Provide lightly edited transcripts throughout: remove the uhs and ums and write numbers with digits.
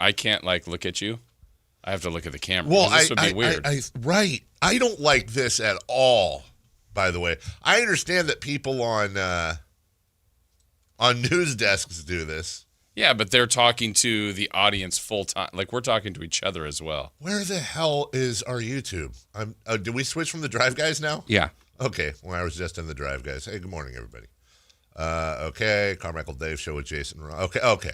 I can't like look at you. I have to look at the camera. Well, this would be weird. Right. I don't like this at all. By the way, I understand that people on news desks do this. Yeah, but they're talking to the audience full time. Like we're talking to each other as well. Where the hell is our YouTube? Did we switch from the Drive Guys now? Yeah. Okay. Well, I was just in the Drive Guys. Hey, good morning, everybody. Okay. Carmichael Dave Show with Jason. Okay.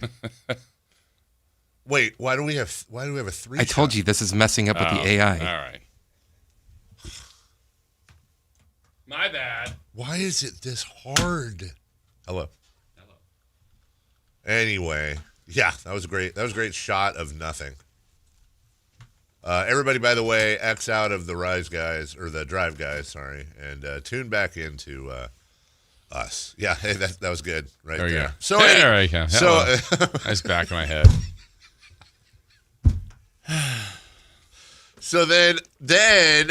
Wait. Why do we have a 3? I told you this is messing up with the AI. All right. My bad. Why is it this hard? Hello. Anyway, yeah, that was great. That was a great shot of nothing. Everybody, by the way, X out of the Rise guys or the Drive guys, sorry, and tune back into us. Yeah, hey, that was good right there. You go. So there you go. So nice back of my head. So then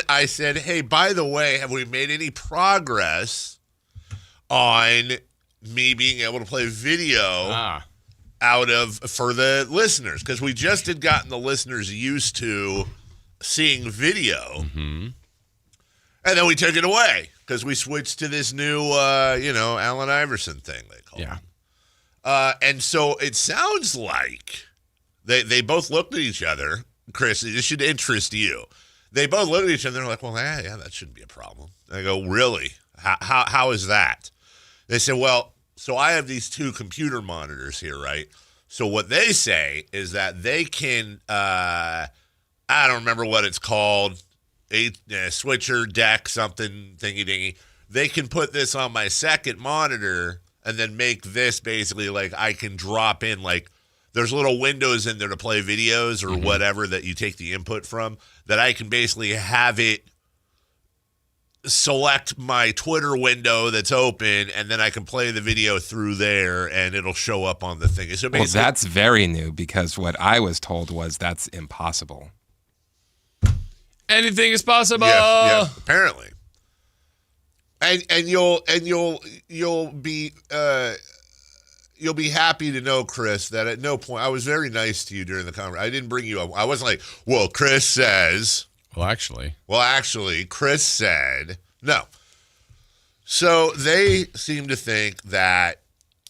I said, hey, by the way, have we made any progress on me being able to play video for the listeners? Because we just had gotten the listeners used to seeing video. Mm-hmm. And then we took it away because we switched to this new, Allen Iverson thing, they call it. And so it sounds like they both looked at each other. Chris, this should interest you. They both looked at each other and they're like, well, yeah, that shouldn't be a problem. And I go, really? How is that? They said, well, so I have these 2 computer monitors here, right? So what they say is that they can, I don't remember what it's called, a switcher, deck, something, thingy-dingy. They can put this on my second monitor and then make this basically like I can drop in like there's little windows in there to play videos or whatever that you take the input from that I can basically have it select my Twitter window that's open, and then I can play the video through there, and it'll show up on the thing. So well, that's very new because what I was told was that's impossible. Anything is possible. Yeah, apparently. And you'll be happy to know, Chris, that at no point I was very nice to you during the conversation. I didn't bring you up. I wasn't like, well, Chris says. Well, actually, Chris said no. So they seem to think that.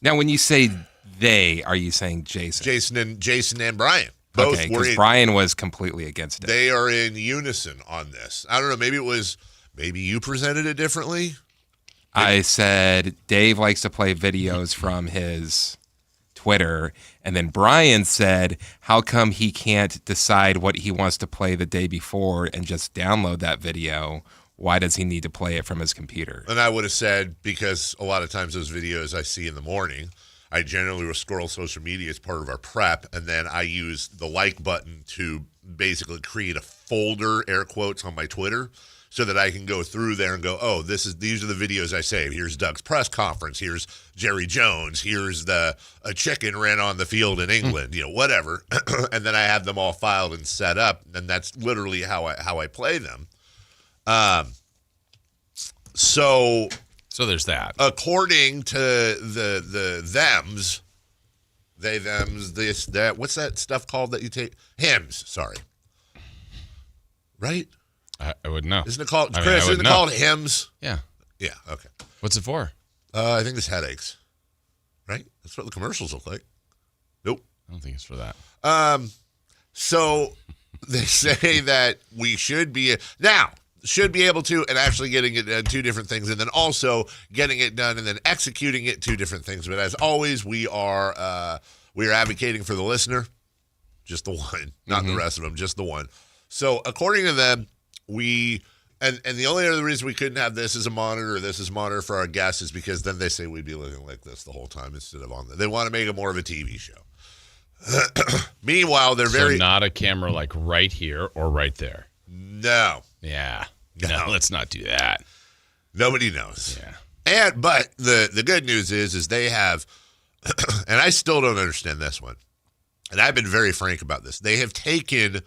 Now, when you say they, are you saying Jason? Jason and Brian. Both okay, because Brian was completely against it. They are in unison on this. I don't know. Maybe you presented it differently. I said Dave likes to play videos from his Twitter, and then Brian said, how come he can't decide what he wants to play the day before and just download that video? Why does he need to play it from his computer? And I would have said, because a lot of times those videos I see in the morning, I generally will scroll social media as part of our prep, and then I use the like button to basically create a folder, air quotes, on my Twitter, so that I can go through there and go, oh, these are the videos I saved. Here's Doug's press conference. Here's Jerry Jones. Here's a chicken ran on the field in England, whatever. And then I have them all filed and set up, and that's literally how I play them. So there's that. According to the thems, they, thems, this, that, what's that stuff called that you take? Hymns, sorry. Right? I wouldn't know. Isn't it called, Chris, isn't it called hymns? Yeah. Yeah, okay. What's it for? I think it's headaches. Right? That's what the commercials look like. Nope. I don't think it's for that. So they say that we should be able to, and actually getting it done, 2 different things, and then also getting it done and then executing it, 2 different things. But as always, we are advocating for the listener, just the one, not the rest of them, just the one. So according to them, and the only other reason we couldn't have this as a monitor for our guests is because then they say we'd be looking like this the whole time instead of on they want to make it more of a TV show. Meanwhile, they're so not a camera like right here or right there. No. Yeah. No, let's not do that. Nobody knows. Yeah. But the good news is they have, and I still don't understand this one, and I've been very frank about this. They have taken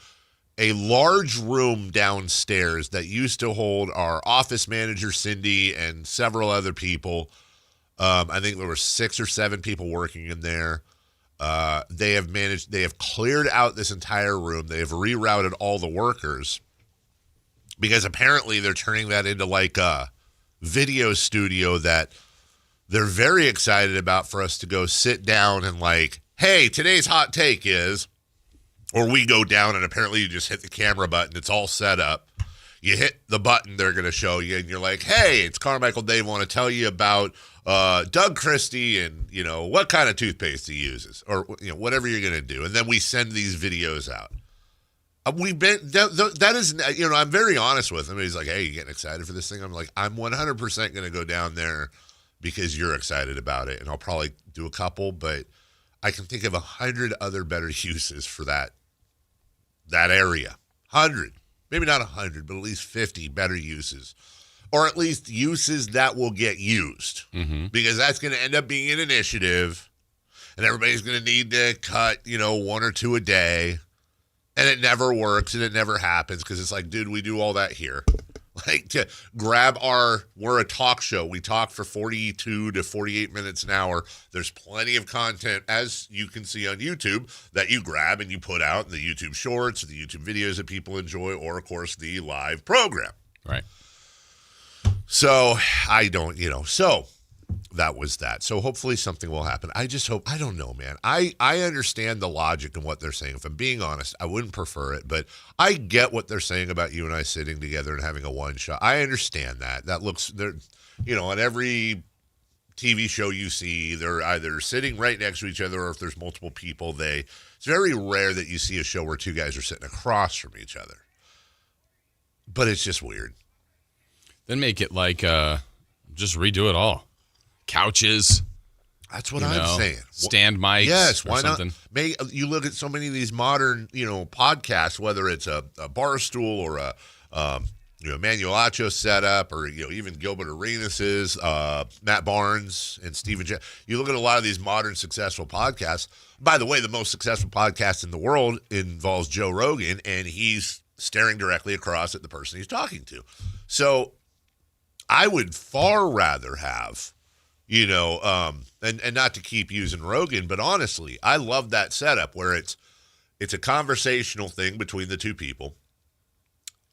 a large room downstairs that used to hold our office manager, Cindy, and several other people. I think there were 6 or 7 people working in there. They have cleared out this entire room. They have rerouted all the workers because apparently they're turning that into like a video studio that they're very excited about for us to go sit down and like, hey, today's hot take is, or we go down and apparently you just hit the camera button. It's all set up. You hit the button they're going to show you, and you're like, hey, it's Carmichael Dave. I want to tell you about Doug Christie and, what kind of toothpaste he uses or, whatever you're going to do. And then we send these videos out. That is, I'm very honest with him. He's like, hey, you getting excited for this thing? I'm like, I'm 100% going to go down there because you're excited about it. And I'll probably do a couple, but I can think of 100 other better uses for that area. 100. Maybe not 100, but at least 50 better uses. Or at least uses that will get used. Mm-hmm. Because that's going to end up being an initiative. And everybody's going to need to cut, 1 or 2 a day. And it never works and it never happens because it's like, dude, we do all that here. Like, to grab we're a talk show. We talk for 42 to 48 minutes an hour. There's plenty of content, as you can see on YouTube, that you grab and you put out in the YouTube shorts, the YouTube videos that people enjoy, or, of course, the live program. Right. So, so that was that. So, hopefully something will happen. I just hope, I don't know, man. I understand the logic and what they're saying. If I'm being honest, I wouldn't prefer it, but I get what they're saying about you and I sitting together and having a one shot. I understand that. That looks, on every TV show you see, they're either sitting right next to each other or if there's multiple people, it's very rare that you see a show where two guys are sitting across from each other. But it's just weird. Then make it like, just redo it all. Couches. That's what I'm saying. Stand mics. Yes, or why something. not? You look at so many of these modern, podcasts, whether it's a bar stool or a Manuelacho setup, or even Gilbert Arenas', Matt Barnes and Stephen J. You look at a lot of these modern successful podcasts. By the way, the most successful podcast in the world involves Joe Rogan, and he's staring directly across at the person he's talking to. So I would far rather have. And not to keep using Rogan, but honestly, I love that setup where it's a conversational thing between the two people.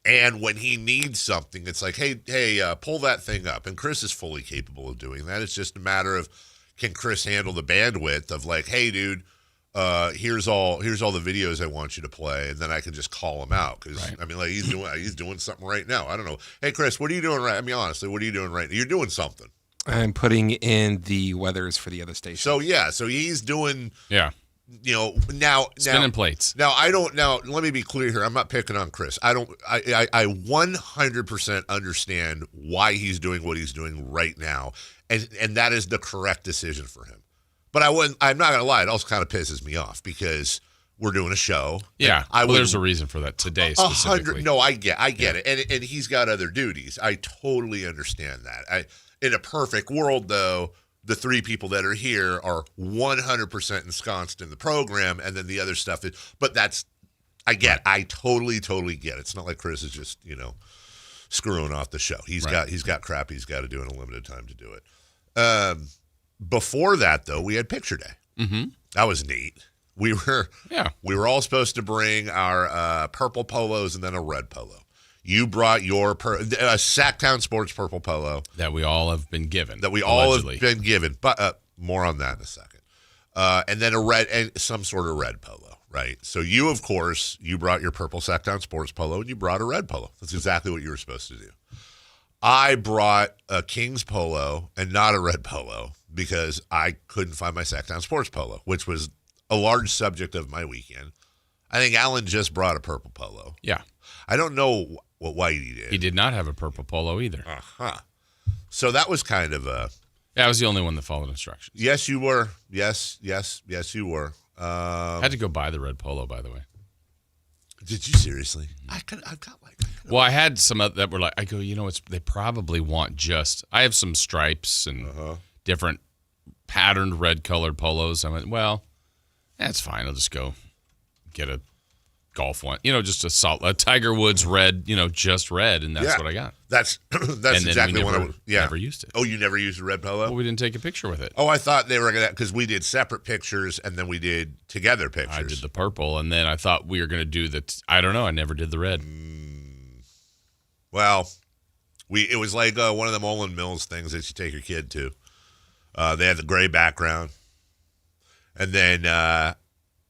And when he needs something, it's like, hey, pull that thing up. And Chris is fully capable of doing that. It's just a matter of, can Chris handle the bandwidth of like, hey, dude, here's all the videos I want you to play, and then I can just call him out because right. I mean, like he's doing something right now. I don't know. Hey, Chris, what are you doing right? I mean, honestly, what are you doing right now? You're doing something. I'm putting in the weathers for the other station. So he's doing now spinning plates. Now let me be clear here. I'm not picking on Chris. I 100% understand why he's doing what he's doing right now, and that is the correct decision for him. But I'm not gonna lie, it also kind of pisses me off because we're doing a show. Yeah, there's a reason for that today specifically. No, I get it, and he's got other duties. I totally understand that. In a perfect world, though, the three people that are here are 100% ensconced in the program, and then the other stuff is. But I totally get it. It's not like Chris is just screwing off the show. He's got crap he's got to do in a limited time to do it. Before that, though, we had picture day. Mm-hmm. That was neat. We were all supposed to bring our purple polos and then a red polo. You brought your Sactown Sports purple polo. That we all have been given. But more on that in a second. And then a red and some sort of red polo, right? So you, of course, you brought your purple Sactown Sports polo and you brought a red polo. That's exactly what you were supposed to do. I brought a Kings polo and not a red polo because I couldn't find my Sactown Sports polo, which was a large subject of my weekend. I think Alan just brought a purple polo. Yeah. I don't know what Whitey did. He did not have a purple polo either. Uh-huh. So that was kind of a... Yeah, I was the only one that followed instructions. Yes, you were. Yes, you were. I had to go buy the red polo, by the way. Did you seriously? I've got like... Well, I had some that were like, I go, they probably want just... I have some stripes and different patterned red colored polos. I went, well, that's fine. I'll just go get a golf one. Just a Tiger Woods red, just red, and that's what I got. That's exactly what I would. Yeah. Never used it. Oh, you never used the red polo? Well, we didn't take a picture with it. Oh, I thought they were going to, because we did separate pictures and then we did together pictures. I did the purple, and then I thought we were going to do I don't know. I never did the red. Well, it was like one of them Olin Mills things that you take your kid to. They had the gray background. And then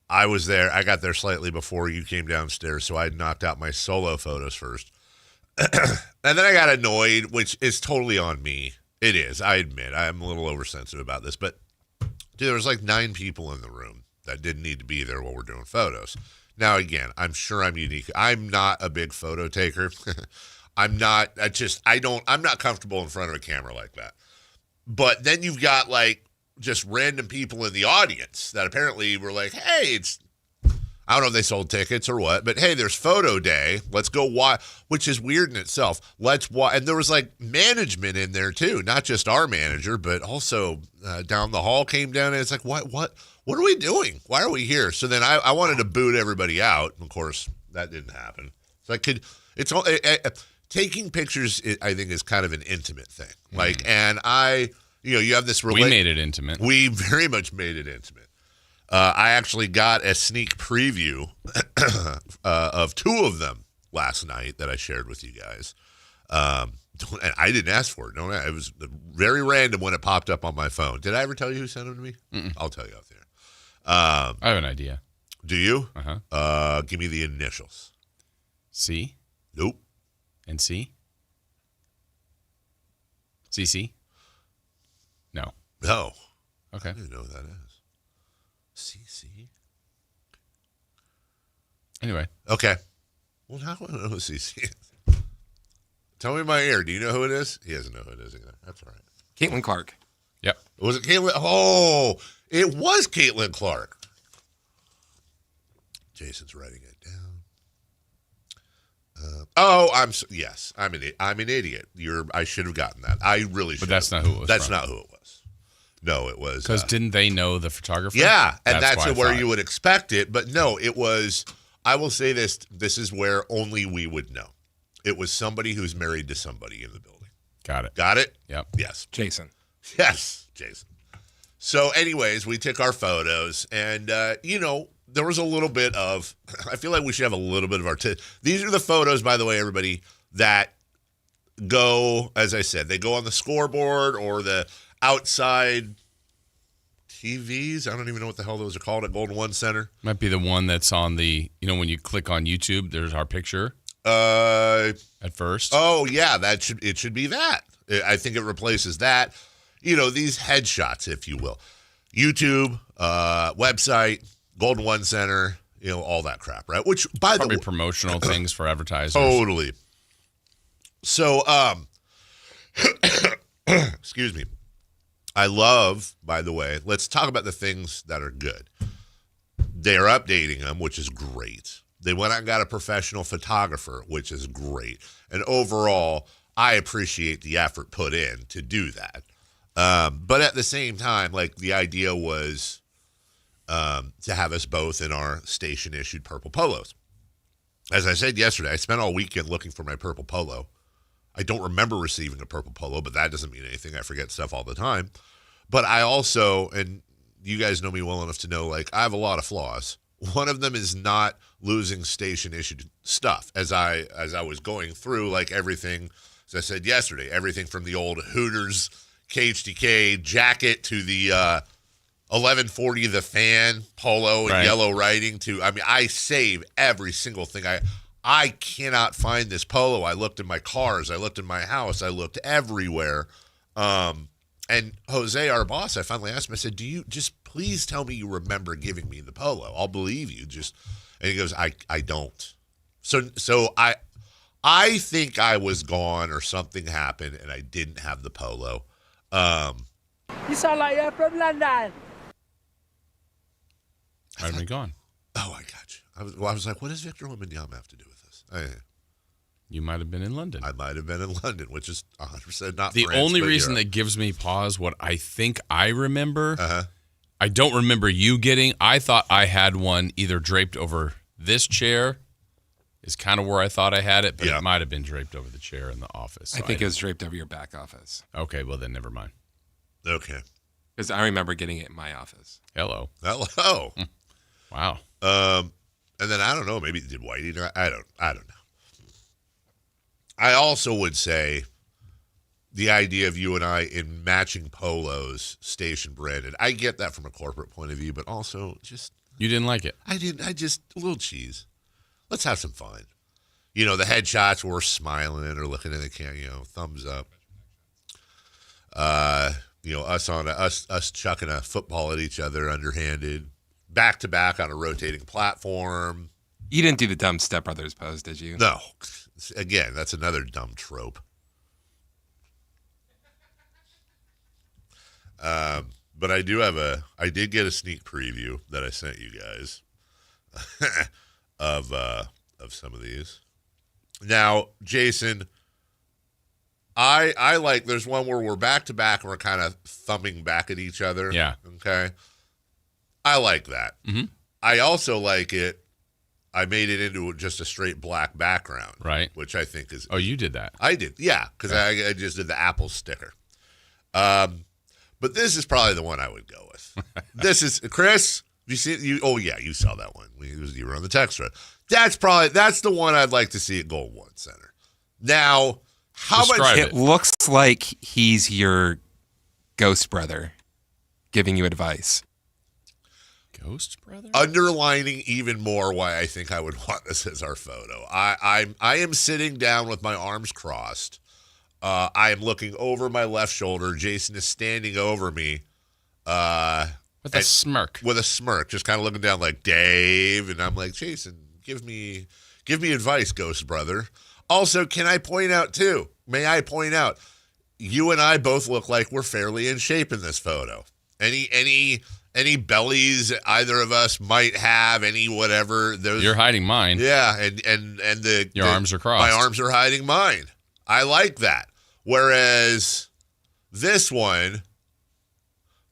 I was there. I got there slightly before you came downstairs, so I knocked out my solo photos first. And then I got annoyed, which is totally on me. It is. I admit. I'm a little oversensitive about this. But, dude, there was like 9 people in the room that didn't need to be there while we're doing photos. Now, again, I'm sure I'm unique. I'm not a big photo taker. I'm not comfortable in front of a camera like that. But then you've got, like, just random people in the audience that apparently were like, hey, I don't know if they sold tickets or what, but hey, there's photo day. Let's go watch, which is weird in itself. Let's watch. And there was like management in there too, not just our manager, but also down the hall came down and it's like, what are we doing? Why are we here? So then I wanted to boot everybody out. Of course, that didn't happen. So taking pictures, I think, is kind of an intimate thing. Like, and you have this. We made it intimate. We very much made it intimate. I actually got a sneak preview of 2 of them last night that I shared with you guys. And I didn't ask for it. It was very random when it popped up on my phone. Did I ever tell you who sent them to me? Mm-mm. I'll tell you out there. I have an idea. Do you? Uh-huh. Give me the initials. C? Nope. And C? CC? No. No. Okay. I don't even know what that is. CC? Anyway. Okay. Well, now I want to know who CC is. Tell me in my ear. Do you know who it is? He doesn't know who it is either. That's all right. Caitlin Clark. Yep. Was it Caitlin? Oh, it was Caitlin Clark. Jason's writing it down. Yes, I'm an idiot. I should have gotten that. I really should. But that's not who it was. That's not who it was. No, it was. Because didn't they know the photographer? Yeah, and that's why where you would expect it. But no, it was. I will say this. This is where only we would know. It was somebody who's married to somebody in the building. Got it. Got it? Yep. Yes. Jason. Yes, Jason. So, anyways, we took our photos, and there was a little bit of. I feel like we should have a little bit of our. These are the photos, by the way, everybody, that go, as I said, they go on the scoreboard or the outside TVs. I don't even know what the hell those are called at Golden One Center. Might be the one that's on the. When you click on YouTube, there's our picture. At first. Oh yeah, it should be that. I think it replaces that. These headshots, if you will. YouTube, website, Golden One Center, all that crap, right? Which, by the way, promotional things for advertisers. Totally. So, excuse me. I love, by the way, let's talk about the things that are good. They're updating them, which is great. They went out and got a professional photographer, which is great. And overall, I appreciate the effort put in to do that. But at the same time, like, the idea was to have us both in our station-issued purple polos. As I said yesterday, I spent all weekend looking for my purple polo. I don't remember receiving a purple polo, but that doesn't mean anything. I forget stuff all the time. But I also, and you guys know me well enough to know, like, I have a lot of flaws. One of them is not losing station-issued stuff. As I was going through, like, everything, as I said yesterday, everything from the old Hooters KHTK jacket to the 1140 The Fan polo and yellow writing to, I save every single thing. I cannot find this polo. I looked in my cars. I looked in my house. I looked everywhere. And Jose, our boss, I finally asked him, I said, do you just please tell me you remember giving me the polo? I'll believe you. And he goes, I don't. So I think I was gone or something happened and I didn't have the polo. You sound like you're from London. I've been gone. Oh, I got you. I was like, what does Victor Wembanyama have to do with this? You might have been in London. I might have been in London, which is 100% not the France, only but reason Europe. that gives me pause, what I think I remember, I don't remember you getting. I thought I had one either draped over This chair is kind of where I thought I had it, but Yeah. it might have been draped over the chair in the office. I think it was draped over your back office. Okay, well then never mind. Okay. Because I remember getting it in my office. Hello. Hello. Wow. And then I don't know. Maybe did Whitey? I don't know. I also would say the idea of you and I in matching polos, station branded. I get that from a corporate point of view, but also just You didn't like it? I didn't. I just a little cheese. Let's have some fun. You know, the headshots where we're smiling or looking at the camera. You know, thumbs up. You know, us chucking a football at each other underhanded, back to back on a rotating platform. You didn't do the dumb Step Brothers pose, did you? No. Again, that's another dumb trope. But I did get a sneak preview that I sent you guys of some of these. Now, Jason, I like, there's one where we're back to back and we're kind of thumbing back at each other. Yeah. Okay. I like that. Mm-hmm. I also like it. I made it into just a straight black background. Right. Which I think is. Oh, you did that. I did. Yeah. Because I just did the Apple sticker. But this is probably the one I would go with. This is, Chris, you see you? Oh, yeah. You saw that one. You were on the text thread. That's the one I'd like to see at Gold One Center. Now, how Describe much? It looks like he's your ghost brother giving you advice. Ghost brother? Underlining even more why I think I would want this as our photo. I am sitting down with my arms crossed. I am looking over my left shoulder. Jason is standing over me. With a smirk. With a smirk, just kind of looking down like, Dave. And I'm like, Jason, give me advice, ghost brother. Also, may I point out, you and I both look like we're fairly in shape in this photo. Any bellies either of us might have, any whatever. You're hiding mine. Yeah, and Your arms are crossed. My arms are hiding mine. I like that. Whereas this one,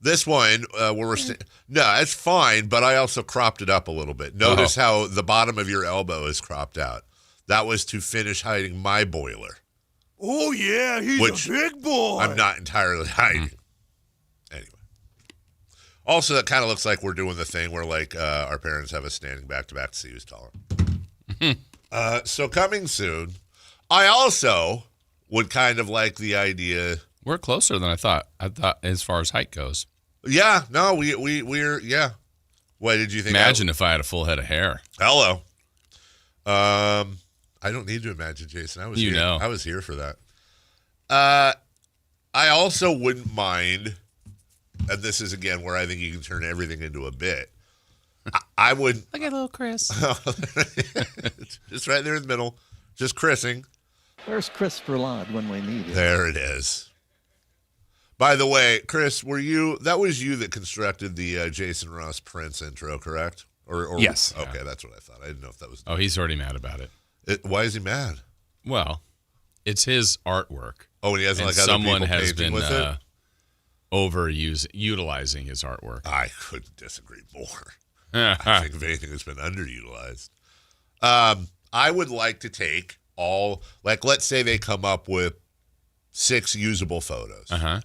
where we're no, it's fine, but I also cropped it up a little bit. Notice how the bottom of your elbow is cropped out. That was to finish hiding my boiler. Oh, yeah, he's a big boy. I'm not entirely hiding. Anyway. Also, that kind of looks like we're doing the thing where, like, our parents have us standing back to back to see who's taller. So coming soon, I also would kind of like the idea. We're closer than I thought. I thought as far as height goes. Yeah, no, we're yeah. What did you think? Imagine if I had a full head of hair. Hello. I don't need to imagine, Jason. I was here. I was here for that. I also wouldn't mind, and this is again where I think you can turn everything into a bit. I would. Look at little Chris. Just right there in the middle, just Chrising. Where's Chris Verlad when we need him? There it is. By the way, Chris, that was you that constructed the Jason Ross Prince intro, correct? Or Yes. Okay, that's what I thought. I didn't know if that was. Oh, he's already mad about it. Why is he mad? Well, it's his artworthink. Oh, and he hasn't like other someone people has painting been with it? utilizing his artwork. I couldn't disagree more. I think if anything, it's been underutilized. I would like to take all, like, let's say they come up with 6 usable photos. Uh-huh.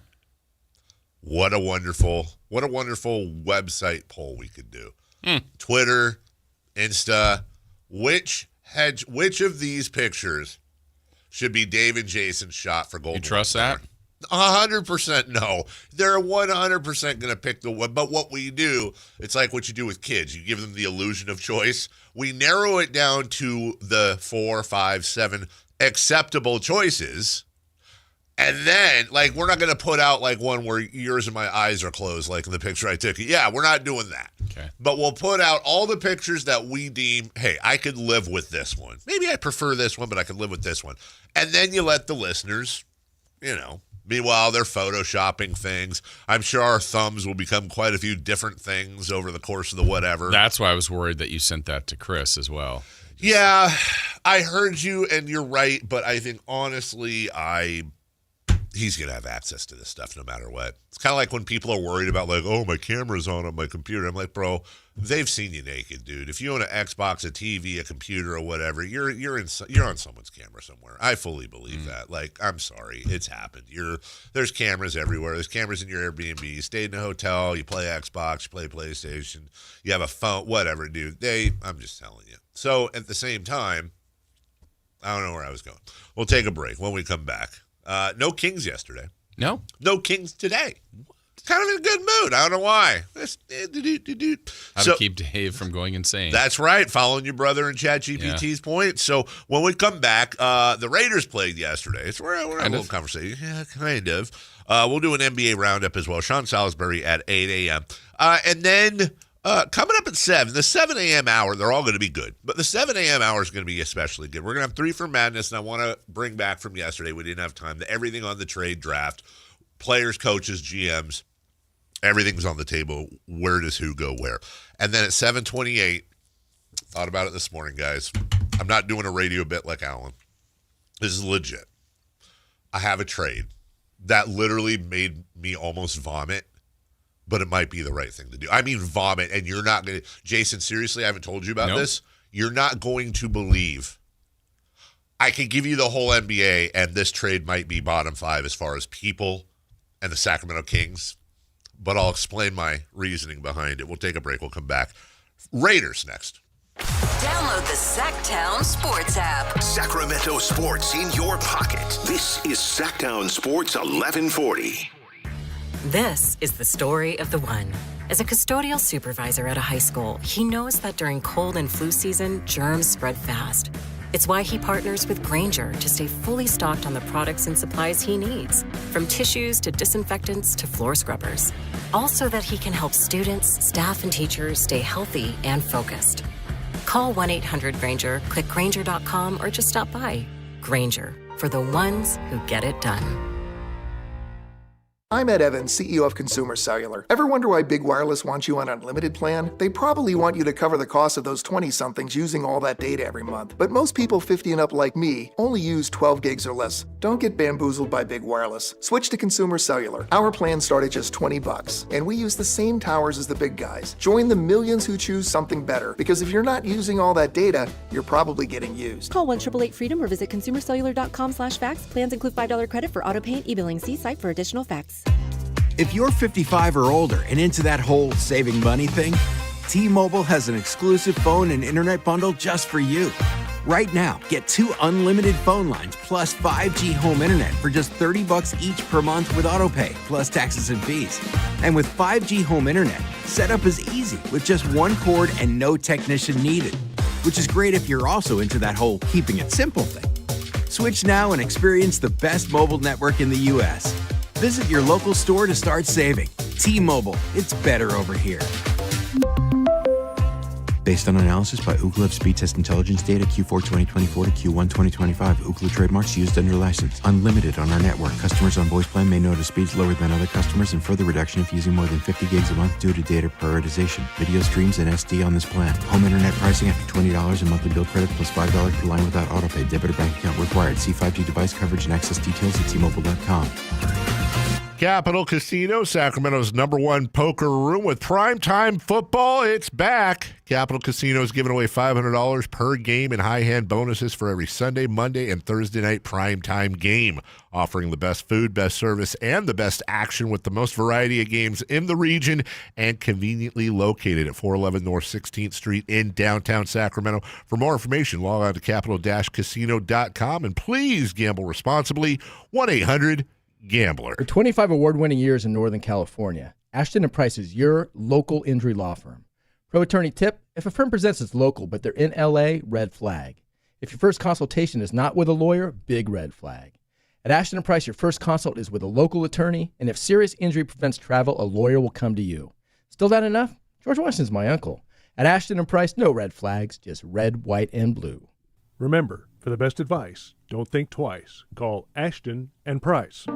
What a wonderful website poll we could do. Twitter, Insta, which of these pictures should be Dave and Jason's shot for Gold? You trust that? 100% no. They're 100% going to pick the one. But what we do, it's like what you do with kids. You give them the illusion of choice. We narrow it down to the 4, 5, 7 acceptable choices. And then, like, we're not going to put out, like, one where yours and my eyes are closed, like in the picture I took. Yeah, we're not doing that. Okay. But we'll put out all the pictures that we deem, hey, I could live with this one. Maybe I prefer this one, but I could live with this one. And then you let the listeners, meanwhile, they're photoshopping things. I'm sure our thumbs will become quite a few different things over the course of the whatever. That's why I was worried that you sent that to Chris as well. Yeah, I heard you, and you're right. But I think, honestly, he's going to have access to this stuff no matter what. It's kind of like when people are worried about, like, oh, my camera's on my computer. I'm like, bro, they've seen you naked, dude. If you own an Xbox, a TV, a computer, or whatever, you're on someone's camera somewhere. I fully believe that. Like, I'm sorry, it's happened. There's cameras everywhere. There's cameras in your Airbnb. You stayed in a hotel. You play Xbox. You play PlayStation. You have a phone. Whatever, dude. I'm just telling you. So at the same time, I don't know where I was going. We'll take a break. When we come back, no Kings yesterday. No Kings today. Kind of in a good mood. I don't know why. How to keep Dave from going insane. That's right. Following your brother and ChatGPT's point. So when we come back, the Raiders played yesterday. So we're having a little conversation. Yeah, kind of. We'll do an NBA roundup as well. Sean Salisbury at 8 a.m. And then coming up at 7, the 7 a.m. hour, they're all going to be good. But the 7 a.m. hour is going to be especially good. We're going to have 3 for Madness, and I want to bring back from yesterday. We didn't have time. Everything on the trade draft. Players, coaches, GMs. Everything's on the table. Where does who go where? And then at 7:28, thought about it this morning, guys. I'm not doing a radio bit like Alan. This is legit. I have a trade that literally made me almost vomit, but it might be the right thing to do. I mean vomit, and you're not going to... Jason, seriously, I haven't told you about this. You're not going to believe. I can give you the whole NBA, and this trade might be bottom 5 as far as people and the Sacramento Kings. But I'll explain my reasoning behind it. We'll take a break. We'll come back. Raiders next. Download the Sactown Sports app. Sacramento sports in your pocket. This is Sactown Sports 1140. This is the story of the one. As a custodial supervisor at a high school, he knows that during cold and flu season, germs spread fast. It's why he partners with Grainger to stay fully stocked on the products and supplies he needs, from tissues to disinfectants to floor scrubbers. Also that he can help students, staff, and teachers stay healthy and focused. Call 1-800-GRAINGER, click Grainger.com, or just stop by. Grainger, for the ones who get it done. I'm Ed Evans, CEO of Consumer Cellular. Ever wonder why Big Wireless wants you on an unlimited plan? They probably want you to cover the cost of those 20-somethings using all that data every month. But most people 50 and up like me only use 12 gigs or less. Don't get bamboozled by Big Wireless. Switch to Consumer Cellular. Our plans start at just $20, and we use the same towers as the big guys. Join the millions who choose something better, because if you're not using all that data, you're probably getting used. Call 1-888-FREEDOM or visit consumercellular.com/facts. Plans include $5 credit for auto pay and e-billing. See site for additional facts. If you're 55 or older and into that whole saving money thing, T-Mobile has an exclusive phone and internet bundle just for you. Right now, get 2 unlimited phone lines plus 5G home internet for just $30 each per month with autopay, plus taxes and fees. And with 5G home internet, setup is easy with just 1 cord and no technician needed, which is great if you're also into that whole keeping it simple thing. Switch now and experience the best mobile network in the U.S. Visit your local store to start saving. T-Mobile, it's better over here. Based on analysis by Ookla of speed test intelligence data Q4 2024 to Q1 2025. Ookla trademarks used under license. Unlimited on our network. Customers on voice plan may notice speeds lower than other customers and further reduction if using more than 50 gigs a month due to data prioritization. Video streams and SD on this plan. Home internet pricing after $20 and monthly bill credit plus $5 per line without autopay. Debit or bank account required. See 5G device coverage and access details at T-Mobile.com. Capital Casino, Sacramento's #1 poker room with primetime football. It's back. Capital Casino is giving away $500 per game in high hand bonuses for every Sunday, Monday, and Thursday night primetime game, offering the best food, best service, and the best action with the most variety of games in the region and conveniently located at 411 North 16th Street in downtown Sacramento. For more information, log on to capital-casino.com and please gamble responsibly. 1-800-GAMBLER. For 25 award-winning years in Northern California, Ashton & Price is your local injury law firm. Pro attorney tip: if a firm presents as local but they're in LA, red flag. If your first consultation is not with a lawyer, big red flag. At Ashton & Price, your first consult is with a local attorney, and if serious injury prevents travel, a lawyer will come to you. Still not enough? George Washington's my uncle. At Ashton & Price, no red flags, just red, white, and blue. Remember, for the best advice, don't think twice. Call Ashton & Price.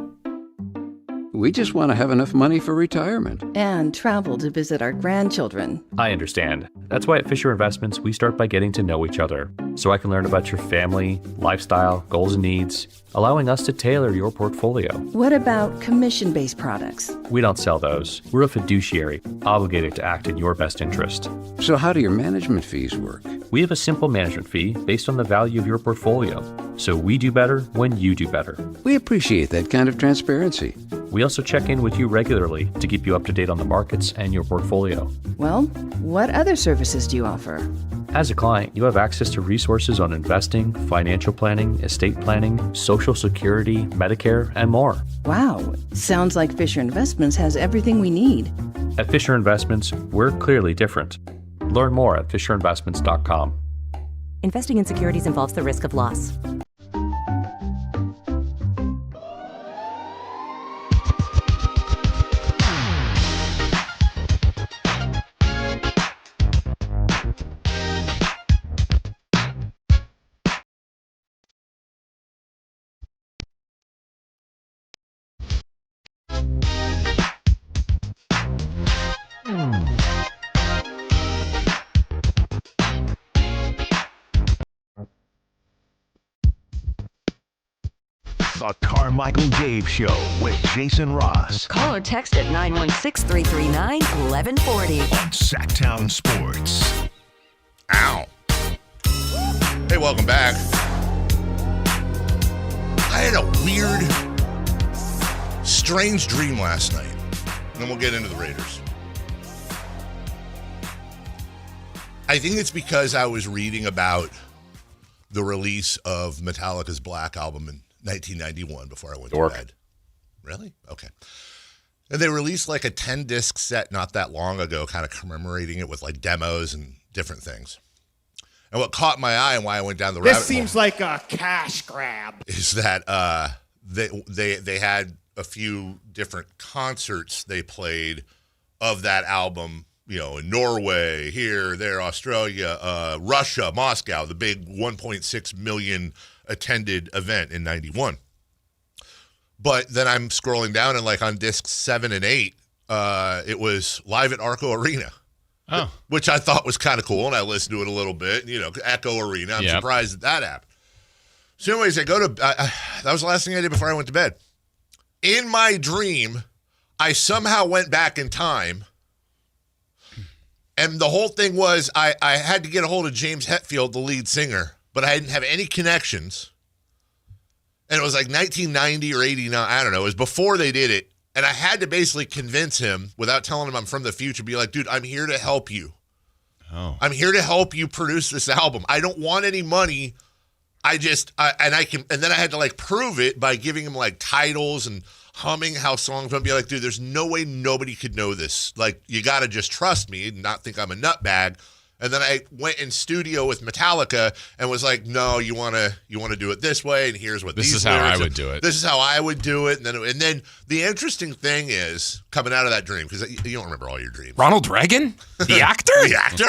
We just want to have enough money for retirement. And travel to visit our grandchildren. I understand. That's why at Fisher Investments, we start by getting to know each other. so I can learn about your family, lifestyle, goals and needs, allowing us to tailor your portfolio. What about commission-based products? We don't sell those. We're a fiduciary, obligated to act in your best interest. So how do your management fees work? We have a simple management fee based on the value of your portfolio, so we do better when you do better. We appreciate that kind of transparency. We also check in with you regularly to keep you up to date on the markets and your portfolio. Well, what other services do you offer? As a client, you have access to resources on investing, financial planning, estate planning, Social Security, Medicare, and more. Wow, sounds like Fisher Investments has everything we need. At Fisher Investments, we're clearly different. Learn more at fisherinvestments.com. Investing in securities involves the risk of loss. The Carmichael Dave Show with Jason Ross. Call or text at 916-339-1140. On Sactown Sports. Ow. Hey, welcome back. I had a weird, strange dream last night. And then we'll get into the Raiders. I think it's because I was reading about the release of Metallica's Black Album in 1991 before I went to bed. Really? Okay. And they released like a 10-disc set not that long ago, kind of commemorating it with like demos and different things. And what caught my eye and why I went down the rabbit hole. This seems like a cash grab. Is that they had a few different concerts they played of that album, you know, in Norway, here, there, Australia, Russia, Moscow, the big 1.6 million attended event in 91. But then I'm scrolling down and like on discs 7 and 8, it was live at Arco Arena. Oh. Which I thought was kind of cool, and I listened to it a little bit, you know, Echo Arena. I'm surprised that happened. So anyways, I go to, that was the last thing I did before I went to bed. In my dream, I somehow went back in time, and the whole thing was I had to get a hold of James Hetfield, the lead singer, but I didn't have any connections. And it was like 1990 or 89, I don't know. It was before they did it. And I had to basically convince him, without telling him I'm from the future, be like, dude, I'm here to help you. Oh. I'm here to help you produce this album. I don't want any money. And then I had to like prove it by giving him like titles and humming how songs would be like, dude, there's no way nobody could know this. Like, you got to just trust me and not think I'm a nutbag. And then I went in studio with Metallica and was like, no, you want to do it this way, and here's what this these is how I lyrics would do it. This is how I would do it. And then the interesting thing is, coming out of that dream, because you don't remember all your dreams. Ronald Reagan? The actor? The actor?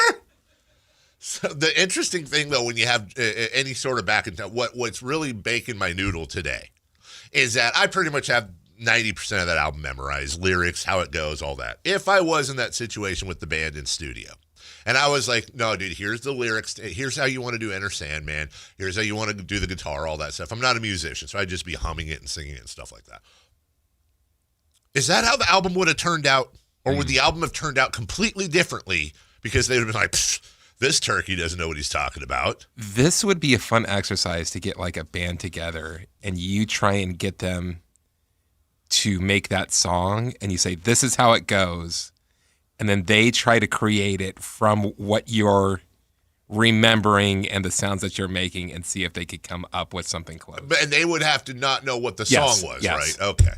So the interesting thing, though, when you have any sort of back and what's really baking my noodle today is that I pretty much have 90% of that album memorized, lyrics, how it goes, all that. If I was in that situation with the band in studio, and I was like, no, dude, here's the lyrics. Here's how you want to do Enter Sandman. Here's how you want to do the guitar, all that stuff. I'm not a musician, so I'd just be humming it and singing it and stuff like that. Is that how the album would have turned out? Or would the album have turned out completely differently because they would have been like, this turkey doesn't know what he's talking about? This would be a fun exercise to get like a band together and you try and get them to make that song and you say, this is how it goes. And then they try to create it from what you're remembering and the sounds that you're making and see if they could come up with something close. And they would have to not know what the song was, right? Okay.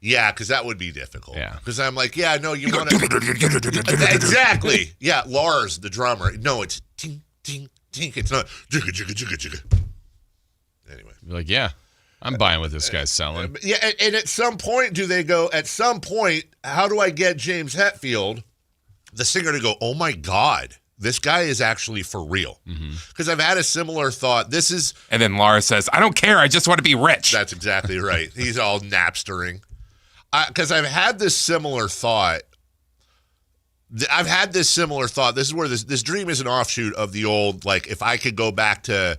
Yeah, because that would be difficult. Yeah. Because I'm like, yeah, no, you want to... Exactly. Yeah, Lars, the drummer. No, it's ting, ting, ting. It's not jigga, jigga, jigga, jigga. Anyway. You're like, yeah. I'm buying what this guy's selling. Yeah, and at some point, do they go, at some point, how do I get James Hetfield, the singer, to go, oh my God, this guy is actually for real? Because I've had a similar thought. And then Lars says, I don't care, I just want to be rich. That's exactly right. He's all Napstering. Because I've had this similar thought I've had this similar thought. This is where this dream is an offshoot of the old, like, if I could go back to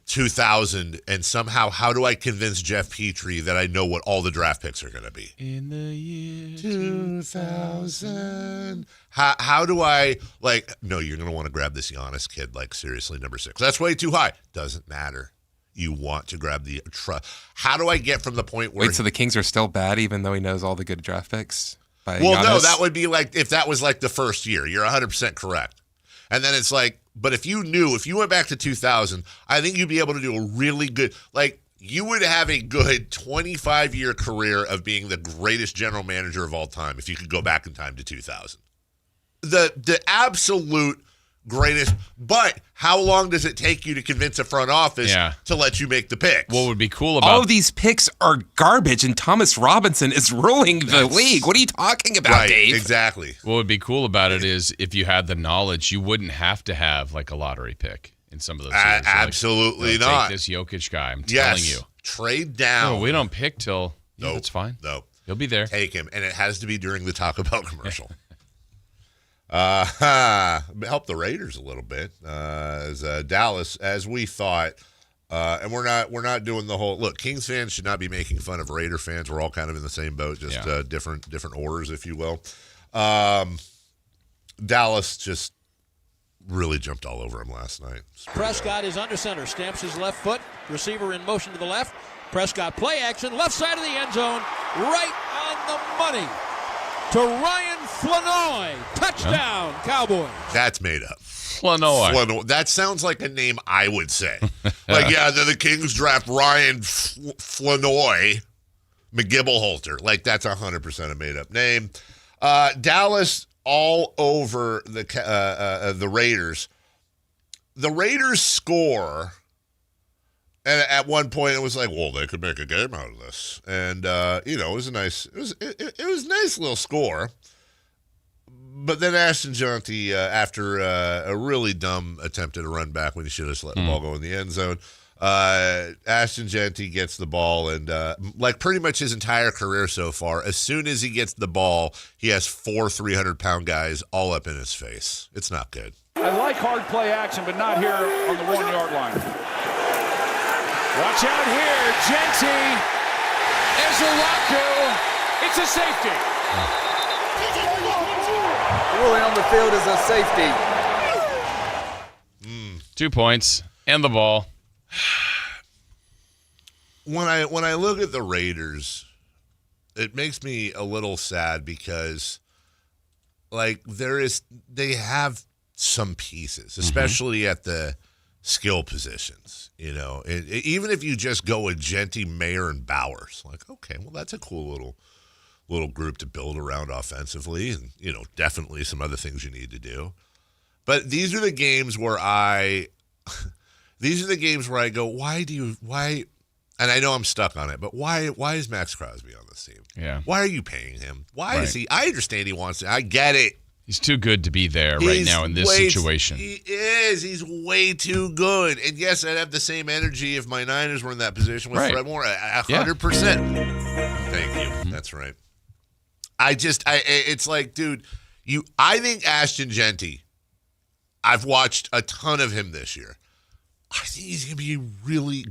2000 and somehow, how do I convince Jeff Petrie that I know what all the draft picks are going to be? In the year 2000. How do I, like, no, you're going to want to grab this Giannis kid, like, seriously, number 6. That's way too high. Doesn't matter. You want to grab the how do I get from the point where... Wait, so the Kings are still bad even though he knows all the good draft picks? Well, Giannis? No, that would be like, if that was like the first year. You're 100% correct. And then it's like, but if you went back to 2000, I think you'd be able to do a really good, like, you would have a good 25-year career of being the greatest general manager of all time if you could go back in time to 2000. The absolute greatest, but how long does it take you to convince a front office to let you make the picks? What would be cool about all of these picks are garbage, and Thomas Robinson is ruling the league. What are you talking about, Dave? Exactly. What would be cool about it is if you had the knowledge, you wouldn't have to have like a lottery pick in some of those years. Absolutely not. Take this Jokic guy. I'm telling you. Trade down. No, we don't pick till. No, that's fine. No, he'll be there. Take him, and it has to be during the Taco Bell commercial. Help the Raiders a little bit as Dallas, as we thought, and we're not doing the whole look. Kings fans should not be making fun of Raider fans. We're all kind of in the same boat, just different orders, if you will. Dallas just really jumped all over him last night. Prescott is under center, stamps his left foot. Receiver in motion to the left. Prescott play action, left side of the end zone, right on the money. To Ryan Flanoy. Touchdown, Cowboys. That's made up. Flanoy. That sounds like a name I would say. Like, yeah, the Kings draft Ryan Flanoy McGibbleholter. Like, that's 100% a made-up name. Dallas all over the Raiders. The Raiders score... And at one point, it was like, well, they could make a game out of this, and it was a nice, it was a nice little score. But then Ashton Jeanty, after a really dumb attempt at a run back when he should have just let the ball go in the end zone, Ashton Jeanty gets the ball, and like pretty much his entire career so far, as soon as he gets the ball, he has 4 300-pound guys all up in his face. It's not good. I like hard play action, but not here on the 1-yard line. Watch out here, Jeanty, Ezelaku, it's a safety. Ruling on the field is a safety. 2 points and the ball. When I look at the Raiders, it makes me a little sad because, like, they have some pieces, especially at the skill positions, even if you just go with Jeanty, Mayer, and Bowers, like, okay, well, that's a cool little group to build around offensively, and definitely some other things you need to do. But these are the games where I go, why? And I know I'm stuck on it, but why is Max Crosby on this team? Yeah, why are you paying him? Why is he? I understand he wants to. I get it. He's too good to be there right now in this situation. He is. He's way too good. And yes, I'd have the same energy if my Niners were in that position with Fred Moore. 100%. Thank you. That's right. It's like, dude, I think Ashton Jeanty, I've watched a ton of him this year. I think he's going to be a really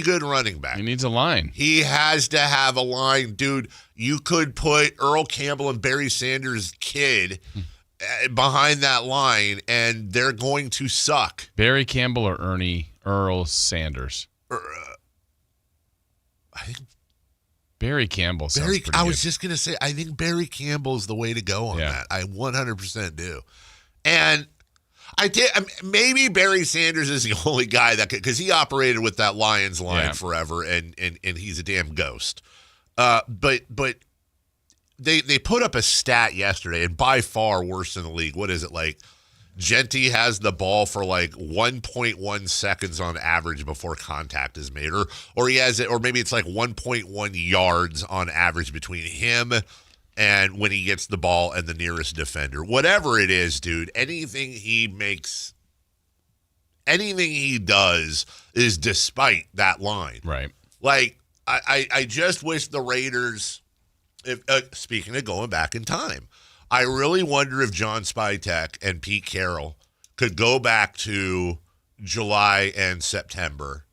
good running back. He needs a line. He has to have a line. Dude, you could put Earl Campbell and Barry Sanders' kid behind that line, and they're going to suck. Barry Campbell or Earl Sanders? I think Barry Campbell sounds pretty good. I was just going to say, I think Barry Campbell is the way to go on that. I 100% do. And maybe Barry Sanders is the only guy that could, because he operated with that Lions line forever, and he's a damn ghost. But they put up a stat yesterday, and by far worse in the league. What is it, like? Jeanty has the ball for like 1.1 seconds on average before contact is made, or he has it, or maybe it's like 1.1 yards on average between him and when he gets the ball and the nearest defender. Whatever it is, dude, anything he does is despite that line. Right. Like, I just wish the Raiders, speaking of going back in time, I really wonder if John Spytek and Pete Carroll could go back to July and September,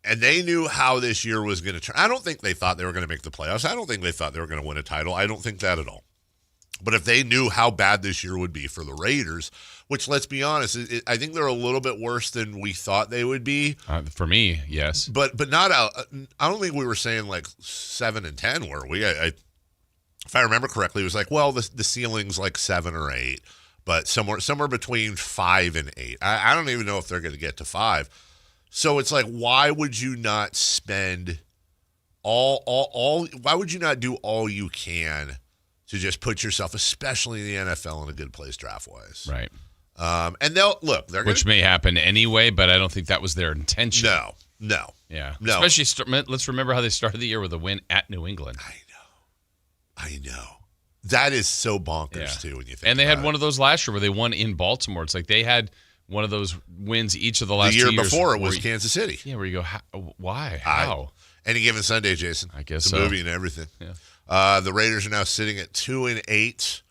and they knew how this year was going to turn. I don't think they thought they were going to make the playoffs. I don't think they thought they were going to win a title. I don't think that at all. But if they knew how bad this year would be for the Raiders, which, let's be honest, I think they're a little bit worse than we thought they would be. For me, yes. But not out. I don't think we were saying like 7-10, were we? If I remember correctly, it was like, well, the ceiling's like 7 or 8, but somewhere between 5 and 8. I don't even know if they're going to get to 5. So it's like, why would you not spend all? Why would you not do all you can to just put yourself, especially in the NFL, in a good place draft-wise? Right. And which may happen anyway, but I don't think that was their intention. No. Yeah. No. Especially, let's remember how they started the year with a win at New England. I know. That is so bonkers, too, when you think And they about had one of those last year where they won in Baltimore. It's like they had one of those wins each of the last 2 years. The year before, it was Kansas City. Yeah, where you go, why? How? Any Given Sunday, Jason. I guess it's a movie and everything. Yeah. The Raiders are now sitting at 2-8.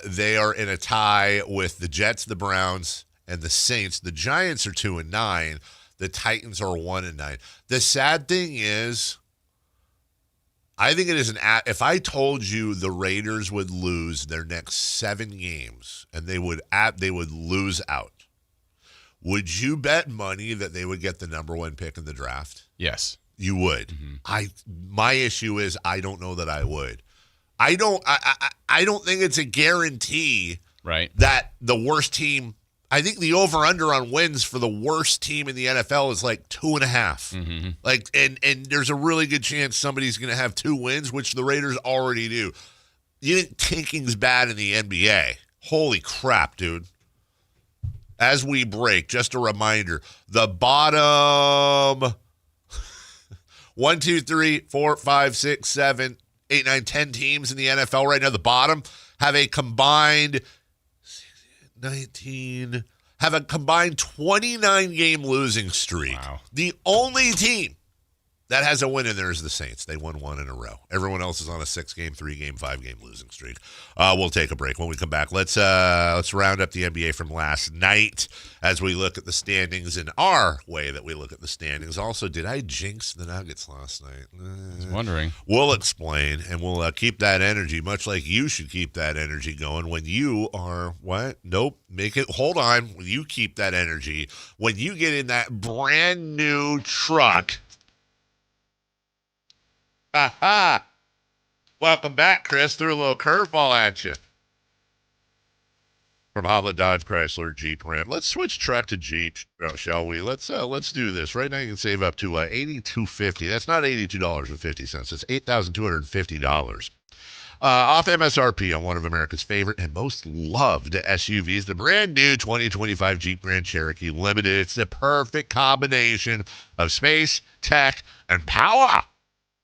They are in a tie with the Jets, the Browns, and the Saints. The Giants are 2-9. The Titans are 1-9. The sad thing is, I think it is if I told you the Raiders would lose their next 7 games and they would lose out, would you bet money that they would get the number 1 pick in the draft? Yes. You would. Mm-hmm. My issue is I don't know that I would. I don't think it's a guarantee that the worst team, I think the over-under on wins for the worst team in the NFL is like 2.5. Mm-hmm. Like, and there's a really good chance somebody's going to have 2 wins, which the Raiders already do. You think tanking's bad in the NBA? Holy crap, dude. As we break, just a reminder, the bottom 1, 2, 3, 4, 5, 6, 7, 8, 9, 10 teams in the NFL right now, the bottom, have a combined 29-game losing streak. Wow. The only team that has a win in there is the Saints. They won 1 in a row. Everyone else is on a 6-game, 3-game, 5-game losing streak. We'll take a break. When we come back, let's round up the NBA from last night as we look at the standings in our way that we look at the standings. Also, did I jinx the Nuggets last night? I was wondering. We'll explain, and we'll keep that energy, much like you should keep that energy going when you are, what? Nope. Hold on. You keep that energy when you get in that brand new truck. Aha! Welcome back, Chris. Threw a little curveball at you. From Hoblet Dodge Chrysler Jeep Ram. Let's switch truck to Jeep, shall we? Let's do this. Right now you can save up to $8,250. That's not $82.50. It's $8,250. Off MSRP on one of America's favorite and most loved SUVs, the brand new 2025 Jeep Grand Cherokee Limited. It's the perfect combination of space, tech, and power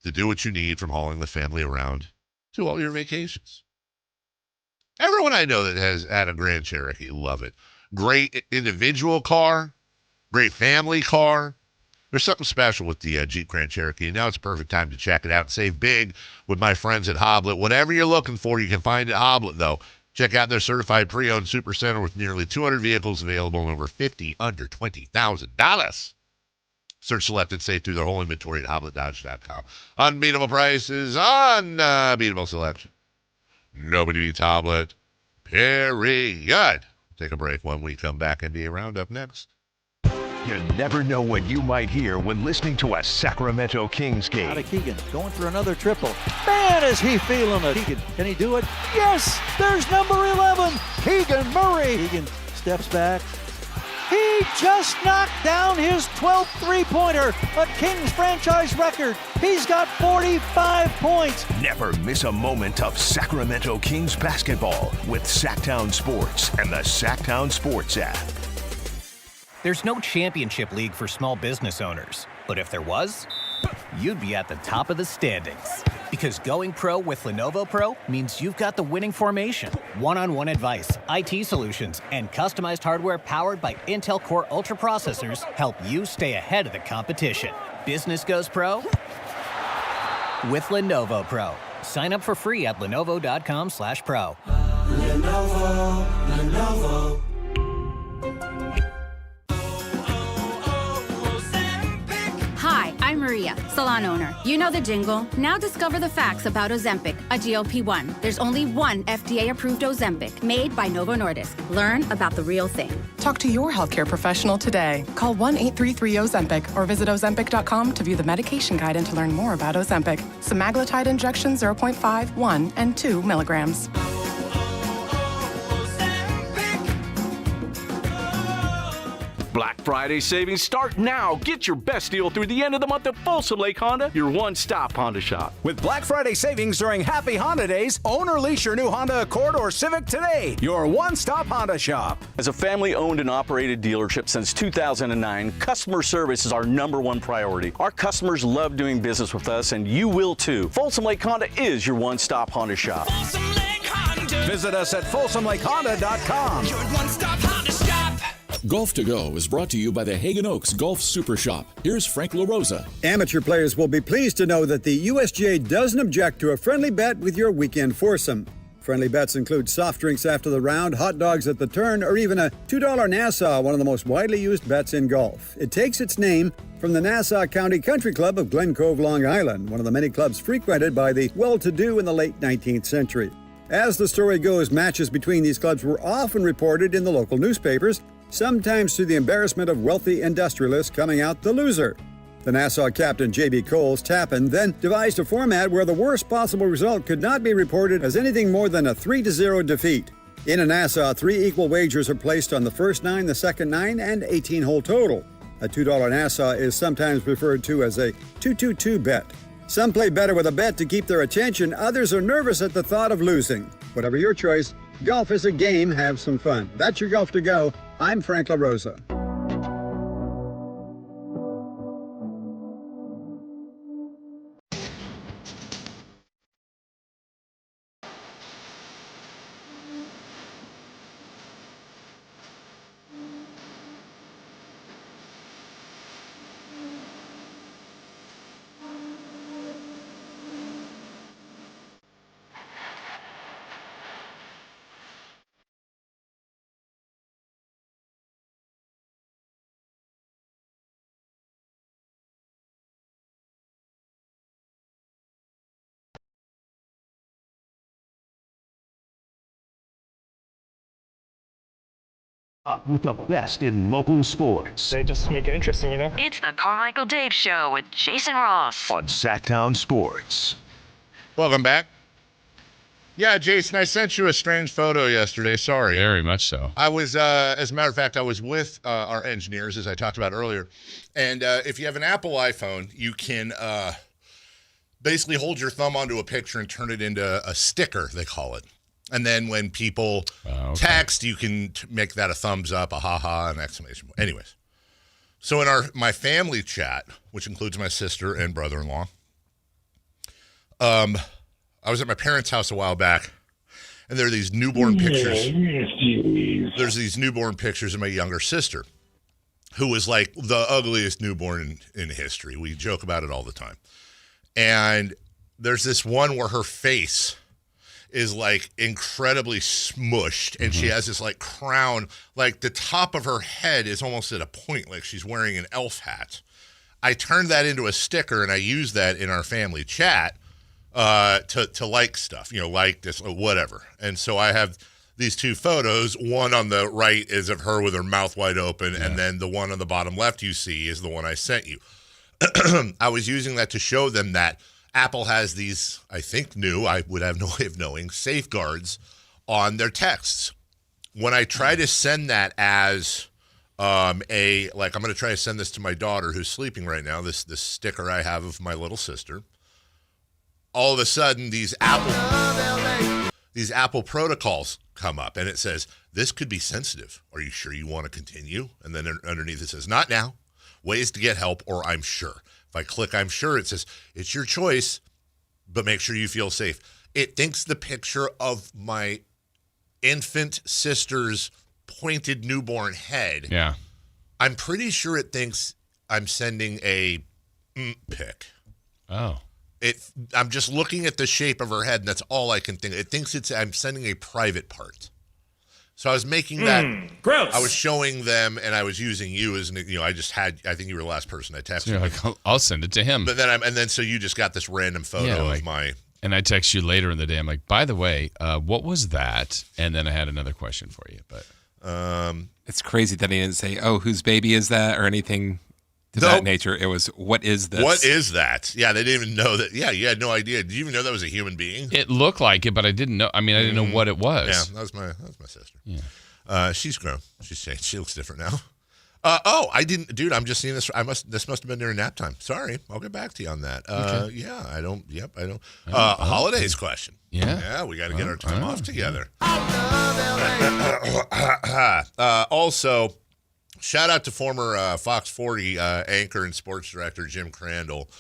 to do what you need, from hauling the family around to all your vacations. Everyone I know that has had a Grand Cherokee love it. Great individual car, great family car. There's something special with the Jeep Grand Cherokee, and now it's a perfect time to check it out and save big with my friends at Hoblet. Whatever you're looking for, you can find it at Hoblet, though. Check out their certified pre-owned super center with nearly 200 vehicles available and over 50 under $20,000. Search, select, and save through their whole inventory at HobletDodge.com. Unbeatable prices, unbeatable selection. Nobody beats Hoblet. Period. Take a break. When we come back, NBA Roundup next. You never know what you might hear when listening to a Sacramento Kings game. Out of Keegan, going for another triple. Man, is he feeling it. Keegan, can he do it? Yes, there's number 11, Keegan Murray. Keegan steps back. He just knocked down his 12th three-pointer, a Kings franchise record. He's got 45 points. Never miss a moment of Sacramento Kings basketball with Sactown Sports and the Sactown Sports app. There's no championship league for small business owners, but if there was, you'd be at the top of the standings. Because going pro with Lenovo Pro means you've got the winning formation, one-on-one advice, IT solutions, and customized hardware powered by Intel Core Ultra processors help you stay ahead of the competition. Business goes pro with Lenovo Pro. Sign up for free at Lenovo.com/pro. Lenovo. Hi, I'm Maria, salon owner. You know the jingle. Now discover the facts about Ozempic, a GLP-1. There's only one FDA-approved Ozempic, made by Novo Nordisk. Learn about the real thing. Talk to your healthcare professional today. Call 1-833-OZEMPIC or visit Ozempic.com to view the medication guide and to learn more about Ozempic. Semaglutide injection 0.5, 1, and 2 milligrams. Black Friday savings start now. Get your best deal through the end of the month at Folsom Lake Honda, your one-stop Honda shop. With Black Friday savings during Happy Honda Days, own or lease your new Honda Accord or Civic today. Your one-stop Honda shop. As a family-owned and operated dealership since 2009, customer service is our #1 priority. Our customers love doing business with us, and you will too. Folsom Lake Honda is your one-stop Honda shop. Visit us at FolsomLakeHonda.com. Your one-stop Honda shop. Golf to Go is brought to you by the Hagen Oaks Golf Super Shop. Here's Frank LaRosa. Amateur players will be pleased to know that the USGA doesn't object to a friendly bet with your weekend foursome. Friendly bets include soft drinks after the round, hot dogs at the turn, or even a $2 Nassau, one of the most widely used bets in golf. It takes its name from the Nassau County Country Club of Glen Cove, Long Island, one of the many clubs frequented by the well-to-do in the late 19th century. As the story goes, matches between these clubs were often reported in the local newspapers, sometimes to the embarrassment of wealthy industrialists coming out the loser. The Nassau captain J.B. Coles Tappan then devised a format where the worst possible result could not be reported as anything more than a 3-0 defeat. In a Nassau, 3 equal wagers are placed on the first 9, the second 9, and 18-hole total. A $2 Nassau is sometimes referred to as a 2-2-2 bet. Some play better with a bet to keep their attention, others are nervous at the thought of losing. Whatever your choice, golf is a game, have some fun. That's your Golf to Go. I'm Frank LaRosa. With the best in local sports. They just make it interesting, you know? It's the Carmichael Dave Show with Jason Ross. On Sactown Sports. Welcome back. Yeah, Jason, I sent you a strange photo yesterday. Sorry. Very much so. I was, as a matter of fact, I was with our engineers, as I talked about earlier. And if you have an Apple iPhone, you can basically hold your thumb onto a picture and turn it into a sticker, they call it. And then when people text, you can make that a thumbs up, a ha-ha, an exclamation point. Anyways, so in my family chat, which includes my sister and brother-in-law, I was at my parents' house a while back, and there are these newborn pictures. There's these newborn pictures of my younger sister, who was like the ugliest newborn in history. We joke about it all the time. And there's this one where her face is like incredibly smushed, and she has this like crown, like the top of her head is almost at a point, like she's wearing an elf hat. I turned that into a sticker, and I used that in our family chat to like stuff, like this, whatever. And so I have these two photos. One on the right is of her with her mouth wide open, and then the one on the bottom left you see is the one I sent you. I was using that to show them that Apple has these, I think new, I would have no way of knowing, safeguards on their texts. When I try to send that as I'm going to try to send this to my daughter who's sleeping right now, this sticker I have of my little sister, all of a sudden these Apple protocols come up, and it says, this could be sensitive. Are you sure you want to continue? And then underneath it says, not now, ways to get help, or I'm sure. If I click I'm sure, it says, it's your choice, but make sure you feel safe. It thinks the picture of my infant sister's pointed newborn head. Yeah. I'm pretty sure it thinks I'm sending a pic. Oh. I'm just looking at the shape of her head, and that's all I can think. It thinks I'm sending a private part. So I was making that. Gross. I was showing them, and I was using you as I think you were the last person I texted. You're like, I'll send it to him. But then so you just got this random photo of my. And I text you later in the day. I'm like, by the way, what was that? And then I had another question for you. But it's crazy that he didn't say, "Oh, whose baby is that?" or anything to that nature. It was, "What is this?" What is that? Yeah, they didn't even know that. Yeah, you had no idea. Did you even know that was a human being? It looked like it, but I didn't know. I mean, I didn't know what it was. Yeah, that was my sister. Yeah, she's grown. She's changed. She looks different now. I didn't, dude. I'm just seeing this. This must have been during nap time. Sorry, I'll get back to you on that. Okay. Yeah, I don't. Yep, I don't. Holidays question. Yeah, we got to get our time off together. Also, shout out to former Fox 40 anchor and sports director Jim Crandall.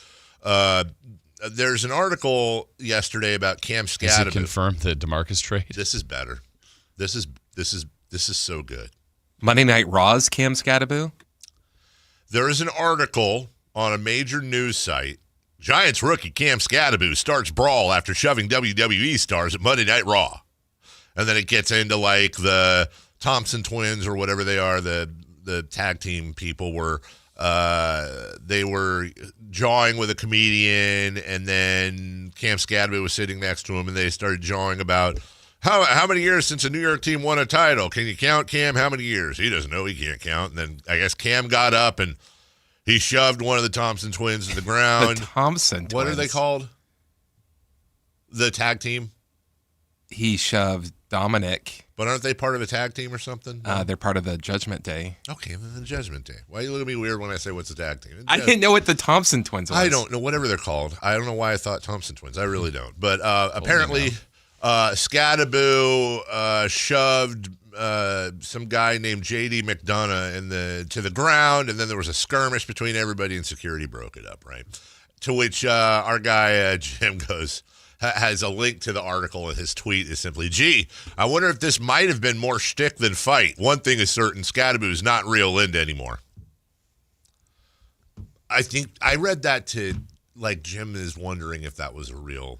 There's an article yesterday about Cam Scadaboo. Has he confirmed the DeMarcus trade? This is better. This is so good. Monday Night Raw's Cam Scadaboo? There is an article on a major news site. Giants rookie Cam Scadaboo starts brawl after shoving WWE stars at Monday Night Raw. And then it gets into like the Thompson twins or whatever they are, the tag team people were they were jawing with a comedian, and then Cam Scadaboo was sitting next to him, and they started jawing about how many years since a New York team won a title? Can you count, Cam? How many years? He doesn't know. He can't count. And then I guess Cam got up and he shoved one of the Thompson twins to the ground. The Thompson twins. What are they called? The tag team? He shoved Dominic. But aren't they part of a tag team or something? They're part of the Judgment Day. Okay, then the Judgment Day. Why you look at me weird when I say what's a tag team? I didn't know what the Thompson twins was. I don't know. Whatever they're called. I don't know why I thought Thompson twins. I really don't. But apparently Scadaboo shoved some guy named J.D. McDonough to the ground, and then there was a skirmish between everybody, and security broke it up, right? To which our guy Jim has a link to the article, and his tweet is simply, "Gee, I wonder if this might have been more shtick than fight. One thing is certain, Scadaboo's not real Linda anymore." I think I read that to, like, Jim is wondering if that was a real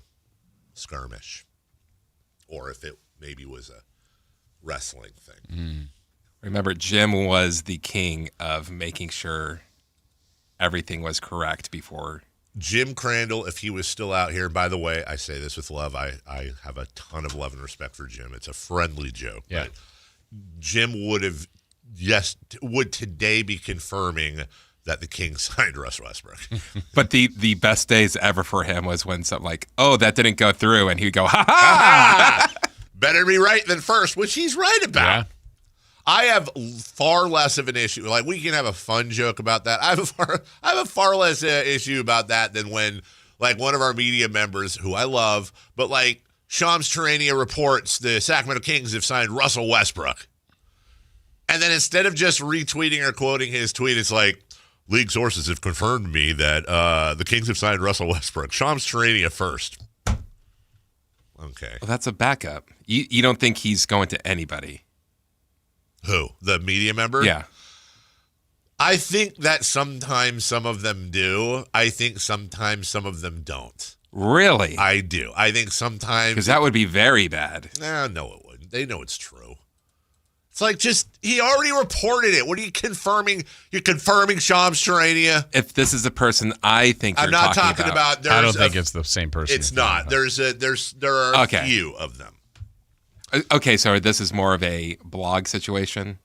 skirmish or if it maybe was a wrestling thing. Remember, Jim was the king of making sure everything was correct before. Jim Crandall, if he was still out here, by the way, I say this with love. I have a ton of love and respect for Jim. It's a friendly joke. Yeah. But Jim would today be confirming that the Kings signed Russ Westbrook. But the best days ever for him was when something like, "Oh, that didn't go through," and he'd go, "Ha ha!" Better be right than first, which he's right about. Yeah. I have far less of an issue. Like, we can have a fun joke about that. I have a far less issue about that than when, like, one of our media members, who I love, but like Shams Charania reports the Sacramento Kings have signed Russell Westbrook. And then instead of just retweeting or quoting his tweet, it's like, league sources have confirmed to me that the Kings have signed Russell Westbrook. Shams Charania first. Okay. Well, that's a backup. You don't think he's going to anybody? Who? The media member? Yeah. I think that sometimes some of them do. I think sometimes some of them don't. Really? I do. I think sometimes. Because that would be very bad. No, it wouldn't. They know it's true. It's like, he already reported it. What are you confirming? You're confirming Shams Charania? If this is the person I think I'm not talking about. I don't think it's the same person. It's not. There are a few of them. Okay, so this is more of a blog situation?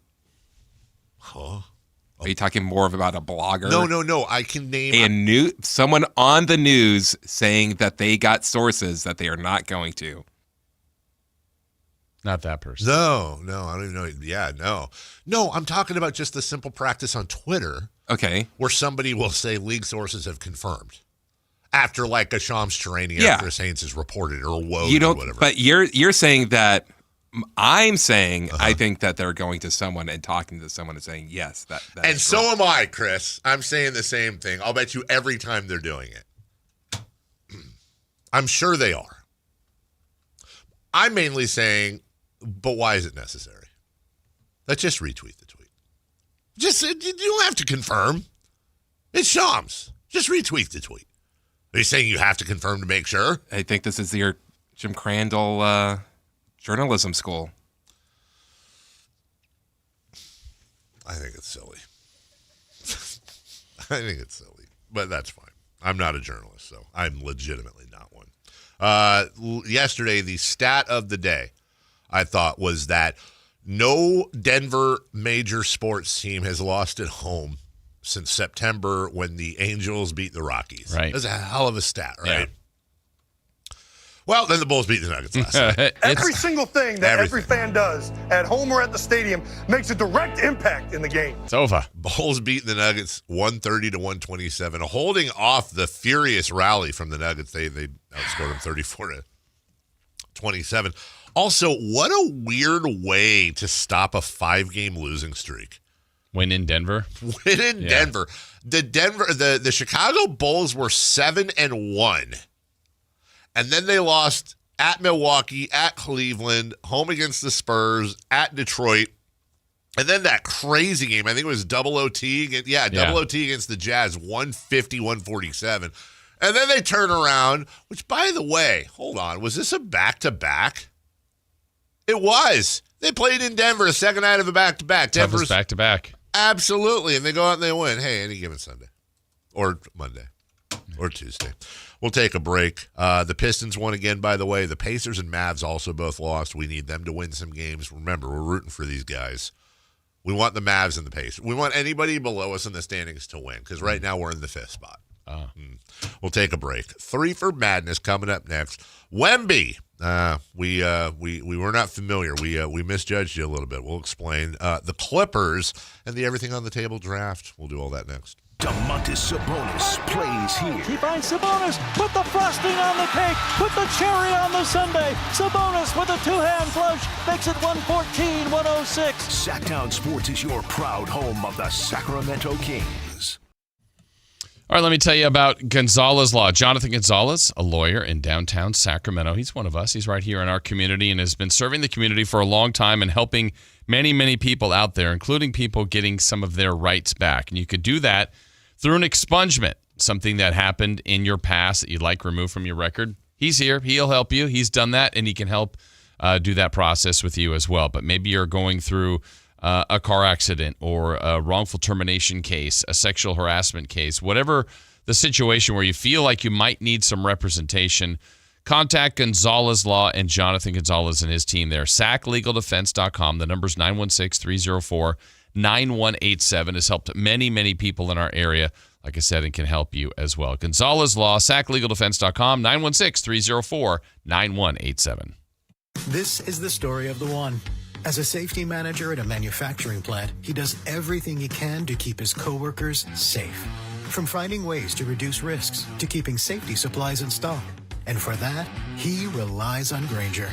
Huh? Are you talking more about a blogger? No. I can name someone on the news saying that they got sources that they are not going to. Not that person. No, I don't even know. Yeah, no. I'm talking about just the simple practice on Twitter. Okay, where somebody will say league sources have confirmed after like a Shams Charania, Chris Haynes has reported or Woj or whatever. But you're saying that. I'm saying I think that they're going to someone and talking to someone and saying yes. That and so am I, Chris. I'm saying the same thing. I'll bet you every time they're doing it. I'm sure they are. I'm mainly saying, but why is it necessary? Let's just retweet the tweet. You don't have to confirm. It's Shams. Just retweet the tweet. Are you saying you have to confirm to make sure? I think this is your Jim Crandall journalism school. I think it's silly. I think it's silly, but that's fine. I'm not a journalist, so I'm legitimately not one. Yesterday, the stat of the day, I thought, was that no Denver major sports team has lost at home since September when the Angels beat the Rockies. Right. That's a hell of a stat, right? Yeah. Well, then the Bulls beat the Nuggets last night. Every single thing that every fan does at home or at the stadium makes a direct impact in the game. It's over. Bulls beating the Nuggets 130 to 127, holding off the furious rally from the Nuggets. They outscored them 34 to 27. Also, what a weird way to stop a 5-game losing streak. Win in Denver. Denver. The Chicago Bulls were 7-1. And then they lost at Milwaukee, at Cleveland, home against the Spurs, at Detroit. And then that crazy game, I think it was double OT. Double OT against the Jazz, 150-147. And then they turn around, which, by the way, hold on, was this a back-to-back? It was. They played in Denver, a second night of a back-to-back. Denver's back-to-back. Absolutely. And they go out and they win. Hey, any given Sunday. Or Monday. Or Tuesday. We'll take a break. The Pistons won again, by the way. The Pacers and Mavs also both lost. We need them to win some games. Remember, we're rooting for these guys. We want the Mavs and the Pacers. We want anybody below us in the standings to win because right now we're in the 5th spot. We'll take a break. 3 for Madness coming up next. Wemby. We were not familiar. We misjudged you a little bit. We'll explain. The Clippers and the Everything on the Table draft. We'll do all that next. Domantas Sabonis plays here. He finds Sabonis. Put the frosting on the cake. Put the cherry on the sundae. Sabonis with a 2-hand flush makes it 114-106. Sactown Sports is your proud home of the Sacramento Kings. All right, let me tell you about Gonzalez Law. Jonathan Gonzalez, a lawyer in downtown Sacramento. He's one of us. He's right here in our community and has been serving the community for a long time and helping many, many people out there, including people getting some of their rights back. And you could do that through an expungement, something that happened in your past that you'd like removed from your record. He's here. He'll help you. He's done that, and he can help do that process with you as well. But maybe you're going through a car accident or a wrongful termination case, a sexual harassment case, whatever the situation where you feel like you might need some representation, contact Gonzalez Law and Jonathan Gonzalez and his team there. SacLegalDefense.com. The number's 916-304-9187. Has helped many, many people in our area, like I said, and can help you as well. Gonzalez Law, SacLegalDefense.com, 916-304-9187. This is the story of the one. As a safety manager at a manufacturing plant, he does everything he can to keep his coworkers safe. From finding ways to reduce risks to keeping safety supplies in stock. And for that, he relies on Grainger.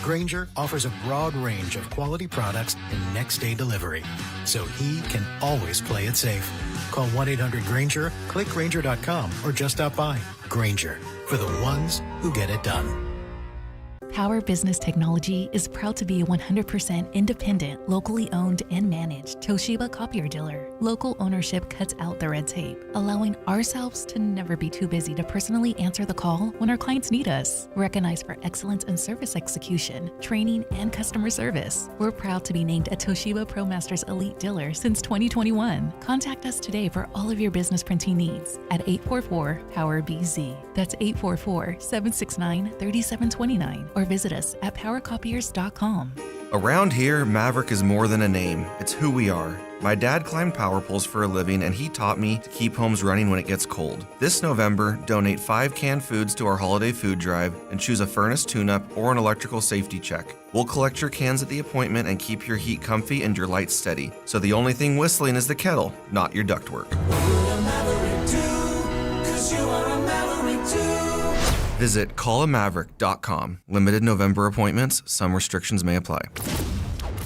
Grainger offers a broad range of quality products and next-day delivery, so he can always play it safe. Call 1-800-GRAINGER, click Grainger.com, or just stop by. Grainger, for the ones who get it done. Power Business Technology is proud to be a 100% independent, locally owned and managed Toshiba copier dealer. Local ownership cuts out the red tape, allowing ourselves to never be too busy to personally answer the call when our clients need us. Recognized for excellence in service execution, training, and customer service, we're proud to be named a Toshiba ProMasters Elite Dealer since 2021. Contact us today for all of your business printing needs at 844-POWER-BZ. That's 844-769-3729. Or visit us at powercopiers.com. Around here, Maverick is more than a name. It's who we are. My dad climbed power poles for a living, and he taught me to keep homes running when it gets cold. This November, donate 5 canned foods to our holiday food drive and choose a furnace tune-up or an electrical safety check. We'll collect your cans at the appointment and keep your heat comfy and your lights steady. So the only thing whistling is the kettle, not your ductwork. Visit callamaverick.com. Limited November appointments. Some restrictions may apply.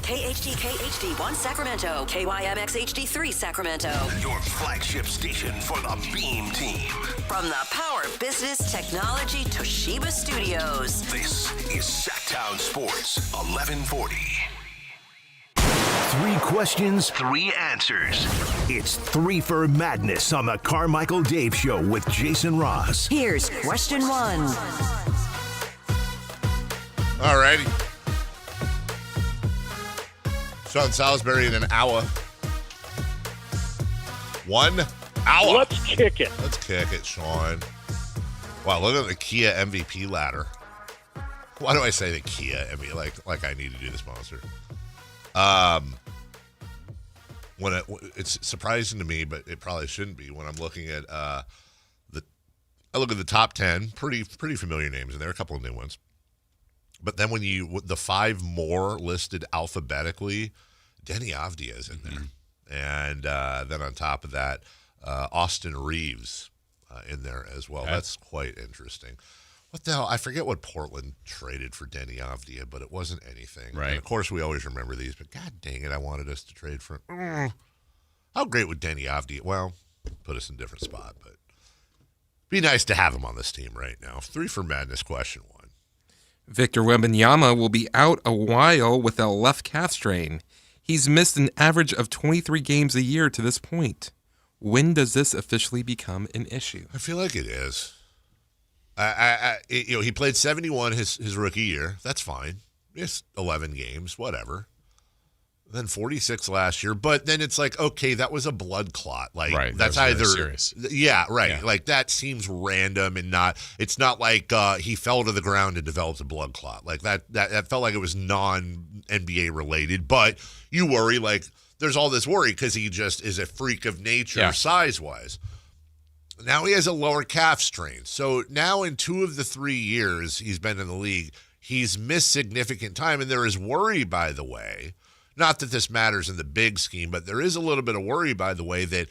KHD 1 Sacramento, KYMX HD3 Sacramento. Your flagship station for the Beam Team. From the Power Business Technology Toshiba Studios. This is Sactown Sports 1140. 3 questions, 3 answers. It's 3 for Madness on the Carmichael Dave Show with Jason Ross. Here's question 1. All righty. Sean Salisbury in an hour. 1 hour. Let's kick it. Let's kick it, Sean. Wow, look at the Kia MVP ladder. Why do I say the Kia? I mean, like I need to do the sponsor. It's surprising to me, but it probably shouldn't be when I'm looking at I look at the top 10, pretty familiar names, and there are a couple of new ones. But then when the 5 more listed alphabetically, Denny Avdia is in there, and then on top of that, Austin Reeves in there as well. That's quite interesting. What the hell? I forget what Portland traded for Denny Avdia, but it wasn't anything. Right. And of course, we always remember these, but God dang it, I wanted us to trade for how great would Denny Avdia? Well, put us in a different spot, but be nice to have him on this team right now. 3 for Madness, question 1. Victor Wembanyama will be out a while with a left calf strain. He's missed an average of 23 games a year to this point. When does this officially become an issue? I feel like it is. He played 71 his rookie year. That's fine. It's 11 games, whatever. Then 46 last year, but then it's like, okay, that was a blood clot. Like right, that's really either serious. Yeah, right. Yeah. Like that seems random and not. It's not like he fell to the ground and developed a blood clot. Like that felt like it was non-NBA related. But you worry, like there's all this worry because he just is a freak of nature size wise. Now he has a lower calf strain. So now in 2 of the 3 years he's been in the league, he's missed significant time. And there is worry, by the way, not that this matters in the big scheme, but there is a little bit of worry, by the way, that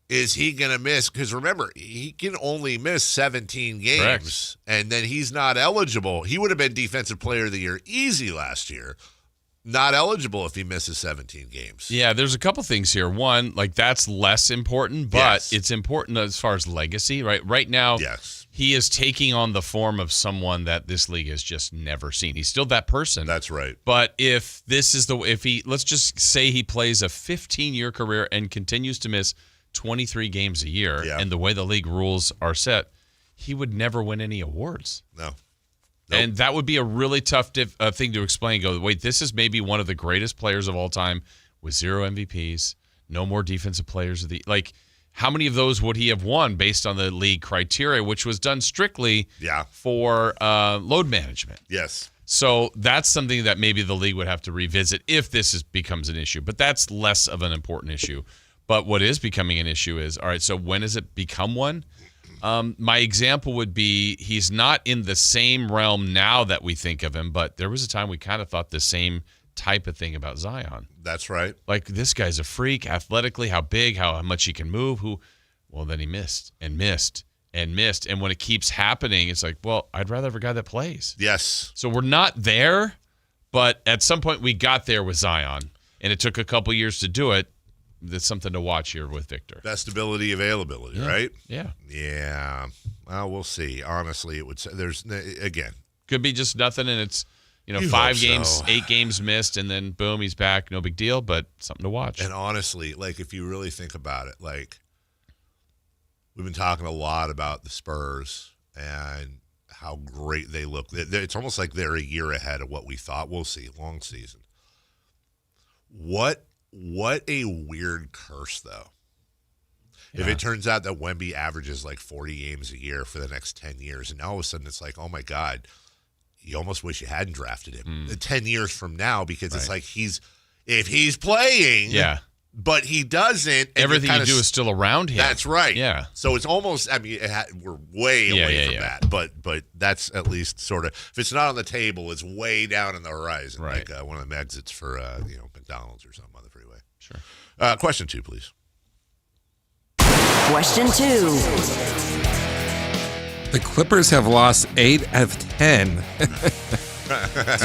is he going to miss? Because remember, he can only miss 17 games. Correct. And then he's not eligible. He would have been Defensive Player of the Year easy last year. Not eligible if he misses 17 games. Yeah, there's a couple things here. One, like that's less important, but it's important as far as legacy, right? Right now, he is taking on the form of someone that this league has just never seen. He's still that person. That's right. But if let's just say he plays a 15-year career and continues to miss 23 games a year, and the way the league rules are set, he would never win any awards. No. Nope. And that would be a really tough thing to explain. Go, wait, this is maybe one of the greatest players of all time with 0 MVPs, no more defensive players of the like. How many of those would he have won based on the league criteria, which was done strictly for load management? Yes. So that's something that maybe the league would have to revisit if this becomes an issue. But that's less of an important issue. But what is becoming an issue is, all right, so when does it become one? My example would be he's not in the same realm now that we think of him, but there was a time we kind of thought the same type of thing about Zion. That's right. Like, this guy's a freak athletically, how big, how much he can move. Well, then he missed and missed and missed. And when it keeps happening, it's like, well, I'd rather have a guy that plays. Yes. So we're not there, but at some point we got there with Zion, and it took a couple years to do it. That's something to watch here with Victor. Best ability, availability, right? Yeah. Yeah. Well, we'll see. Honestly, it would say again. Could be just nothing, and it's, You 5 games, so. 8 games missed, and then boom, he's back. No big deal, but something to watch. And honestly, like if you really think about it, like we've been talking a lot about the Spurs and how great they look. It's almost like they're a year ahead of what we thought. We'll see. Long season. What a weird curse, though. Yeah. If it turns out that Wemby averages like 40 games a year for the next 10 years, and all of a sudden it's like, oh my God, you almost wish you hadn't drafted him 10 years from now, because it's like if he's playing, but he doesn't. Everything you do is still around him. That's right. Yeah. So it's almost, I mean, we're way away from that, but that's at least sort of, if it's not on the table, it's way down in the horizon, like one of them exits for McDonald's or something on the freeway. Sure. Question 2, please. Question 2. The Clippers have lost 8 out of 10.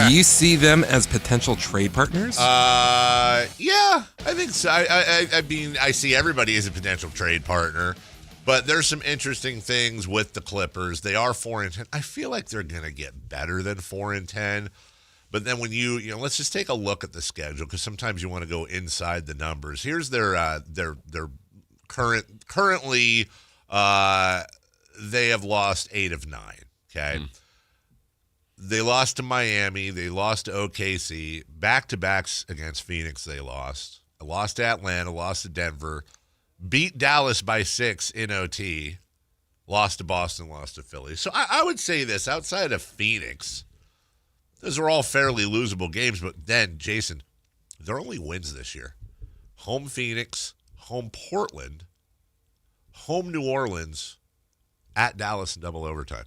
Do you see them as potential trade partners? Yeah, I think so. I mean, I see everybody as a potential trade partner, but there's some interesting things with the Clippers. They are 4-10. I feel like they're going to get better than 4-10, But then when you let's just take a look at the schedule because sometimes you want to go inside the numbers. Here's their currently they have lost 8 of 9. Okay. They lost to Miami. They lost to OKC. Back-to-backs against Phoenix they lost. Lost to Atlanta. Lost to Denver. Beat Dallas by 6 in OT. Lost to Boston. Lost to Philly. So I would say this. Outside of Phoenix, those are all fairly losable games. But then, Jason, their only wins this year. Home Phoenix. Home Portland. Home New Orleans. At Dallas in double overtime.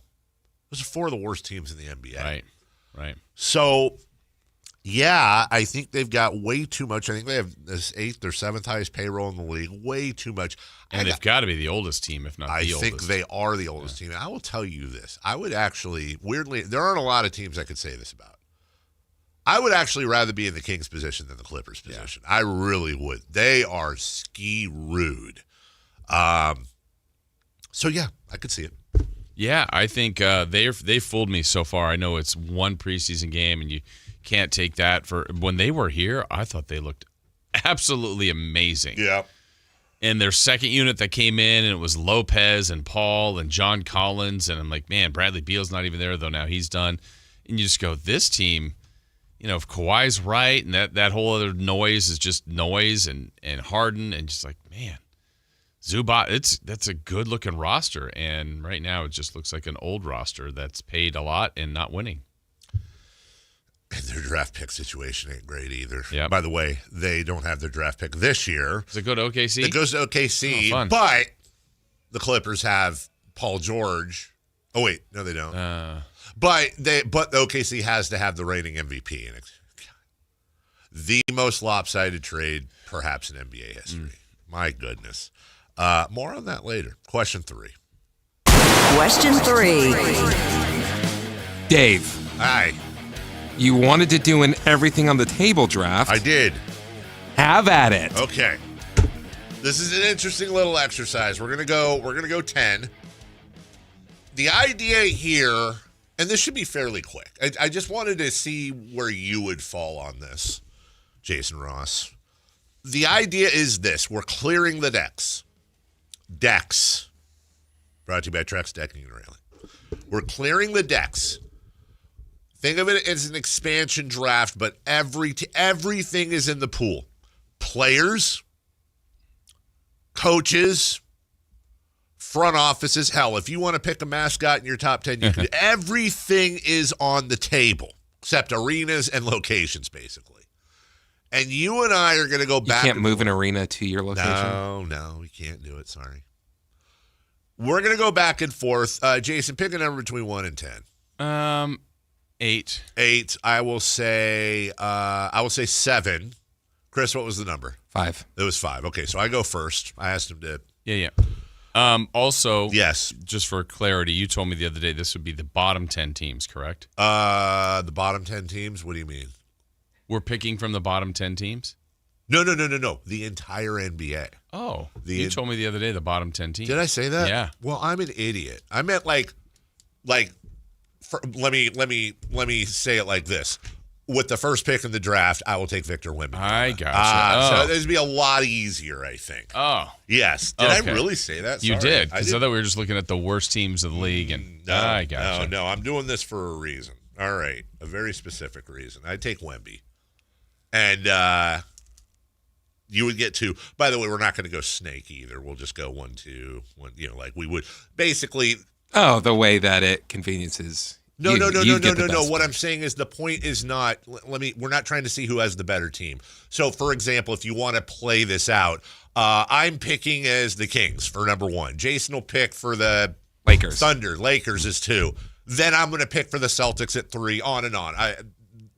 Those are 4 of the worst teams in the NBA. Right. So, yeah, I think they've got way too much. I think they have this 8th or 7th highest payroll in the league. Way too much. And they've got to be the oldest team, if not the oldest. I think they are the oldest team. And I will tell you this. I would actually, weirdly, there aren't a lot of teams I could say this about. I would actually rather be in the Kings position than the Clippers position. I really would. They are ski-rude. So, yeah, I could see it. Yeah, I think they fooled me so far. I know it's one preseason game, and you can't take that for when they were here. I thought they looked absolutely amazing. Yeah. And their second unit that came in, and it was Lopez and Paul and John Collins, and I'm like, man, Bradley Beal's not even there though. Now he's done, and you just go, this team. If Kawhi's right, and that whole other noise is just noise, and Harden, and just like, man. Zubac, that's a good-looking roster, and right now it just looks like an old roster that's paid a lot and not winning. And their draft pick situation ain't great either. Yep. By the way, they don't have their draft pick this year. Does it go to OKC? It goes to OKC, fun. but the Clippers have Paul George. Oh, wait. No, they don't. But the OKC has to have the reigning MVP. And the most lopsided trade perhaps in NBA history. My goodness. More on that later. Question 3. Question 3. Dave. Hi. You wanted to do an everything on the table draft. I did. Have at it. Okay. This is an interesting little exercise. We're gonna go 10. The idea here, and this should be fairly quick. I just wanted to see where you would fall on this, Jason Ross. The idea is this. We're clearing the decks. Decks. Brought to you by Trex Decking and Railing. We're clearing the decks. Think of it as an expansion draft, but everything is in the pool. Players, coaches, front offices. Hell, if you want to pick a mascot in your top 10, you can. Everything is on the table, except arenas and locations, basically. And you and I are going to go back. You can't move an arena to your location? No, we can't do it. Sorry. We're going to go back and forth. Jason, pick a number between 1 and 10. 8. 8. I will say 7. Chris, what was the number? 5. It was 5. Okay, so I go first. I asked him to. Yeah. Also, yes. Just for clarity, you told me the other day this would be the bottom 10 teams, correct? The bottom 10 teams? What do you mean? We're picking from the bottom 10 teams? No. The entire NBA. Oh, you told me the other day the bottom 10 teams. Did I say that? Yeah. Well, I'm an idiot. I meant let me say it like this. With the first pick in the draft, I will take Victor Wembanyama. I gotcha. So this would be a lot easier, I think. Oh. Yes. Did I really say that? Sorry. You did. Because I thought we were just looking at the worst teams of the league. And I gotcha. No. I'm doing this for a reason. All right. A very specific reason. I take Wemby. And you would get 2. By the way, we're not going to go snake either. We'll just go 1, 2, 1. Like we would basically. Oh, the way that it conveniences. No. What I'm saying is the point is not. We're not trying to see who has the better team. So, for example, if you want to play this out, I'm picking as the Kings for number 1. Jason will pick for the Lakers. Thunder. Lakers is 2. Then I'm going to pick for the Celtics at 3. On and on.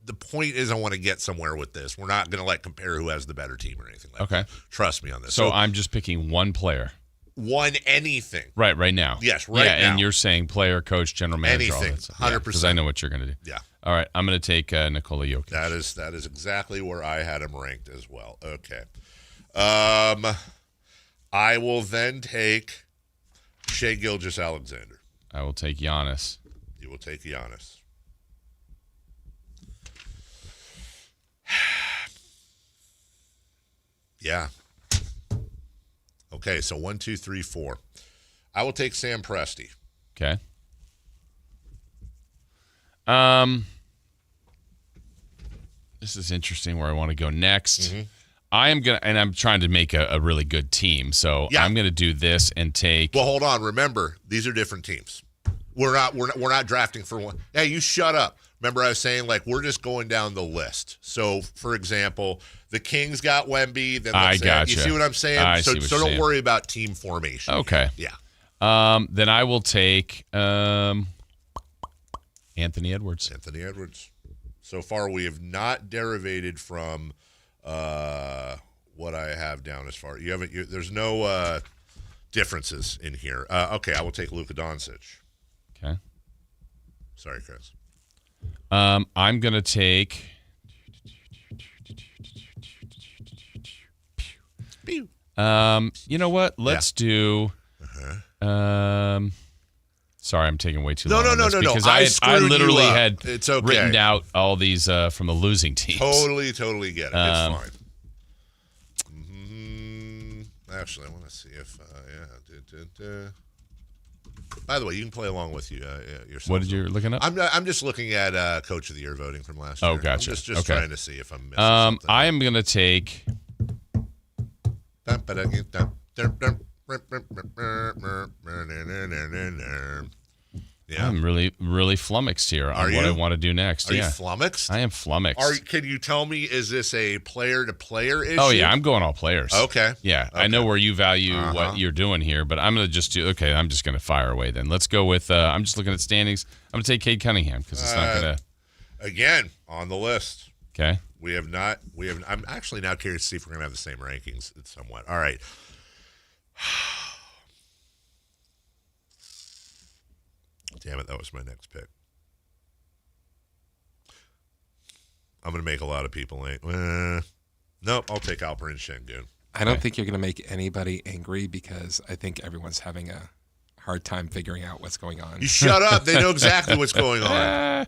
The point is I want to get somewhere with this. We're not going to compare who has the better team or anything like that. Trust me on this. So I'm just picking one player. One anything. Right now. Yes, right now. And you're saying player, coach, general manager. Anything, 100%. Because I know what you're going to do. Yeah. All right, I'm going to take Nikola Jokic. That is exactly where I had him ranked as well. Okay. I will then take Shai Gilgeous-Alexander. I will take Giannis. You will take Giannis. Yeah. Okay, so 1, 2, 3, 4. I will take Sam Presti. Okay. This is interesting where I want to go next. Mm-hmm. I am gonna, and I'm trying to make a really good team. So I'm gonna do this and take. Well, hold on. Remember, these are different teams. We're not drafting for one. Hey, you shut up. Remember, I was saying like we're just going down the list. So, for example, the Kings got Wemby. Then I gotcha. You see what I'm saying? So don't saying. worry about team formation. Okay. Yeah. Then I will take Anthony Edwards. Anthony Edwards. So far, we have not derivated from what I have down as far. There's no differences in here. Okay, I will take Luka Doncic. Okay. Sorry, Chris. I'm gonna take. You know what? Let's do. Sorry, I'm taking way too long. No. Because I literally had written out all these from the losing teams. Totally get it. It's fine. Actually, I want to see if By the way, you can play along with yourself. What did you looking up? I'm just looking at Coach of the Year voting from last year. Oh, gotcha. I'm just trying to see if I'm missing something. I am gonna take. Yeah. I'm really flummoxed here on what I want to do next. Are you flummoxed? I am flummoxed. Can you tell me, is this a player-to-player issue? Oh, yeah, I'm going all players. Okay. Yeah, I know where you value what you're doing here, but I'm going to just do, I'm just going to fire away then. Let's go with, I'm just looking at standings. I'm going to take Cade Cunningham because it's not going to. Again, on the list. Okay. I'm actually now curious to see if we're going to have the same rankings somewhat. All right. Damn it, that was my next pick. I'm going to make a lot of people angry. Nope, I'll take Alperen Şengün. I don't think you're going to make anybody angry because I think everyone's having a hard time figuring out what's going on. You shut up. They know exactly what's going on.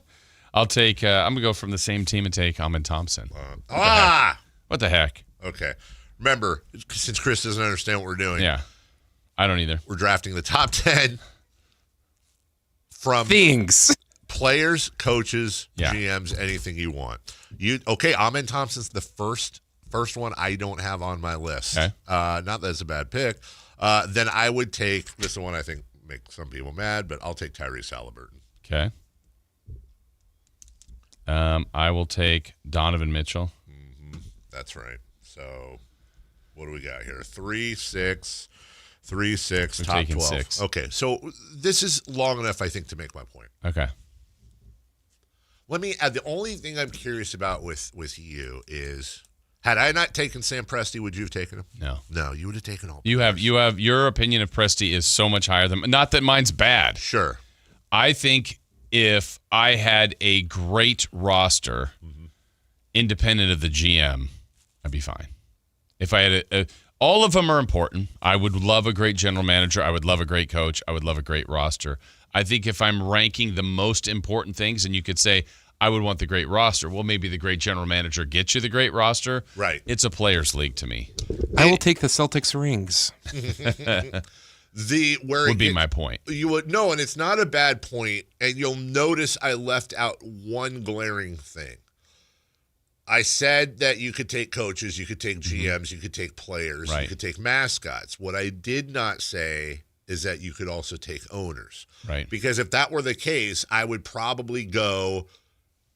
I'll take, I'm going to go from the same team and take Amen Thompson. What the heck? Okay. Remember, since Chris doesn't understand what we're doing. Yeah, I don't either. We're drafting the top 10 from things, players, coaches, GMs, anything you want. Amen Thompson's the first one I don't have on my list. Okay. Not that it's a bad pick. Then I would take, this is the one I think make some people mad, but I'll take Tyrese Halliburton. Okay. I will take Donovan Mitchell. Mm-hmm. That's right. So what do we got here? 3, 6, 3, 6, We're top taking 12. 6. Okay, so this is long enough, I think, to make my point. Okay. Let me add, the only thing I'm curious about with you is, had I not taken Sam Presti, would you have taken him? No, you would have taken all. You have your opinion of Presti is so much higher than, not that mine's bad. Sure. I think if I had a great roster, independent of the GM, I'd be fine. If I had all of them are important. I would love a great general manager. I would love a great coach. I would love a great roster. I think if I'm ranking the most important things, and you could say, I would want the great roster. Well, maybe the great general manager gets you the great roster. Right. It's a players' league to me. I will take the Celtics rings. Would be my point. You would no, and it's not a bad point. And you'll notice I left out one glaring thing. I said that you could take coaches, you could take GMs, you could take players, you could take mascots. What I did not say is that you could also take owners. Right. Because if that were the case, I would probably go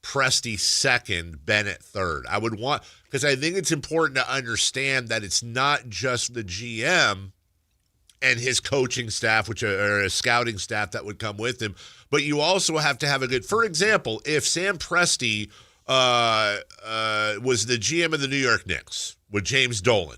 Presti second, Bennett third. I would want, because I think it's important to understand that it's not just the GM and his coaching staff, or a scouting staff that would come with him, but you also have to have a good, for example, if Sam Presti was the GM of the New York Knicks with James Dolan,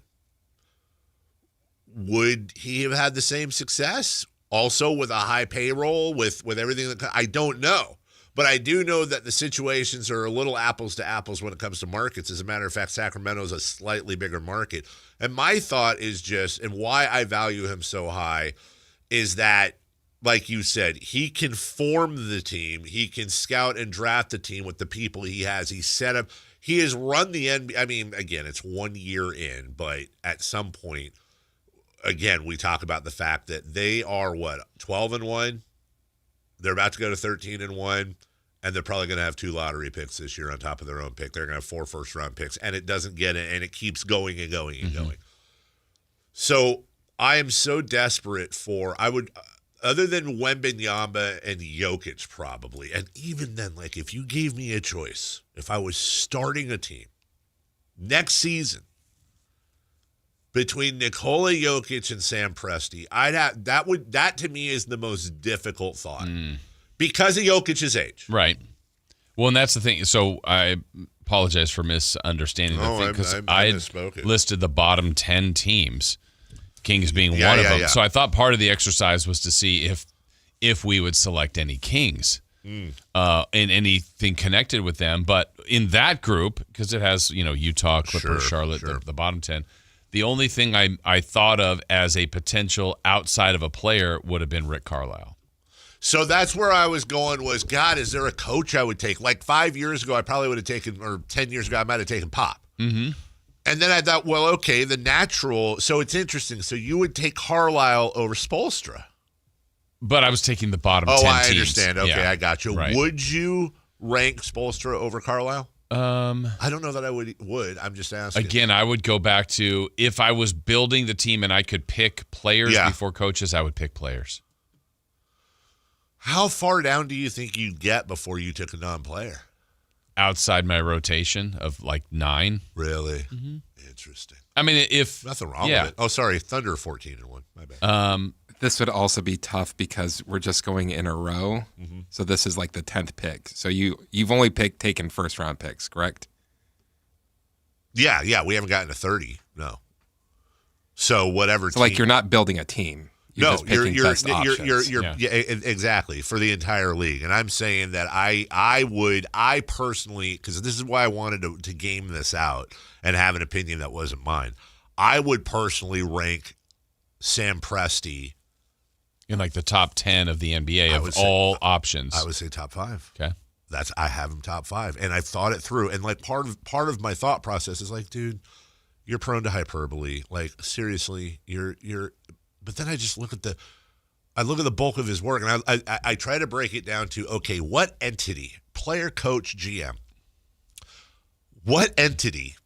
would he have had the same success? Also with a high payroll, with everything that I don't know. But I do know that the situations are a little apples to apples when it comes to markets. As a matter of fact, Sacramento is a slightly bigger market. And my thought is just, and why I value him so high, is that, like you said, he can form the team. He can scout and draft the team with the people he has. He set up. he has run the NBA. I mean, again, it's 1 year in, but at some point, again, we talk about the fact that they are 12-1. They're about to go to 13-1, and they're probably going to have 2 lottery picks this year on top of their own pick. They're going to have 4 first-round picks, and it doesn't get it, and it keeps going and going and going. So I am so desperate for other than Wembanyama and Jokic probably, and even then, like if you gave me a choice, if I was starting a team next season between Nikola Jokic and Sam Presti, that to me is the most difficult thought because of Jokic's age. Right. Well, and that's the thing. So I apologize for misunderstanding the thing because I listed the bottom 10 teams, Kings being one of them. So I thought part of the exercise was to see if we would select any Kings and anything connected with them. But in that group, because it has Utah, Clippers, Charlotte, the bottom 10. The only thing I thought of as a potential outside of a player would have been Rick Carlisle. So that's where I was going was, God, is there a coach I would take? Like 5 years ago, I probably would have taken, or 10 years ago, I might have taken Pop. Mm-hmm. And then I thought, well, okay, the natural. So it's interesting. So you would take Carlisle over Spoelstra. But I was taking the bottom 10 teams. Oh, I understand. Okay, I got you. Right. Would you rank Spoelstra over Carlisle? I don't know that I would. I'm just asking. Again, I would go back to if I was building the team and I could pick players before coaches, I would pick players. How far down do you think you'd get before you took a non-player? Outside my rotation of like 9. Really? Mm-hmm. Interesting. I mean, if nothing wrong with it. Oh, sorry, Thunder 14-1. My bad. This would also be tough because we're just going in a row. Mm-hmm. So this is like the 10th pick. So you've only taken first round picks, correct? Yeah. We haven't gotten to 30. No. So whatever. So like you're not building a team. You're just picking best options. Exactly for the entire league. And I'm saying that I personally, because this is why I wanted to game this out and have an opinion that wasn't mine. I would personally rank Sam Presti in like the top 10 of the NBA of all options. I would say top 5. Okay. I have him top 5. And I've thought it through. And like part of my thought process is like, dude, you're prone to hyperbole. Like seriously, you're but then I just look at the bulk of his work and I try to break it down to, okay, what entity, player, coach, GM, what entity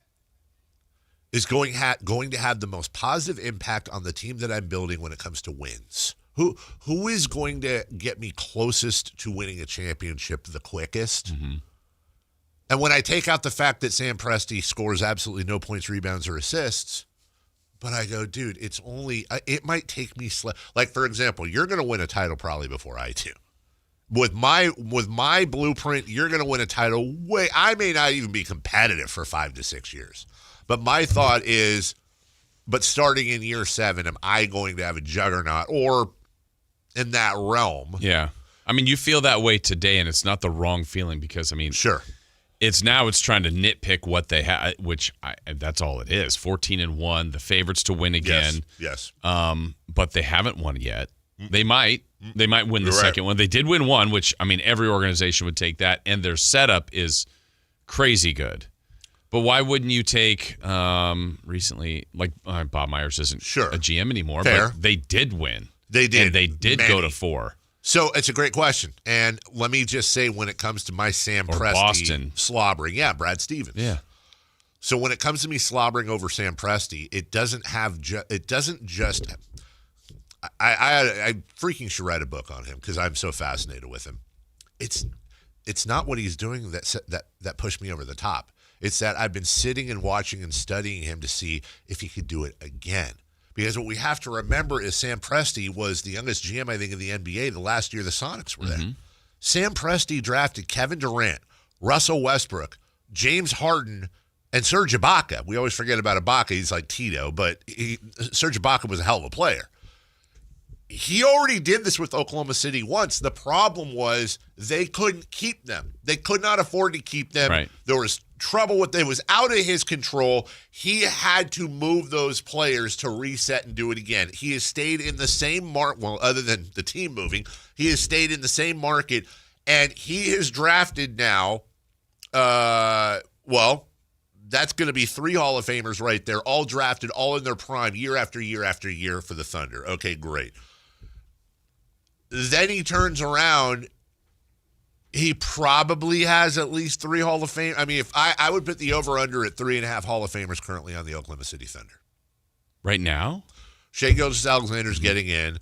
is going to have the most positive impact on the team that I'm building when it comes to wins? Who is going to get me closest to winning a championship the quickest? Mm-hmm. And when I take out the fact that Sam Presti scores absolutely no points, rebounds, or assists, but I go, dude, it might take me like, for example, you're going to win a title probably before I do. With my blueprint, you're going to win a title I may not even be competitive for 5 to 6 years. But my thought is, but starting in year 7, am I going to have a juggernaut or in that realm? Yeah. I mean, you feel that way today, and it's not the wrong feeling because, I mean, sure. It's trying to nitpick what they have, which that's all it is. 14-1, the favorites to win again. Yes. But they haven't won yet. They might win the second one. They did win one, which, I mean, every organization would take that, and their setup is crazy good. But why wouldn't you take recently, like Bob Myers isn't a GM anymore, but they did win. They did. And they did go to 4. So it's a great question. And let me just say when it comes to my Sam Presti slobbering, Brad Stevens. Yeah. So when it comes to me slobbering over Sam Presti, it doesn't just I freaking should write a book on him because I'm so fascinated with him. It's not what he's doing that pushed me over the top. It's that I've been sitting and watching and studying him to see if he could do it again. Because what we have to remember is Sam Presti was the youngest GM, I think, in the NBA the last year the Sonics were there. Sam Presti drafted Kevin Durant, Russell Westbrook, James Harden, and Serge Ibaka. We always forget about Ibaka. He's like Tito, but Serge Ibaka was a hell of a player. He already did this with Oklahoma City once. The problem was they couldn't keep them. They could not afford to keep them. Right. There was trouble with it. Was out of his control. He had to move those players to reset and do it again. He has stayed in the same market, well, other than the team moving, he has stayed in the same market, and he has drafted now, That's going to be 3 Hall of Famers right there, all drafted, all in their prime, year after year after year for the Thunder. Okay, great. Then he turns around. He probably has at least 3 Hall of Fame. I mean, if I would put the over-under at 3.5 Hall of Famers currently on the Oklahoma City Thunder. Right now? Shai Gilgeous-Alexander's getting in.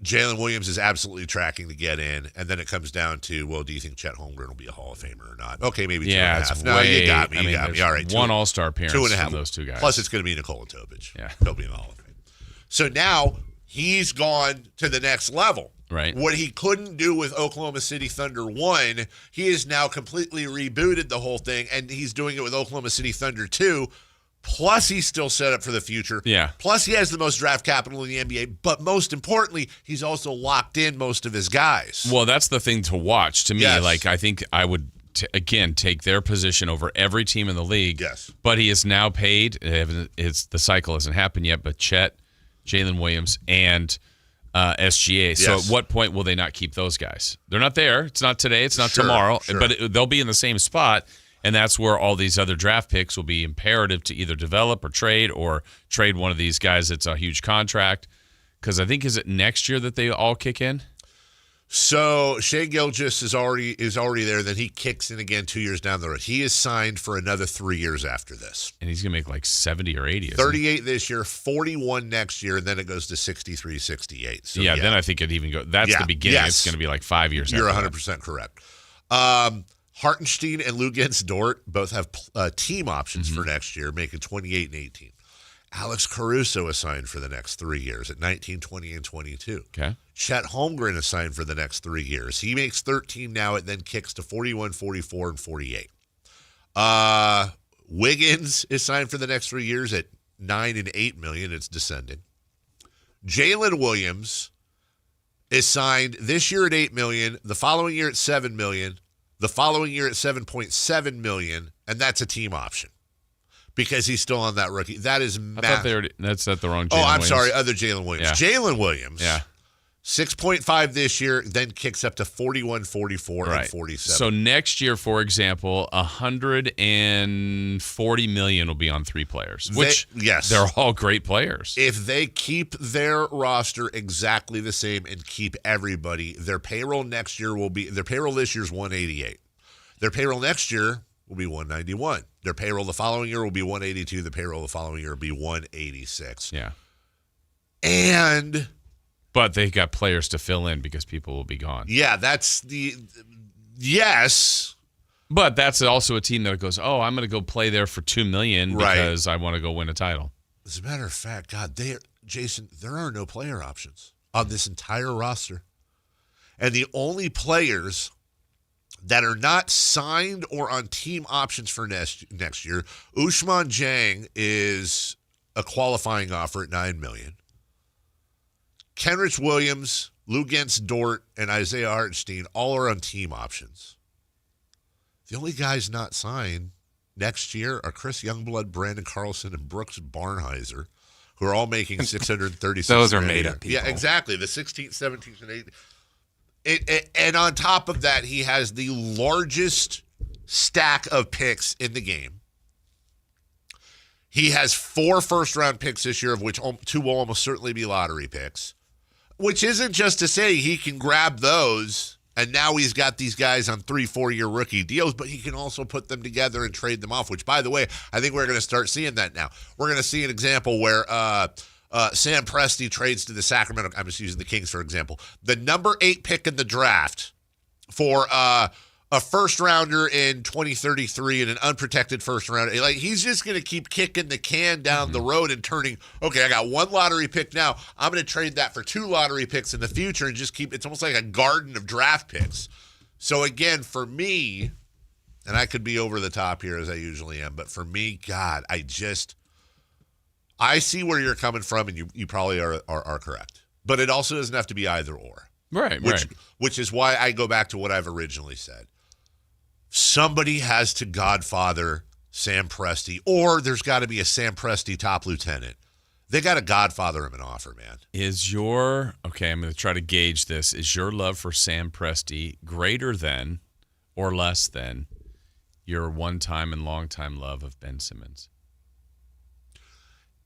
Jalen Williams is absolutely tracking to get in, and then it comes down to, well, do you think Chet Holmgren will be a Hall of Famer or not? Okay, maybe 2.5. No, you got me. You got me. All right, one All-Star appearance 2.5 from those two guys. Plus, it's going to be Nikola Jovic. Yeah, he'll be in the Hall of Fame. So now he's gone to the next level. Right. What he couldn't do with Oklahoma City Thunder 1, he has now completely rebooted the whole thing, and he's doing it with Oklahoma City Thunder 2. Plus, he's still set up for the future. Yeah. Plus, he has the most draft capital in the NBA. But most importantly, he's also locked in most of his guys. Well, that's the thing to watch. To me, Yes. like, I think I would, again, take their position over every team in the league. Yes. But he is now paid. The cycle hasn't happened yet, but Chet, Jalen Williams, and SGA. So Yes. at what point will they not keep those guys? They're not there. It's not today. It's not Sure, tomorrow. sure. But they'll be in the same spot. And that's where all these other draft picks will be imperative to either develop or trade one of these guys that's a huge contract. Because I think, is it next year that they all kick in? So Shai Gilgeous is already there. Then he kicks in again 2 years down the road. He is signed for another 3 years after this. And he's going to make like 70 or 80. 38 this year, 41 next year, and then it goes to 63, 68. So, yeah, then I think it'd even go. That's the beginning. Yes. It's going to be like 5 years. You're after 100% correct. Hartenstein and Luguentz Dort both have team options for next year, making 28 and 18. Alex Caruso is signed for the next 3 years at 19, 20, and 22. Okay. Chet Holmgren is signed for the next 3 years. He makes 13 now. It then kicks to 41, 44, and 48. Wiggins is signed for the next 3 years at $9 and $8 million. It's descending. Jalen Williams is signed this year at $8 million, the following year at $7 million, the following year at $7.7 million, and that's a team option because he's still on that rookie. That is massive. I thought that's at the wrong Jalen I'm Williams. sorry, other Jalen Williams. Yeah. Jalen Williams. Yeah. 6.5 this year, then kicks up to 41, 44, and 47. So next year, for example, $140 million will be on 3 players, which they're all great players. If they keep their roster exactly the same and keep everybody, their payroll next year will be, their payroll this year is 188. Their payroll next year will be 191. Their payroll the following year will be 182. The payroll the following year will be 186. Yeah. But they got players to fill in because people will be gone. Yeah, that's yes. But that's also a team that goes, oh, I'm going to go play there for $2 million because I want to go win a title. As a matter of fact, God, Jason, there are no player options on this entire roster. And the only players that are not signed or on team options for next year, Ousmane Dieng is a qualifying offer at $9 million. Kenrich Williams, Luguentz Dort, and Isaiah Hartenstein all are on team options. The only guys not signed next year are Chris Youngblood, Brandon Carlson, and Brooks Barnheiser, who are all making $636. Those are made up people. Yeah, exactly. The 16th, 17th, and 18th. And on top of that, he has the largest stack of picks in the game. He has 4 first-round picks this year, of which 2 will almost certainly be lottery picks. Which isn't just to say he can grab those, and now he's got these guys on 3-4-year rookie deals, but he can also put them together and trade them off, which, by the way, I think we're going to start seeing that now. We're going to see an example where Sam Presti trades to the Sacramento, I'm just using the Kings for example, the number 8 pick in the draft for a first-rounder in 2033 and an unprotected first-rounder. Like, he's just going to keep kicking the can down the road and turning, okay, I got 1 lottery pick now. I'm going to trade that for 2 lottery picks in the future and just keep – it's almost like a garden of draft picks. So, again, for me, and I could be over the top here as I usually am, but for me, God, I see where you're coming from, and you probably are correct. But it also doesn't have to be either or. Right. Which is why I go back to what I've originally said. Somebody has to godfather Sam Presti, or there's got to be a Sam Presti top lieutenant. They got to godfather him an offer, man. I'm going to try to gauge this. Is your love for Sam Presti greater than or less than your one-time and long-time love of Ben Simmons?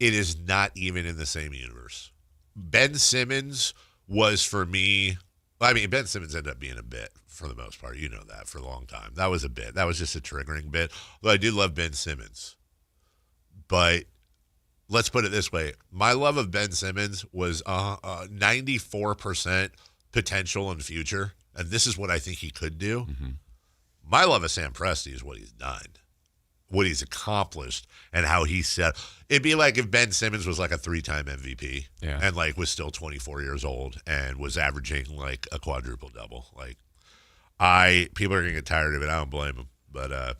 It is not even in the same universe. Ben Simmons was for me. Ben Simmons ended up being a bit for the most part. You know that for a long time. That was a bit. That was just a triggering bit. But I do love Ben Simmons. But let's put it this way. My love of Ben Simmons was 94% potential and future. And this is what I think he could do. Mm-hmm. My love of Sam Presti is what he's done, what he's accomplished, and how he said. It'd be like if Ben Simmons was like a 3-time MVP and like was still 24 years old and was averaging like a quadruple double. Like, people are gonna get tired of it. I don't blame them, but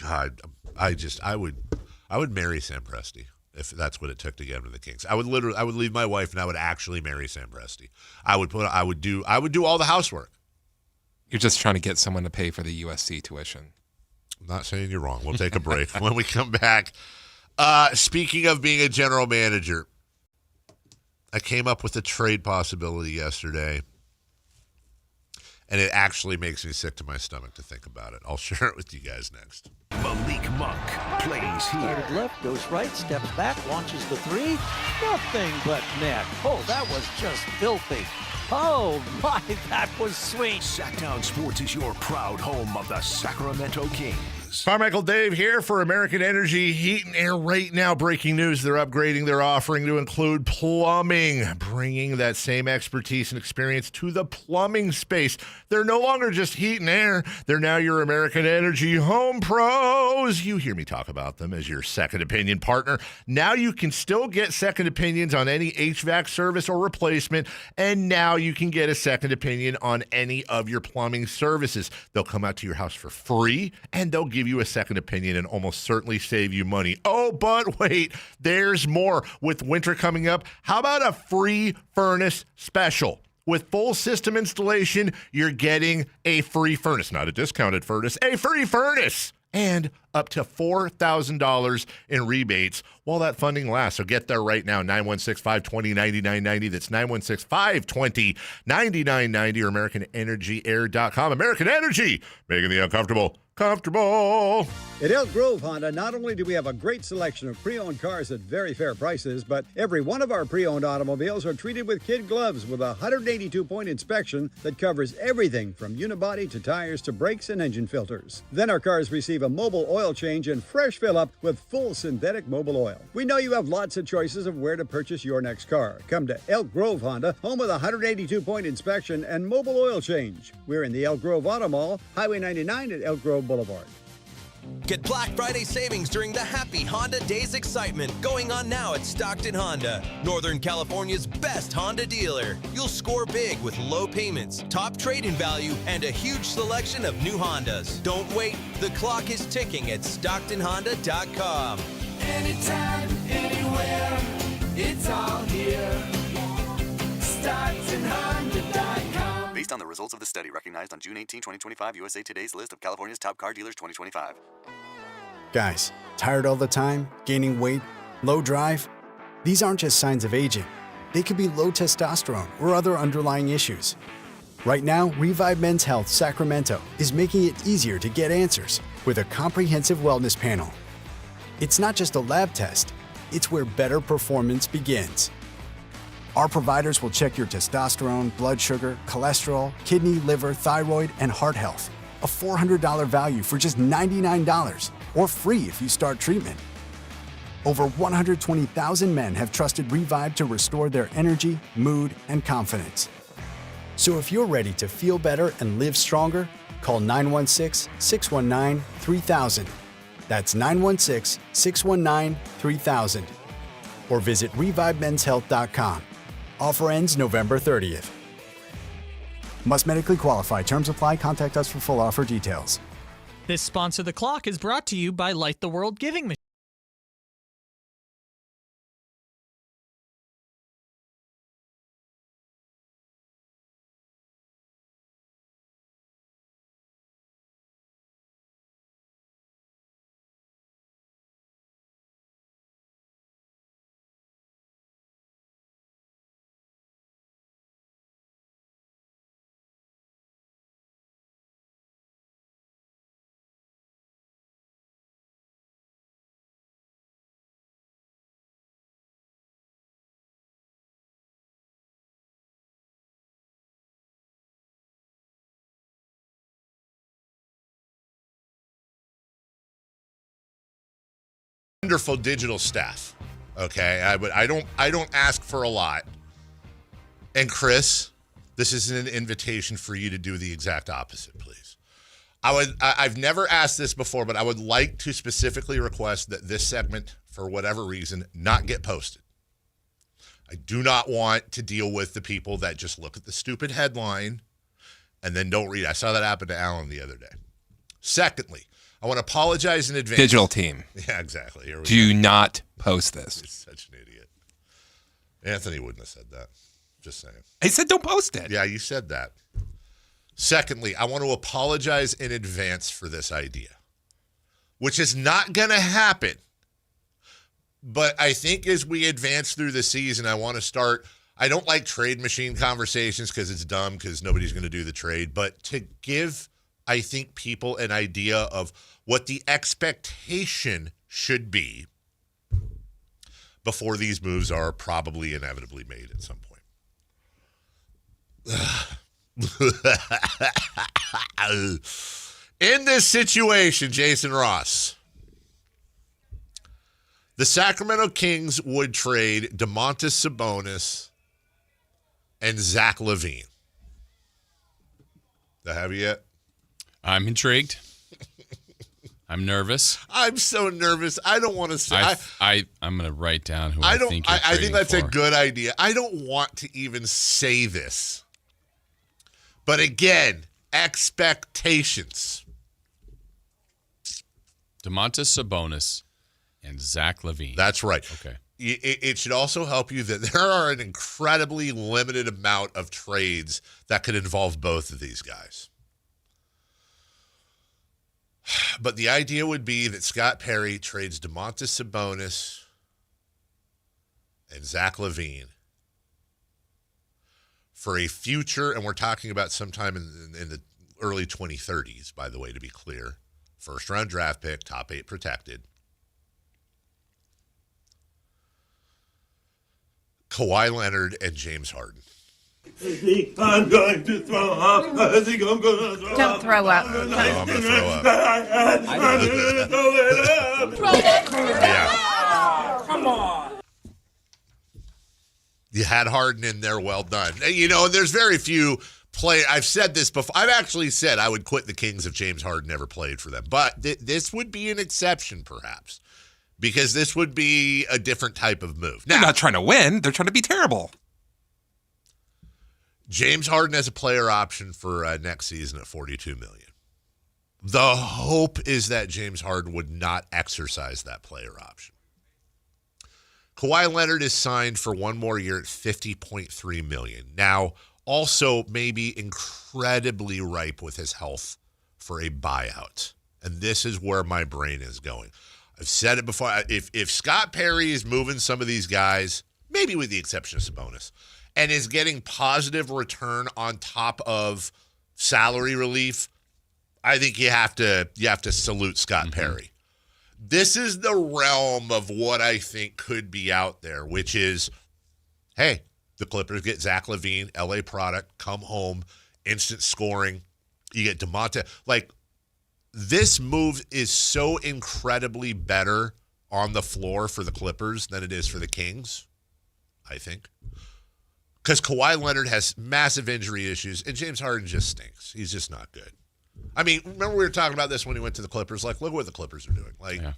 God, I would marry Sam Presti if that's what it took to get him to the Kings. I would leave my wife and I would actually marry Sam Presti. I would do all the housework. You're just trying to get someone to pay for the USC tuition. I'm not saying you're wrong. We'll take a break. When we come back, speaking of being a general manager, I came up with a trade possibility yesterday, and it actually makes me sick to my stomach to think about it. I'll share it with you guys next. Malik Monk plays here. Started left, goes right, steps back, launches the three. Nothing but net. Oh, that was just filthy. Oh, my, that was sweet. Sactown Sports is your proud home of the Sacramento Kings. Carmichael Dave here for American Energy Heat and Air. Right now, breaking news, they're upgrading their offering to include plumbing, bringing that same expertise and experience to the plumbing space. They're no longer just heat and air. They're now your American Energy home pros. You hear me talk about them as your second opinion partner. Now you can still get second opinions on any HVAC service or replacement, and now you can get a second opinion on any of your plumbing services. They'll come out to your house for free, and they'll give you a second opinion and almost certainly save you money. Oh, but wait, there's more. With winter coming up, how about a free furnace special? With full system installation, you're getting a free furnace, not a discounted furnace, a free furnace, and up to $4,000 in rebates while that funding lasts. So get there right now, 916-520-9990. That's 916-520-9990 or AmericanEnergyAir.com. American Energy, making the uncomfortable comfortable. At Elk Grove Honda, not only do we have a great selection of pre-owned cars at very fair prices, but every one of our pre-owned automobiles are treated with kid gloves with a 182-point inspection that covers everything from unibody to tires to brakes and engine filters. Then our cars receive a mobile oil change and fresh fill-up with full synthetic mobile oil. We know you have lots of choices of where to purchase your next car. Come to Elk Grove Honda, home of the 182-point inspection and mobile oil change. We're in the Elk Grove Auto Mall, Highway 99 at Elk Grove Boulevard. Get Black Friday savings during the Happy Honda Days excitement going on now at Stockton Honda, Northern California's best Honda dealer. You'll score big with low payments, top trade-in value, and a huge selection of new Hondas. Don't wait. The clock is ticking at StocktonHonda.com. Anytime, anywhere, it's all here. StocktonHonda.com. Based on the results of the study recognized on June 18, 2025, USA Today's list of California's top car dealers 2025. Guys, tired all the time, gaining weight, low drive? These aren't just signs of aging. They could be low testosterone or other underlying issues. Right now, Revive Men's Health Sacramento is making it easier to get answers with a comprehensive wellness panel. It's not just a lab test, it's where better performance begins. Our providers will check your testosterone, blood sugar, cholesterol, kidney, liver, thyroid, and heart health. A $400 value for just $99, or free if you start treatment. Over 120,000 men have trusted Revive to restore their energy, mood, and confidence. So if you're ready to feel better and live stronger, call 916-619-3000. That's 916-619-3000. Or visit ReviveMen'sHealth.com. Offer ends November 30th. Must medically qualify. Terms apply. Contact us for full offer details. This Sponsor the Clock is brought to you by Light the World Giving Machine. wonderful digital staff. Okay, I don't ask for a lot. And Chris, this isn't an invitation for you to do the exact opposite, please. I've never asked this before, but I would like to specifically request that this segment, for whatever reason, not get posted. I do not want to deal with the people that just look at the stupid headline and then don't read. I saw that happen to Alan the other day. Secondly, I want to apologize in advance. Digital team. Yeah, exactly. Here we Do go. not post this. He's such an idiot. Anthony wouldn't have said that. Just saying. I said don't post it. Yeah, you said that. Secondly, I want to apologize in advance for this idea, which is not going to happen. But I think as we advance through the season, I want to start. I don't like trade machine conversations because it's dumb because nobody's going to do the trade. But to give, I think, people an idea of what the expectation should be before these moves are probably inevitably made at some point. In this situation, Jason Ross, the Sacramento Kings would trade Domantas Sabonis and Zach LaVine. Do I have you yet? I'm intrigued. I'm nervous. I'm so nervous. I don't want to say. I'm going to write down who I think you're I think that's for. a good idea. I don't want to even say this. But again, expectations. Domantas Sabonis and Zach LaVine. That's right. Okay. It should also help you that there are an incredibly limited amount of trades that could involve both of these guys. But the idea would be that Scott Perry trades Domantas Sabonis and Zach LaVine for a future, and we're talking about sometime in the early 2030s, by the way, to be clear. First-round draft pick, top 8 protected. Kawhi Leonard and James Harden. I'm going to throw up. I think I'm going to throw up. Don't throw up. No, I'm going to throw up. I'm going to throw it up. Yeah. Come on. You had Harden in there, well done. You know, there's very few I've said this before. I've actually said I would quit the Kings if James Harden never played for them. But this would be an exception, perhaps, because this would be a different type of move. They're not trying to win. They're trying to be terrible. James Harden has a player option for next season at $42 million. The hope is that James Harden would not exercise that player option. Kawhi Leonard is signed for one more year at $50.3 million. Now, also maybe incredibly ripe with his health for a buyout. And this is where my brain is going. I've said it before. If Scott Perry is moving some of these guys, maybe with the exception of Sabonis, and is getting positive return on top of salary relief, I think you have to salute Scott Perry. This is the realm of what I think could be out there, which is, hey, the Clippers get Zach LaVine, LA product, come home, instant scoring. You get Domantas. Like, this move is so incredibly better on the floor for the Clippers than it is for the Kings, I think. Because Kawhi Leonard has massive injury issues, and James Harden just stinks. He's just not good. I mean, remember we were talking about this when he went to the Clippers? Like, look what the Clippers are doing. Like, yeah.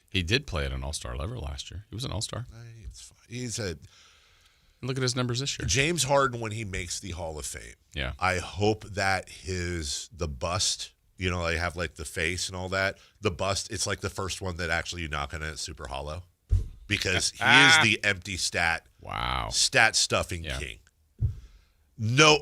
He did play at an all-star level last year. He was an all-star. It's fine. Look at his numbers this year. James Harden, when he makes the Hall of Fame, yeah, I hope that the bust, you know, they have like the face and all that. The bust, it's like the first one that actually you knock on it, super hollow, because he is the empty stat stuffing king. No.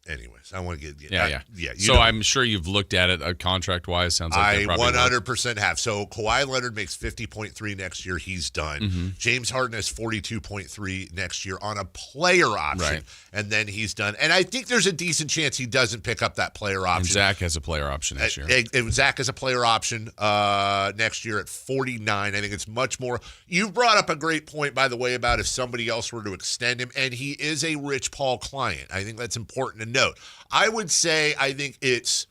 Anyways, I want to get yeah. So I'm sure you've looked at it contract-wise. Sounds like I 100% have. So Kawhi Leonard makes $50.3 next year. He's done. Mm-hmm. James Harden has $42.3 next year on a player option, and then he's done. And I think there's a decent chance he doesn't pick up that player option. And Zach has a player option this year. Zach has a player option next year at $49. I think it's much more. You've brought up a great point, by the way, about if somebody else were to extend him, and he is a Rich Paul client. I think that's important to note. I would say I think it's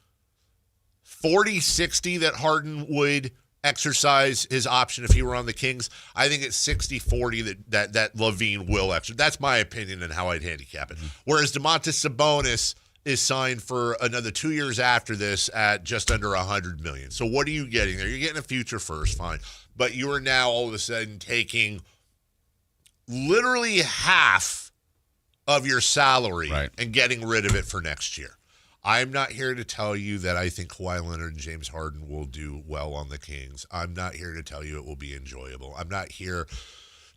40-60 that Harden would exercise his option if he were on the Kings. I think it's 60-40 that LaVine will exercise. That's my opinion and how I'd handicap it. Whereas Domantas Sabonis is signed for another 2 years after this at just under $100 million. So what are you getting there? You're getting a future first, fine. But you are now all of a sudden taking literally half of your salary and getting rid of it for next year. I'm not here to tell you that I think Kawhi Leonard and James Harden will do well on the Kings. I'm not here to tell you it will be enjoyable. I'm not here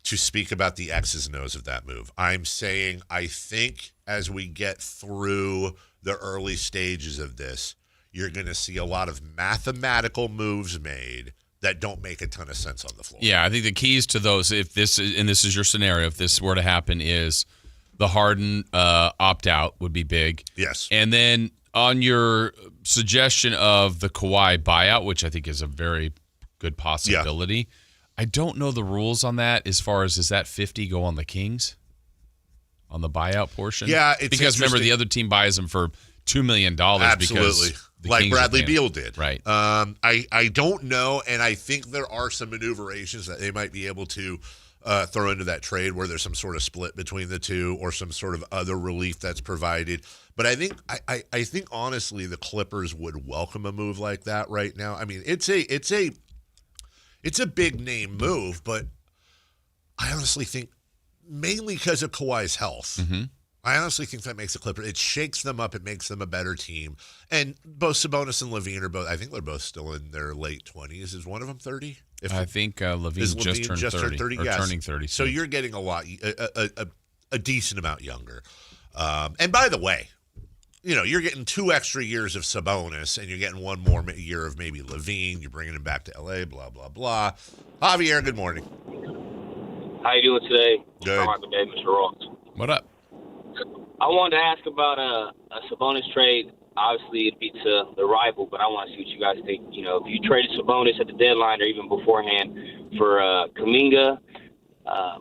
to speak about the X's and O's of that move. I'm saying I think as we get through the early stages of this, you're going to see a lot of mathematical moves made that don't make a ton of sense on the floor. Yeah, I think the keys to those, if this is your scenario, if this were to happen, is the Harden opt-out would be big. Yes. And then on your suggestion of the Kawhi buyout, which I think is a very good possibility, yeah. I don't know the rules on that as far as, does that 50 go on the Kings on the buyout portion? Yeah, it's because remember, the other team buys them for $2 million. Absolutely. Because like Bradley Beal did. Right. I don't know, and I think there are some maneuverations that they might be able to throw into that trade where there's some sort of split between the two or some sort of other relief that's provided. But I think honestly the Clippers would welcome a move like that right now. I mean, it's a big name move, but I honestly think mainly because of Kawhi's health. Mm-hmm. I honestly think that makes the Clippers. It shakes them up. It makes them a better team. And both Sabonis and LaVine are both. I think they're both still in their late 20s. Is one of them 30? I think LaVine just turned 30. Or yes. turning 30. So you're getting a decent amount younger. And by the way, you're getting 2 extra years of Sabonis, and you're getting 1 more year of maybe LaVine. You're bringing him back to L.A. Blah blah blah. Javier, good morning. How you doing today? Good. Carmichael Dave, Mr. Ross. What up? I wanted to ask about a Sabonis trade. Obviously, it beats the rival, but I want to see what you guys think. If you traded Sabonis at the deadline or even beforehand for Kuminga,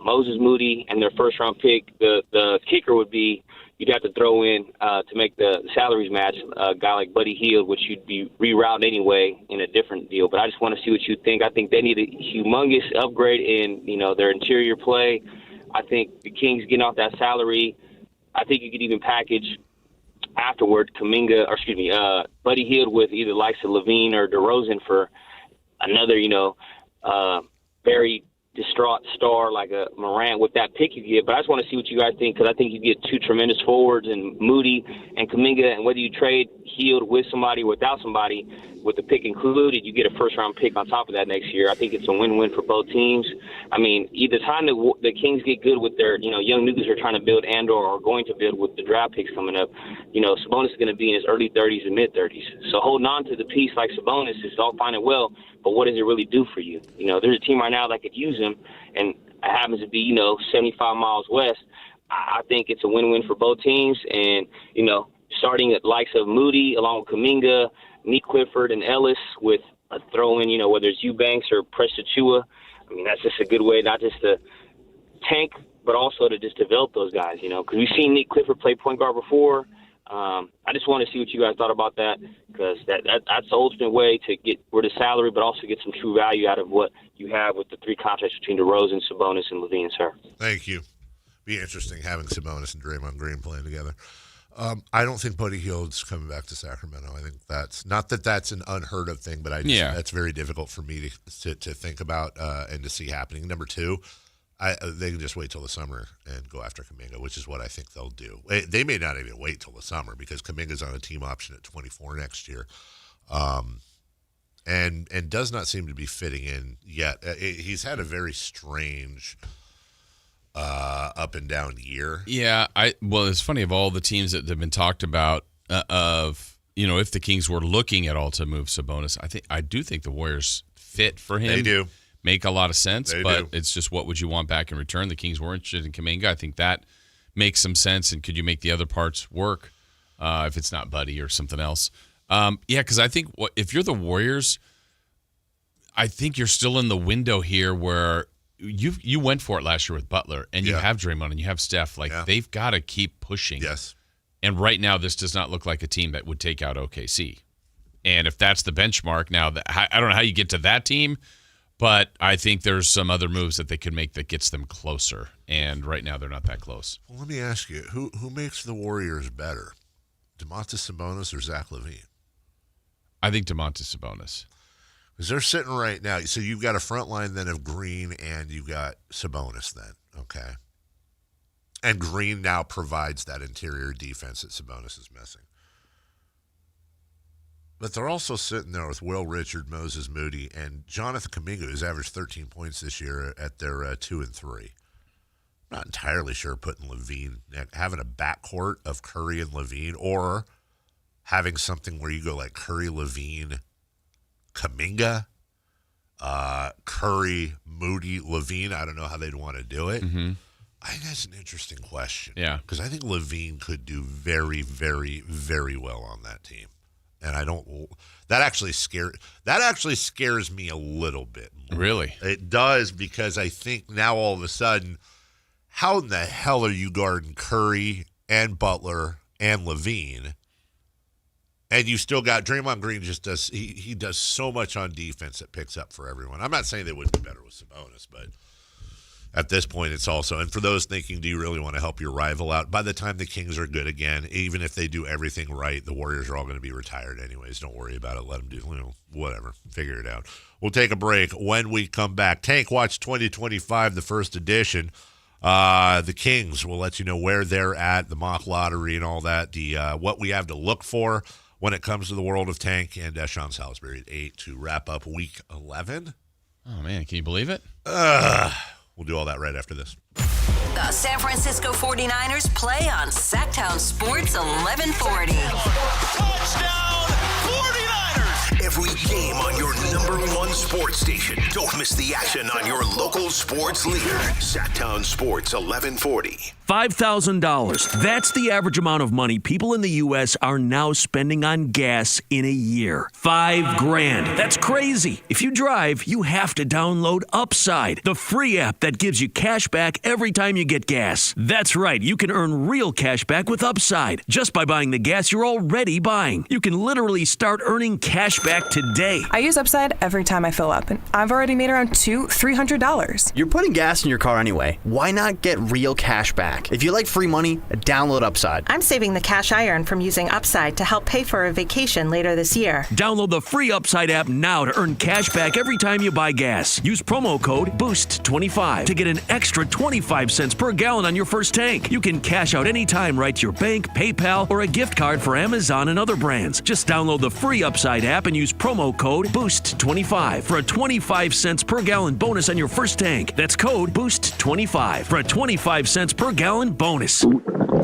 Moses Moody, and their first-round pick, the kicker would be you'd have to throw in to make the salaries match a guy like Buddy Hield, which you'd be rerouted anyway in a different deal. But I just want to see what you think. I think they need a humongous upgrade in their interior play. I think the Kings getting off that salary. I think you could even package afterward Buddy Hield with either likes of LaVine or DeRozan for another, very distraught star like a Morant with that pick you get. But I just want to see what you guys think, because I think you get 2 tremendous forwards in Moody and Kuminga, and whether you trade Hield with somebody or without somebody, with the pick included, you get a first-round pick on top of that next year. I think it's a win-win for both teams. I mean, either time the Kings get good with their, young nucleus are trying to build and/or are going to build with the draft picks coming up, Sabonis is going to be in his early 30s and mid-30s. So holding on to the piece like Sabonis is all fine and well, but what does it really do for you? There's a team right now that could use him, and it happens to be, 75 miles west. I think it's a win-win for both teams, and, starting at likes of Moody along with Kuminga, Nick Clifford and Ellis with a throw-in, whether it's Eubanks or Precious Achiuwa. I mean, that's just a good way not just to tank, but also to just develop those guys, because we've seen Nick Clifford play point guard before. I just want to see what you guys thought about that, because that's the ultimate way to get rid of salary, but also get some true value out of what you have with the 3 contracts between DeRozan, Sabonis, and LaVine, sir. Thank you. Be interesting having Sabonis and Draymond Green playing together. I don't think Buddy Hield's coming back to Sacramento. I think that's an unheard of thing, but that's very difficult for me to think about and to see happening. Number 2, they can just wait till the summer and go after Kuminga, which is what I think they'll do. They may not even wait till the summer because Kuminga's on a team option at 24 next year, and does not seem to be fitting in yet. He's had a very strange up and down year. Yeah, it's funny, of all the teams that have been talked about, if the Kings were looking at all to move Sabonis, I do think the Warriors fit for him. They do. Make a lot of sense, it's just what would you want back in return? The Kings were interested in Kuminga. I think that makes some sense, and could you make the other parts work if it's not Buddy or something else? Because I think if you're the Warriors, I think you're still in the window here where you went for it last year with Butler, and you have Draymond and you have Steph. They've got to keep pushing. Yes. And right now, this does not look like a team that would take out OKC. And if that's the benchmark, now I don't know how you get to that team, but I think there's some other moves that they could make that gets them closer. And right now they're not that close. Well, let me ask you, who makes the Warriors better, Domantas Sabonis or Zach LaVine? I think Domantas Sabonis. Because they're sitting right now. So you've got a front line then of Green and you've got Sabonis then, okay? And Green now provides that interior defense that Sabonis is missing. But they're also sitting there with Will Richard, Moses Moody, and Jonathan Kuminga, who's averaged 13 points this year at their 2 and 3. I'm not entirely sure putting LaVine, having a backcourt of Curry and LaVine, or having something where you go like Curry, LaVine, Kuminga, Curry, Moody, LaVine. I don't know how they'd want to do it. Mm-hmm. I think that's an interesting question. Yeah. Because I think LaVine could do very, very, very well on that team. And that actually scares me a little bit more. Really? It does, because I think now all of a sudden, how in the hell are you guarding Curry and Butler and LaVine? And you still got Draymond Green he does so much on defense that picks up for everyone. I'm not saying they wouldn't be better with Sabonis, but at this point it's also, and for those thinking, do you really want to help your rival out? By the time the Kings are good again, even if they do everything right, the Warriors are all going to be retired anyways. Don't worry about it. Let them do, whatever. Figure it out. We'll take a break. When we come back, Tank Watch 2025, the first edition. The Kings will let you know where they're at, the mock lottery and all that, what we have to look for when it comes to the world of Tank, and Sean Salisbury at 8 to wrap up Week 11. Oh, man, can you believe it? We'll do all that right after this. The San Francisco 49ers play on Sactown Sports 1140. Touchdown 49ers! Every game on your #1 sports station. Don't miss the action on your local sports leader. Sactown Sports 1140. $5,000. That's the average amount of money people in the U.S. are now spending on gas in a year. $5,000. That's crazy. If you drive, you have to download Upside, the free app that gives you cash back every time you get gas. That's right. You can earn real cash back with Upside just by buying the gas you're already buying. You can literally start earning cash back today. I use Upside every time I fill up, and I've already made around $300. You're putting gas in your car anyway. Why not get real cash back? If you like free money, download Upside. I'm saving the cash I earn from using Upside to help pay for a vacation later this year. Download the free Upside app now to earn cash back every time you buy gas. Use promo code BOOST25 to get an extra 25 cents per gallon on your first tank. You can cash out anytime right to your bank, PayPal, or a gift card for Amazon and other brands. Just download the free Upside app and use promo code BOOST25 for a 25 cents per gallon bonus on your first tank. That's code BOOST25 for a 25 cents per gallon bonus.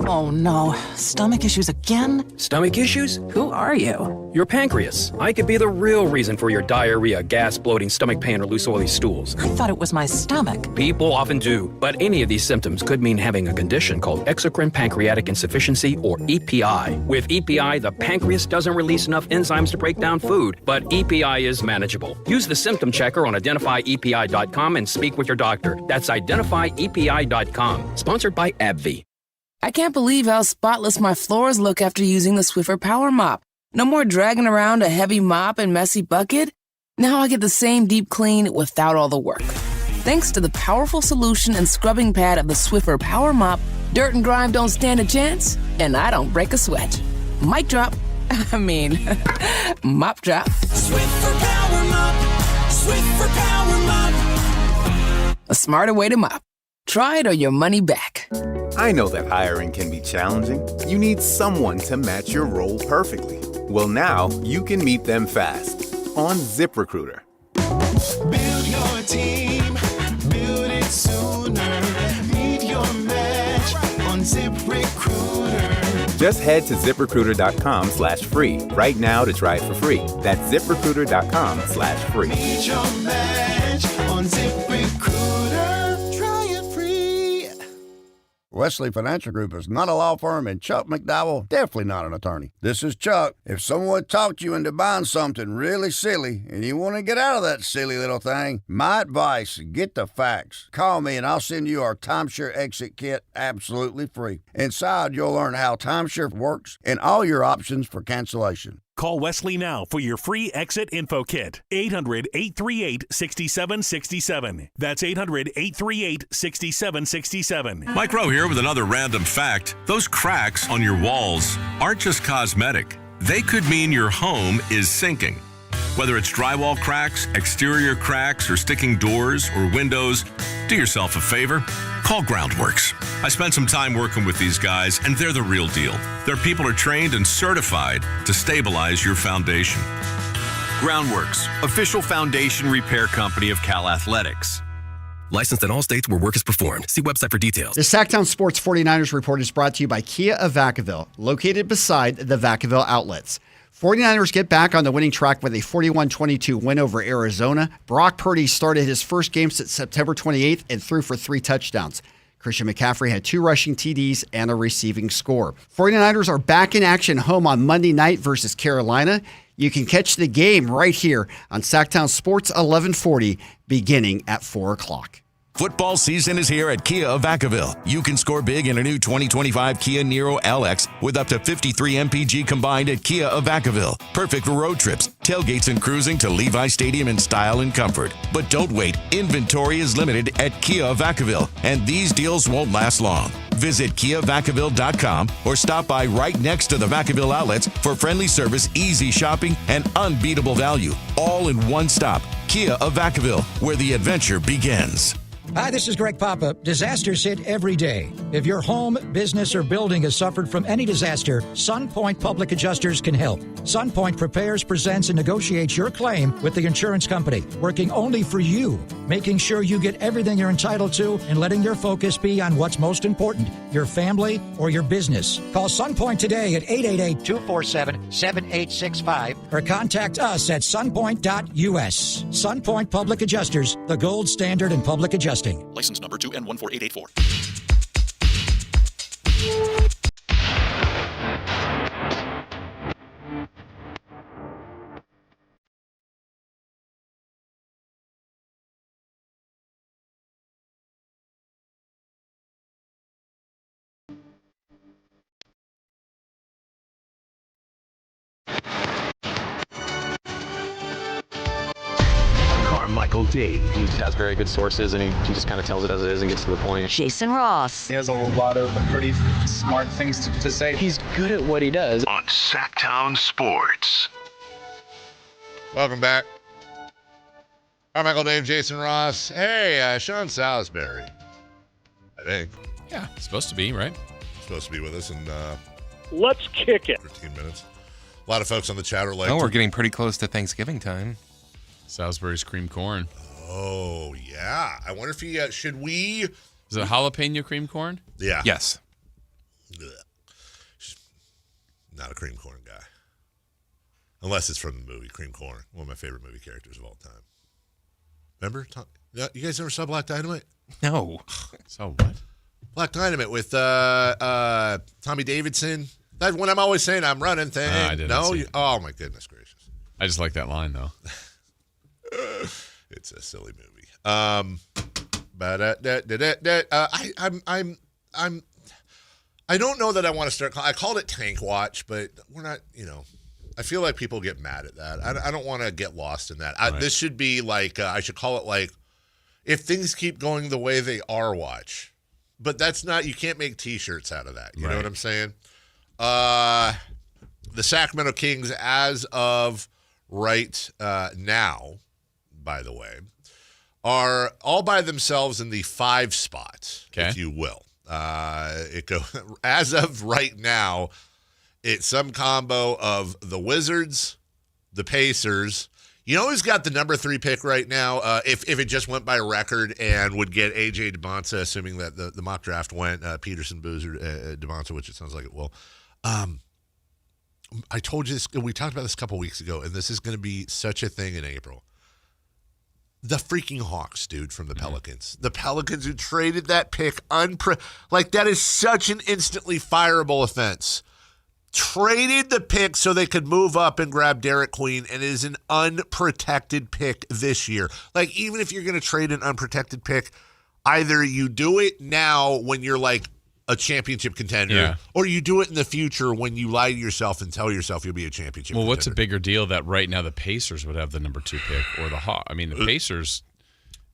Oh no, stomach issues again? Stomach issues? Who are you? Your pancreas. I could be the real reason for your diarrhea, gas, bloating, stomach pain, or loose oily stools. I thought it was my stomach. People often do, but any of these symptoms could mean having a condition called exocrine pancreatic insufficiency, or EPI. With EPI, the pancreas doesn't release enough enzymes to break down food, but EPI is manageable. Use the symptom checker on identifyepi.com and speak with your doctor. That's identifyepi.com. Sponsored by AbbVie. I can't believe how spotless my floors look after using the Swiffer Power Mop. No more dragging around a heavy mop and messy bucket. Now I get the same deep clean without all the work. Thanks to the powerful solution and scrubbing pad of the Swiffer Power Mop, dirt and grime don't stand a chance, and I don't break a sweat. Mic drop. Mop drop. Swiffer Power Mop. Swiffer Power Mop. A smarter way to mop. Try it or your money back. I know that hiring can be challenging. You need someone to match your role perfectly. Well, now you can meet them fast on ZipRecruiter. Build your team, build it sooner. Meet your match on ZipRecruiter. Just head to ZipRecruiter.com/free right now to try it for free. That's ZipRecruiter.com/free. Meet your match on ZipRecruiter. Try it free. Wesley Financial Group is not a law firm, and Chuck McDowell definitely not an attorney. This is Chuck. If someone talked you into buying something really silly and you want to get out of that silly little thing, my advice, get the facts. Call me and I'll send you our timeshare exit kit absolutely free. Inside, you'll learn how timeshare works and all your options for cancellation. Call Wesley now for your free exit info kit. 800-838-6767. That's 800-838-6767. Mike Rowe here with another random fact. Those cracks on your walls aren't just cosmetic. They could mean your home is sinking. Whether it's drywall cracks, exterior cracks, or sticking doors or windows, do yourself a favor. Call Groundworks. I spent some time working with these guys, and they're the real deal. Their people are trained and certified to stabilize your foundation. Groundworks, official foundation repair company of Cal Athletics. Licensed in all states where work is performed. See website for details. The Sactown Sports 49ers report is brought to you by Kia of Vacaville, located beside the Vacaville outlets. 49ers get back on the winning track with a 41-22 win over Arizona. Brock Purdy started his first game since September 28th and threw for 3 touchdowns. Christian McCaffrey had 2 rushing TDs and a receiving score. 49ers are back in action home on Monday night versus Carolina. You can catch the game right here on Sactown Sports 1140 beginning at 4 o'clock. Football season is here at Kia of Vacaville. You can score big in a new 2025 Kia Niro LX with up to 53 MPG combined at Kia of Vacaville. Perfect for road trips, tailgates, and cruising to Levi Stadium in style and comfort. But don't wait. Inventory is limited at Kia of Vacaville, and these deals won't last long. Visit KiaVacaville.com or stop by right next to the Vacaville outlets for friendly service, easy shopping, and unbeatable value. All in one stop. Kia of Vacaville, where the adventure begins. Hi, this is Greg Papa. Disasters hit every day. If your home, business, or building has suffered from any disaster, SunPoint Public Adjusters can help. SunPoint prepares, presents, and negotiates your claim with the insurance company, working only for you, making sure you get everything you're entitled to and letting your focus be on what's most important, your family or your business. Call SunPoint today at 888-247-7865 or contact us at sunpoint.us. SunPoint Public Adjusters, the gold standard in public adjusting. License number 2N14884. Carmichael Dave. He has very good sources, and he just kind of tells it as it is and gets to the point. Jason Ross. He has a lot of pretty smart things to say. He's good at what he does. On Sactown Sports. Welcome back. Carmichael Dave, Jason Ross. Hey, Sean Salisbury. I think. Yeah, supposed to be, right? Supposed to be with us in let's kick it. 15 minutes. A lot of folks on the chat are like, Oh, we're getting pretty close to Thanksgiving time. Salisbury's cream corn. Oh, yeah. I wonder if he, should we? Is it jalapeno cream corn? Yeah. Yes. Ugh. Not a cream corn guy. Unless it's from the movie Cream Corn, one of my favorite movie characters of all time. Remember? You guys never saw Black Dynamite? No. So what? Black Dynamite with Tommy Davidson. That's when I'm always saying I'm running thing. I didn't see it. Oh, my goodness gracious. I just like that line, though. It's a silly movie. I don't know that I want to start. I called it Tank Watch, but we're not. I feel like people get mad at that. I don't want to get lost in that. Right. This should be like I should call it like if things keep going the way they are. Watch, but that's not. You can't make T-shirts out of that. You know what I'm saying? The Sacramento Kings, as of right now, by the way, are all by themselves in the 5 spot, if you will. It go as of right now. It's some combo of the Wizards, the Pacers. You know who's got the number 3 pick right now? If it just went by record and would get A.J. DeBonta, assuming that the mock draft went Peterson, Boozer, DeBonta, which it sounds like it will. I told you this. We talked about this a couple weeks ago, and this is going to be such a thing in April. The freaking Hawks, dude, from the Pelicans. The Pelicans who traded that pick. That is such an instantly fireable offense. Traded the pick so they could move up and grab Derek Queen, and it is an unprotected pick this year. Like, even if you're going to trade an unprotected pick, either you do it now when you're like a championship contender, or you do it in the future when you lie to yourself and tell yourself you'll be a championship contender. What's a bigger deal that right now the Pacers would have the number 2 pick or the Hawks? I mean, the Pacers,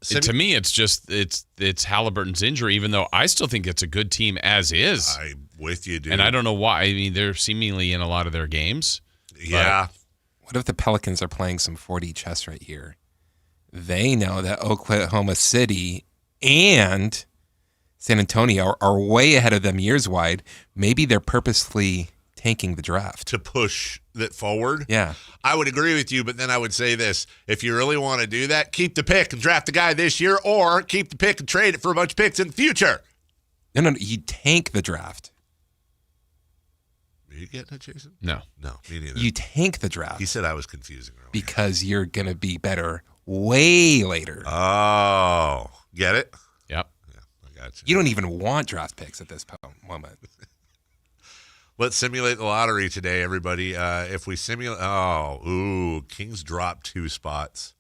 to me, it's just it's Halliburton's injury, even though I still think it's a good team as is. I'm with you, dude. And I don't know why. I mean, they're seemingly in a lot of their games. Yeah. What if the Pelicans are playing some 4D chess right here? They know that Oklahoma City and San Antonio are way ahead of them years wide. Maybe they're purposely tanking the draft to push that forward. Yeah. I would agree with you, but then I would say this. If you really want to do that, keep the pick and draft the guy this year, or keep the pick and trade it for a bunch of picks in the future. No, you tank the draft. Are you getting it, Jason? No, me neither. You tank the draft. He said I was confusing earlier. Because you're going to be better way later. Oh, get it? Yep. Yeah, I got you. You don't even want draft picks at this moment. Let's simulate the lottery today, everybody. If we simulate, Kings dropped 2 spots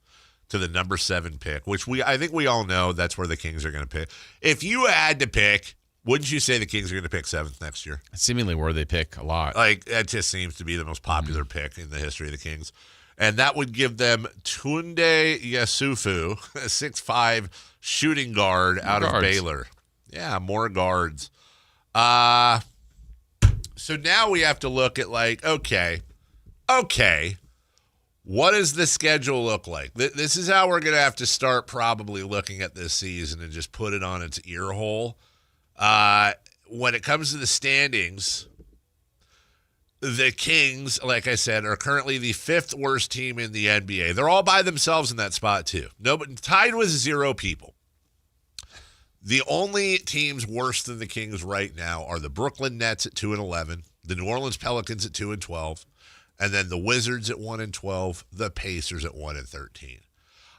to the number 7 pick, which I think we all know that's where the Kings are going to pick. If you had to pick, wouldn't you say the Kings are going to pick 7th next year? It's seemingly where they pick a lot. Like, that just seems to be the most popular pick in the history of the Kings. And that would give them Tunde Yasufu, a 6'5" shooting guard out of Baylor. Yeah, more guards. So now we have to look at, like, okay, what does the schedule look like? This is how we're going to have to start probably looking at this season and just put it on its ear hole. When it comes to the standings, the Kings, like I said, are currently the 5th worst team in the NBA. They're all by themselves in that spot, too. Nobody tied with 0 people. The only teams worse than the Kings right now are the Brooklyn Nets at 2-11, the New Orleans Pelicans at 2-12, and then the Wizards at 1-12, the Pacers at 1-13.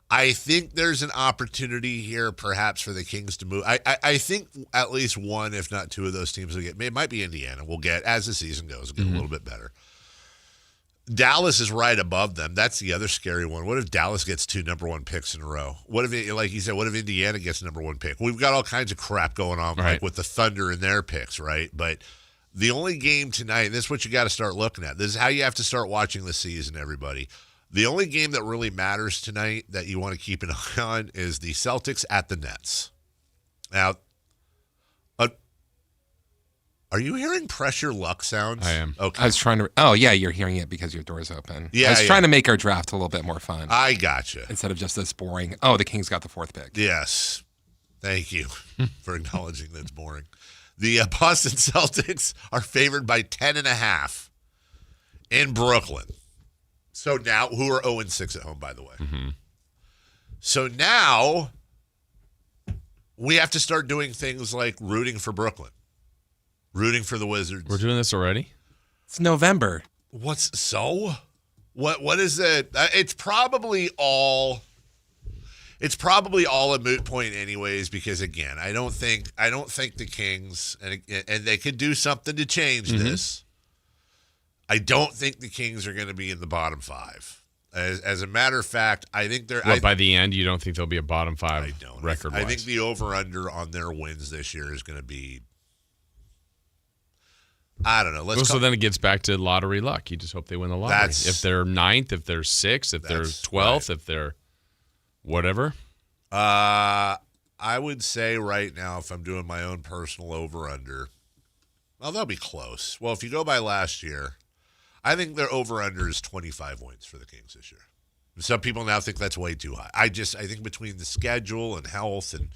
I think there's an opportunity here, perhaps, for the Kings to move. I think at least one, if not 2 of those teams will get. It might be Indiana. We'll get, as the season goes, get a little bit better. Dallas is right above them. That's the other scary one. What if Dallas gets 2 number 1 picks in a row? What if, like you said, what if Indiana gets number 1 pick? We've got all kinds of crap going on, like with the Thunder and their picks, right? But the only game tonight, and this is what you got to start looking at. This is how you have to start watching the season, everybody. The only game that really matters tonight that you want to keep an eye on is the Celtics at the Nets. Now, are you hearing pressure luck sounds? I am. Okay. I was trying to. Oh, yeah, you're hearing it because your door's open. Yeah, I was trying to make our draft a little bit more fun. I gotcha. Instead of just this boring. Oh, the Kings got the 4th pick. Yes. Thank you for acknowledging that it's boring. The Boston Celtics are favored by 10.5 in Brooklyn. So now, who are 0-6 at home, by the way. Mm-hmm. So now, we have to start doing things like rooting for Brooklyn, rooting for the Wizards. We're doing this already? It's November. What is it? It's probably all a moot point anyways, because again, I don't think the Kings, and they could do something to change this. I don't think the Kings are going to be in the bottom 5. As a matter of fact, I think they're. By the end, you don't think they'll be a bottom 5 record-wise? I think the over/under on their wins this year is going to be. I don't know. So then it gets back to lottery luck. You just hope they win the lottery. If they're 9th, if they're 6th, if they're 12th, if they're whatever. I would say right now, if I'm doing my own personal over/under, well, they'll be close. Well, if you go by last year, I think their over/under is 25 wins for the Kings this year. Some people now think that's way too high. I think between the schedule and health and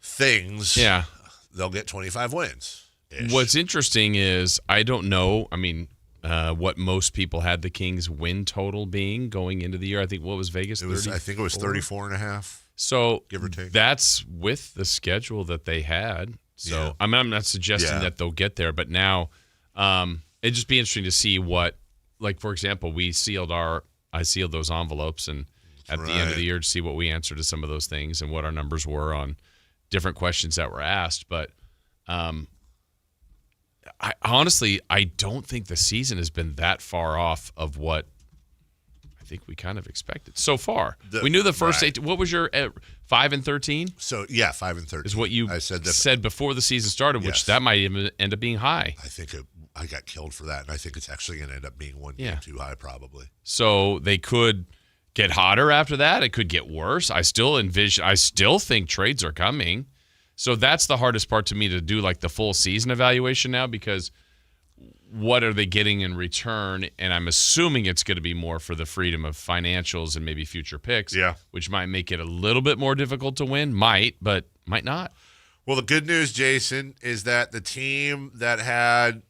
things, they'll get 25 wins. What's interesting is I don't know. I mean, what most people had the Kings win total being going into the year. I think what was Vegas? I think it was 34.5. So give or take. That's with the schedule that they had. So I'm not suggesting that they'll get there, but now it'd just be interesting to see what, like for example, I sealed those envelopes and at the end of the year to see what we answered to some of those things and what our numbers were on different questions that were asked. But I honestly don't think the season has been that far off of what I think we kind of expected so far. We knew the first 8. What was your 5-13? So, yeah, 5-13. Is what you said before the season started, which that might even end up being high. I think I got killed for that, and I think it's actually going to end up being one game too high probably. So they could get hotter after that. It could get worse. I still think trades are coming. So that's the hardest part to me to do, like the full season evaluation now, because what are they getting in return? And I'm assuming it's going to be more for the freedom of financials and maybe future picks, which might make it a little bit more difficult to win. Might, but might not. Well, the good news, Jason, is that the team that had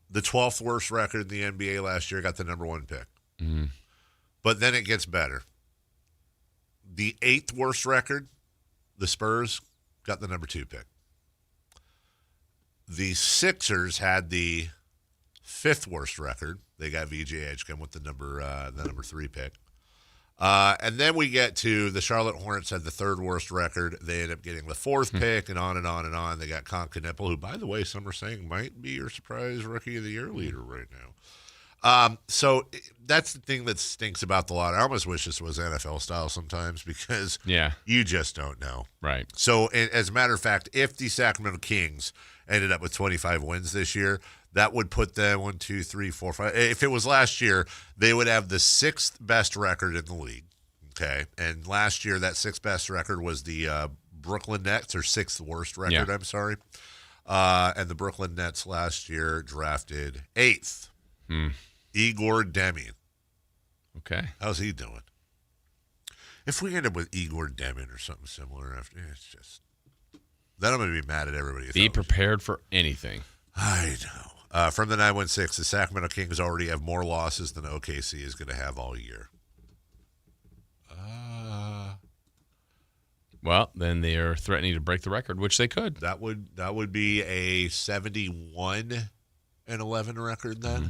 the 12th worst record in the NBA last year got the number 1 pick. Mm. But then it gets better. The 8th worst record, the Spurs, got the number 2 pick. The Sixers had the 5th worst record. They got VJ come with the number 3 pick. And then we get to the Charlotte Hornets had the 3rd worst record. They end up getting the 4th pick, and on and on and on. They got Concanipple, who, by the way, some are saying might be your surprise Rookie of the Year leader right now. So that's the thing that stinks about the lottery. I almost wish this was NFL style sometimes because you just don't know. Right. So, as a matter of fact, if the Sacramento Kings ended up with 25 wins this year, that would put them 1, 2, 3, 4, 5. If it was last year, they would have the 6th best record in the league. Okay. And last year, that 6th best record was the Brooklyn Nets, or 6th worst record, I'm sorry. And the Brooklyn Nets last year drafted 8th. Igor Demin. Okay. How's he doing? If we end up with Igor Demin or something similar, after it's just then I'm going to be mad at everybody. Be prepared for anything. I know. From the 916, the Sacramento Kings already have more losses than OKC is going to have all year. Well, then they are threatening to break the record, which they could. That would be a 71-11 record then. Mm-hmm.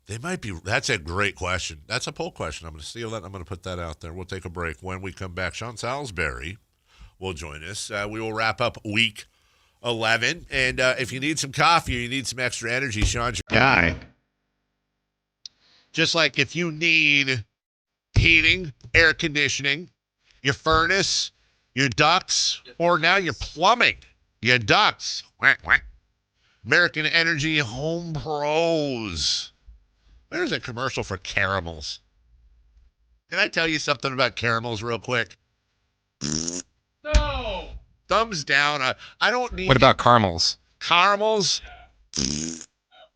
They might be. That's a great question. That's a poll question. I'm going to steal that. I'm going to put that out there. We'll take a break. When we come back, Sean Salisbury will join us. We will wrap up week 11. And if you need some coffee or you need some extra energy, Sean's your guy. Just like if you need heating, air conditioning, your furnace, your ducts, or now your plumbing, your ducts. Whack, whack. American Energy Home Pros. There's a commercial for caramels. Can I tell you something about caramels real quick? No. Thumbs down. I don't need. What about caramels? Caramels?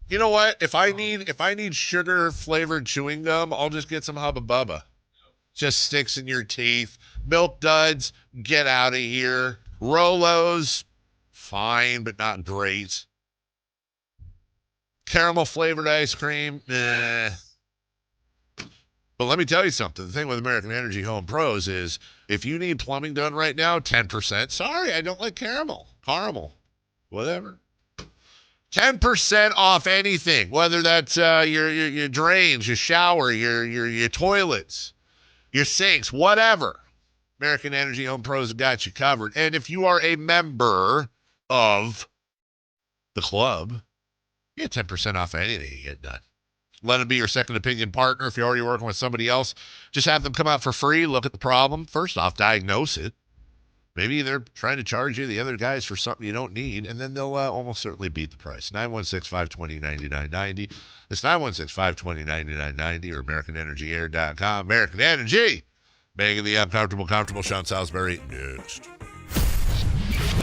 You know what? If I need sugar flavored chewing gum, I'll just get some Hubba Bubba. Just sticks in your teeth. Milk Duds, get out of here. Rolos, fine, but not great. Caramel flavored ice cream, nah. But let me tell you something. The thing with American Energy Home Pros is if you need plumbing done right now, 10%. Sorry, I don't like caramel. Whatever. 10% off anything, whether that's your drains, your shower, your toilets, your sinks, whatever. American Energy Home Pros have got you covered. And if you are a member of the club, you get 10% off anything you get done. Let them be your second opinion partner. If you're already working with somebody else, just have them come out for free, look at the problem. First off, diagnose it. Maybe they're trying to charge you the other guys for something you don't need, and then they'll almost certainly beat the price. 916-520-9990. It's 916-520-9990 or AmericanEnergyAir.com. American Energy, making the uncomfortable comfortable. Sean Salisbury, next.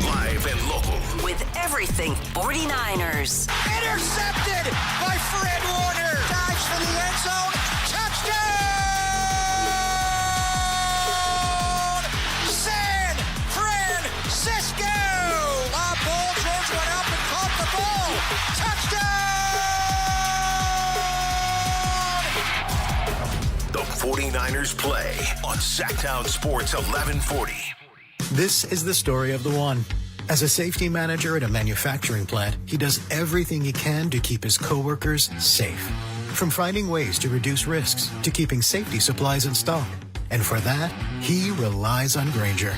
Live and local. With everything 49ers. Intercepted by Fred Warner. Dives for the end zone. Touchdown! San Francisco! Lob ball. George went up and caught the ball. Touchdown! The 49ers play on Sactown Sports 1140. This is the story of the one. As a safety manager at a manufacturing plant, he does everything he can to keep his coworkers safe. From finding ways to reduce risks to keeping safety supplies in stock. And for that, he relies on Grainger,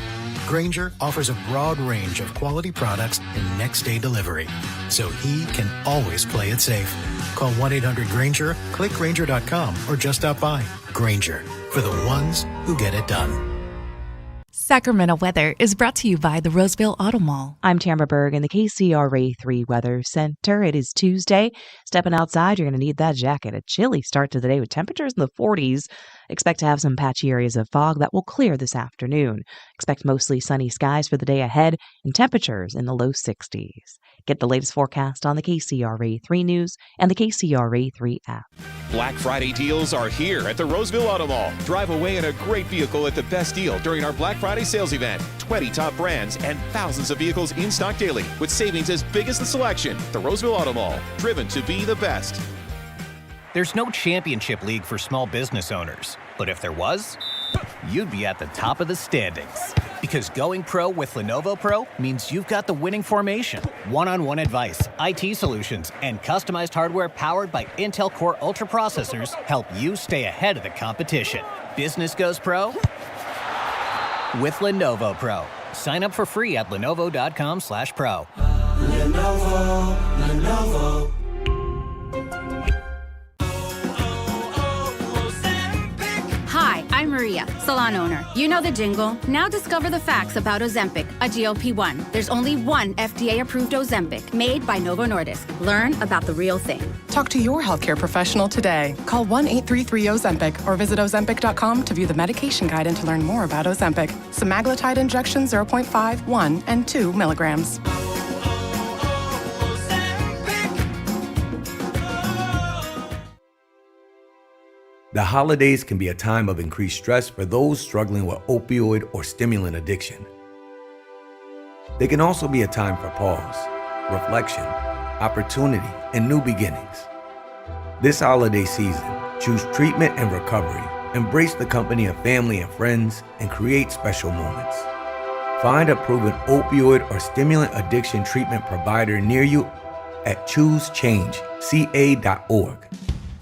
Grainger offers a broad range of quality products and next-day delivery, so he can always play it safe. Call 1-800-GRAINGER, click Grainger.com, or just stop by. Grainger, for the ones who get it done. Sacramento weather is brought to you by the Roseville Auto Mall. I'm Tamara Berg in the KCRA 3 Weather Center. It is Tuesday. Stepping outside, you're going to need that jacket. A chilly start to the day with temperatures in the 40s. Expect to have some patchy areas of fog that will clear this afternoon. Expect mostly sunny skies for the day ahead and temperatures in the low 60s. Get the latest forecast on the KCRA 3 News and the KCRA 3 app. Black Friday deals are here at the Roseville Auto Mall. Drive away in a great vehicle at the best deal during our Black Friday sales event. 20 top brands and thousands of vehicles in stock daily with savings as big as the selection. The Roseville Auto Mall, driven to be the best. There's no championship league for small business owners, but if there was, you'd be at the top of the standings. Because going pro with Lenovo Pro means you've got the winning formation, one-on-one advice, IT solutions, and customized hardware powered by Intel Core Ultra processors help you stay ahead of the competition. Business goes pro with Lenovo Pro. Sign up for free at lenovo.com/pro. Lenovo. Hi, I'm Maria, salon owner. You know the jingle. Now discover the facts about Ozempic, a GLP-1. There's only one FDA-approved Ozempic made by Novo Nordisk. Learn about the real thing. Talk to your healthcare professional today. Call 1-833-OZEMPIC or visit Ozempic.com to view the medication guide and to learn more about Ozempic. Semaglutide injection 0.5, 1, and 2 milligrams. The holidays can be a time of increased stress for those struggling with opioid or stimulant addiction. They can also be a time for pause, reflection, opportunity, and new beginnings. This holiday season, choose treatment and recovery. Embrace the company of family and friends and create special moments. Find a proven opioid or stimulant addiction treatment provider near you at choosechangeca.org.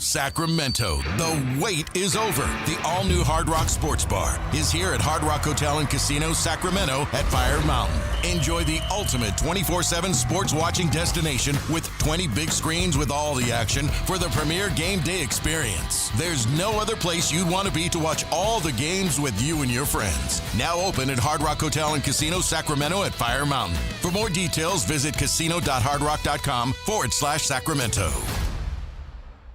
Sacramento, the wait is over. The all-new Hard Rock Sports Bar is here at Hard Rock Hotel and Casino Sacramento at Fire Mountain. Enjoy the ultimate 24/7 sports watching destination with 20 big screens with all the action for the premier game day experience. There's no other place you'd want to be to watch all the games with you and your friends. Now open at Hard Rock Hotel and Casino Sacramento at Fire Mountain. For more details, visit casino.hardrock.com/Sacramento.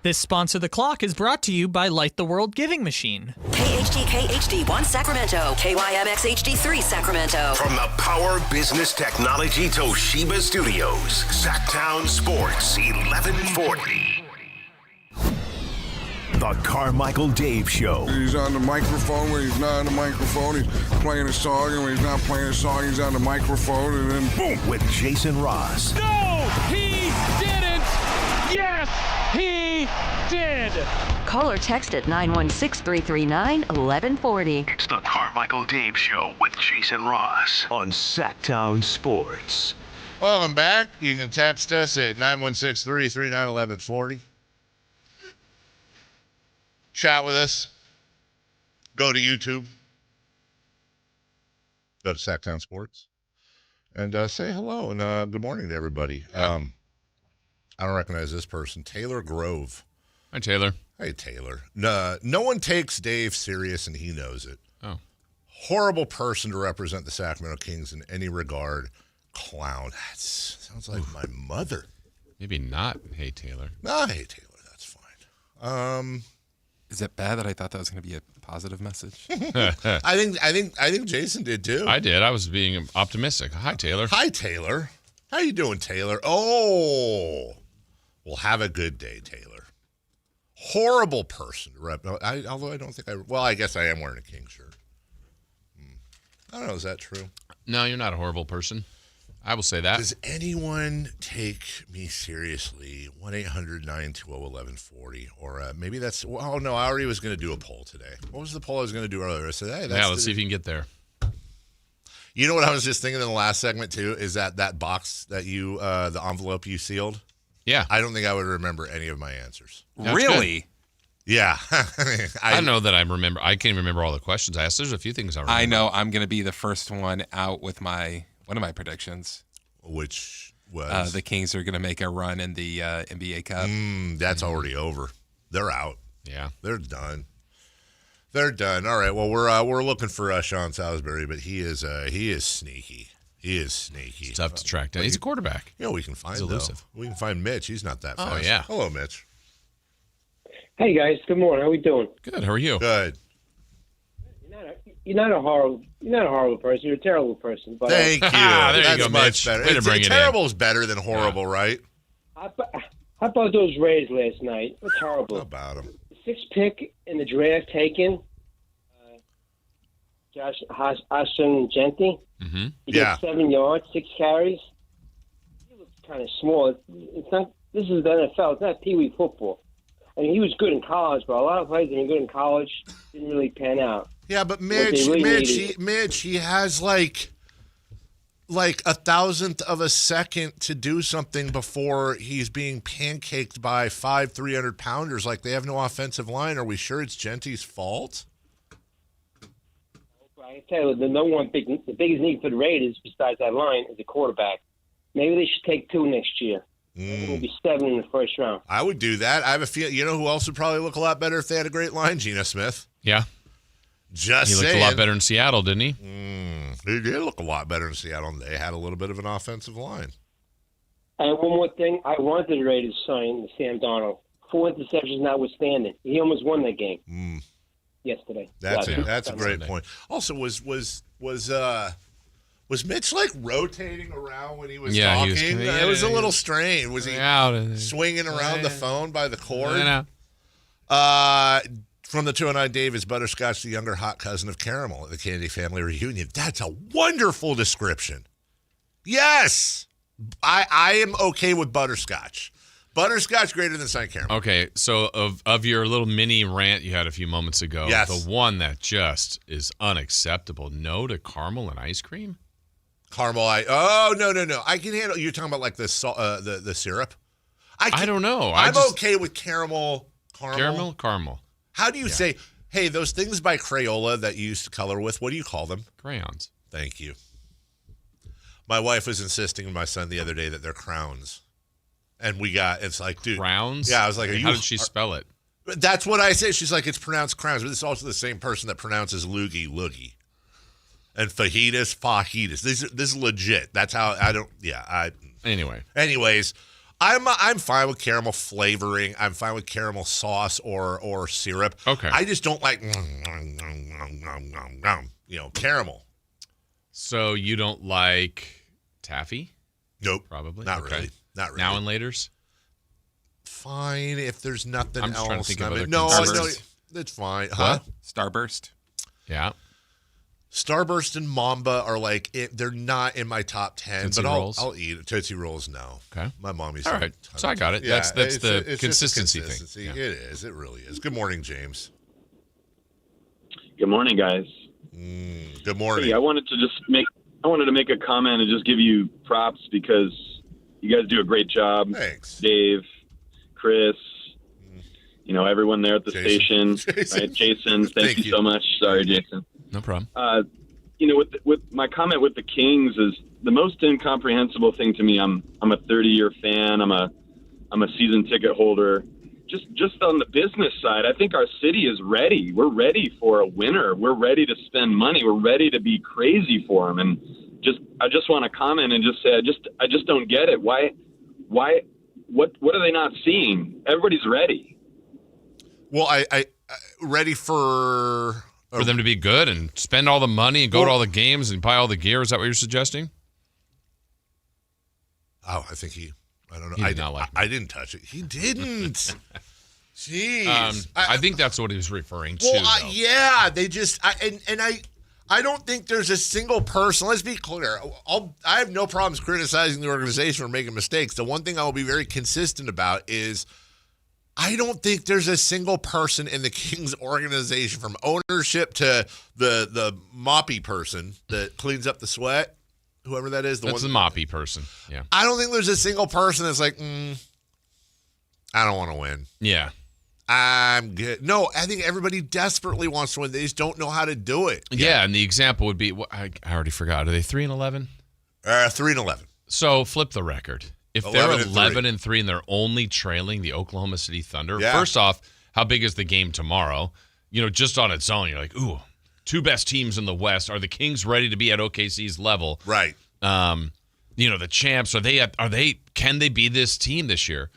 This Sponsor the Clock is brought to you by Light the World Giving Machine. KHD1 Sacramento, KYMX HD3 Sacramento. From the Power Business Technology Toshiba Studios, Sactown Sports 1140. The Carmichael Dave Show. He's on the microphone when he's not on the microphone. He's playing a song, and when he's not playing a song, he's on the microphone, and then boom. With Jason Ross. No, he didn't. Yes, he did. Call or text at 916-339-1140. It's the Carmichael Dave Show with Jason Ross on Sactown Sports. Welcome back. You can text us at 916-339-1140. Chat with us. Go to YouTube. Go to Sactown Sports. And say hello and good morning to everybody. I don't recognize this person. Taylor Grove. Hi, Taylor. Hey, Taylor. No one takes Dave serious, and he knows it. Oh. Horrible person to represent the Sacramento Kings in any regard. Clown. That sounds like my mother. Maybe not. Hey, Taylor. No, hey, Taylor. That's fine. Is it bad that I thought that was going to be a positive message? I think Jason did too. I did. I was being optimistic. Hi, Taylor. Hi, Taylor. How you doing, Taylor? Oh. Well, have a good day, Taylor. Horrible person to rep. Although I don't think I guess I am wearing a King shirt. I don't know. Is that true? No, you're not a horrible person. I will say that. Does anyone take me seriously? 1-800-920-1140. Or maybe that's, oh, no, I already was going to do a poll today. What was the poll I was going to do earlier? I said, hey, that's let's see if you can get there. You know what I was just thinking in the last segment, too, is that box that you, the envelope you sealed? Yeah. I don't think I would remember any of my ansers. Really? Yeah. I know that I remember. I can't remember all the questions I asked. There's a few things I remember. I know I'm going to be the first one out with one of my predictions. Which was? The Kings are going to make a run in the NBA Cup. That's already over. They're out. Yeah. They're done. They're done. All right. Well, we're looking for Sean Salisbury, but he is sneaky. He is sneaky. It's tough to track down. He's a quarterback. We can find. He's elusive. We can find Mitch. He's not that fast. Oh yeah. Hello, Mitch. Hey guys, good morning. How we doing? Good. How are you? Good. You're not a horrible person. You're a terrible person. But Thank you. There That's you go, much Mitch. better. Way to bring it in. Terrible is better than horrible, right? how about those Rays last night? What's horrible? How about them? 6th pick in the draft taken. Josh Genti. Mm-hmm. He got 7 yards, 6 carries. He looks kind of small. It's not. This is the NFL. It's not Pee Wee football. I mean, he was good in college, but a lot of players that were good in college didn't really pan out. Yeah, but Mitch, he has like 1,000th of a second to do something before he's being pancaked by 5 300-pounders. Like, they have no offensive line. Are we sure it's Genti's fault? I tell you, the biggest need for the Raiders besides that line is a quarterback. Maybe they should take 2 next year. It will be 7 in the first round. I would do that. I have a feeling. You know who else would probably look a lot better if they had a great line? Geno Smith. Yeah. He looked a lot better in Seattle, didn't he? He did look a lot better in Seattle, and they had a little bit of an offensive line. And one more thing, I wanted the Raiders to sign Sam Darnold. 4 interceptions notwithstanding. He almost won that game yesterday. That's a great point. Also, was Mitch like rotating around when he was talking? It was a little strange. Was he swinging around the phone by the cord? From the 209, Dave, is Butterscotch the younger hot cousin of Caramel at the Kennedy family reunion? That's a wonderful description. Yes, I am okay with Butterscotch. Butterscotch greater than St. Caramel. Okay, so of your little mini rant you had a few moments ago, yes. The one that just is unacceptable. No to caramel and ice cream? Caramel, no. I can handle. You're talking about like the syrup. I don't know. I'm okay with caramel. Caramel. How do you say? Hey, those things by Crayola that you used to color with. What do you call them? Crayons. Thank you. My wife was insisting to my son the other day that they're crowns, and it's like, dude, crowns. Yeah, I was like, how did she spell it? That's what I say. She's like, it's pronounced crowns, but it's also the same person that pronounces loogie. And fajitas. This is legit. That's how I don't. Yeah. Anyways, I'm fine with caramel flavoring. I'm fine with caramel sauce or syrup. Okay. I just don't like caramel. So you don't like taffy? Nope. Probably. Not really. Not really. Now and laters? Fine if there's nothing I'm just else. Trying to think of other no, it's fine. Huh? Starburst. Yeah. Starburst and Mamba are like they're not in my top 10, Tootsie but Rolls? I'll eat it. Tootsie Rolls, no. Okay. My mommy's all right. So I got it. Yeah, that's the it's consistency thing. Yeah. It is. It really is. Good morning, James. Good morning, guys. Good morning. Hey, I wanted to make a comment and just give you props because you guys do a great job. Thanks, Dave, Chris. Everyone there at the station. Right? Jason, thank you so much. Sorry, Jason. No problem. With my comment with the Kings is the most incomprehensible thing to me. I'm a 30-year fan. I'm a season ticket holder. Just on the business side, I think our city is ready. We're ready for a winner. We're ready to spend money. We're ready to be crazy for them. And I just want to comment and just say I just don't get it. Why? What are they not seeing? Everybody's ready. Well, I ready for them to be good and spend all the money and go to all the games and buy all the gear. Is that what you're suggesting? Oh, I think I don't know. He did not like me. I didn't touch it. He didn't. Jeez. I think that's what he was referring to. Well, yeah, they just I don't think there's a single person. Let's be clear. I have no problems criticizing the organization for making mistakes. The one thing I will be very consistent about is I don't think there's a single person in the Kings organization, from ownership to the moppy person that cleans up the sweat, whoever that is. That's the moppy person. Yeah. I don't think there's a single person that's like, I don't want to win. Yeah. I'm good. No, I think everybody desperately wants to win. They just don't know how to do it. Yeah, and the example would be, I already forgot. Are they 3-11? 3-11. So flip the record. If they're 11-3. 11-3 and they're only trailing the Oklahoma City Thunder, Yeah. first off, how big is the game tomorrow? Just on its own, you're like, ooh, two best teams in the West. Are the Kings ready to be at OKC's level? Right. The champs, can they be this team this year?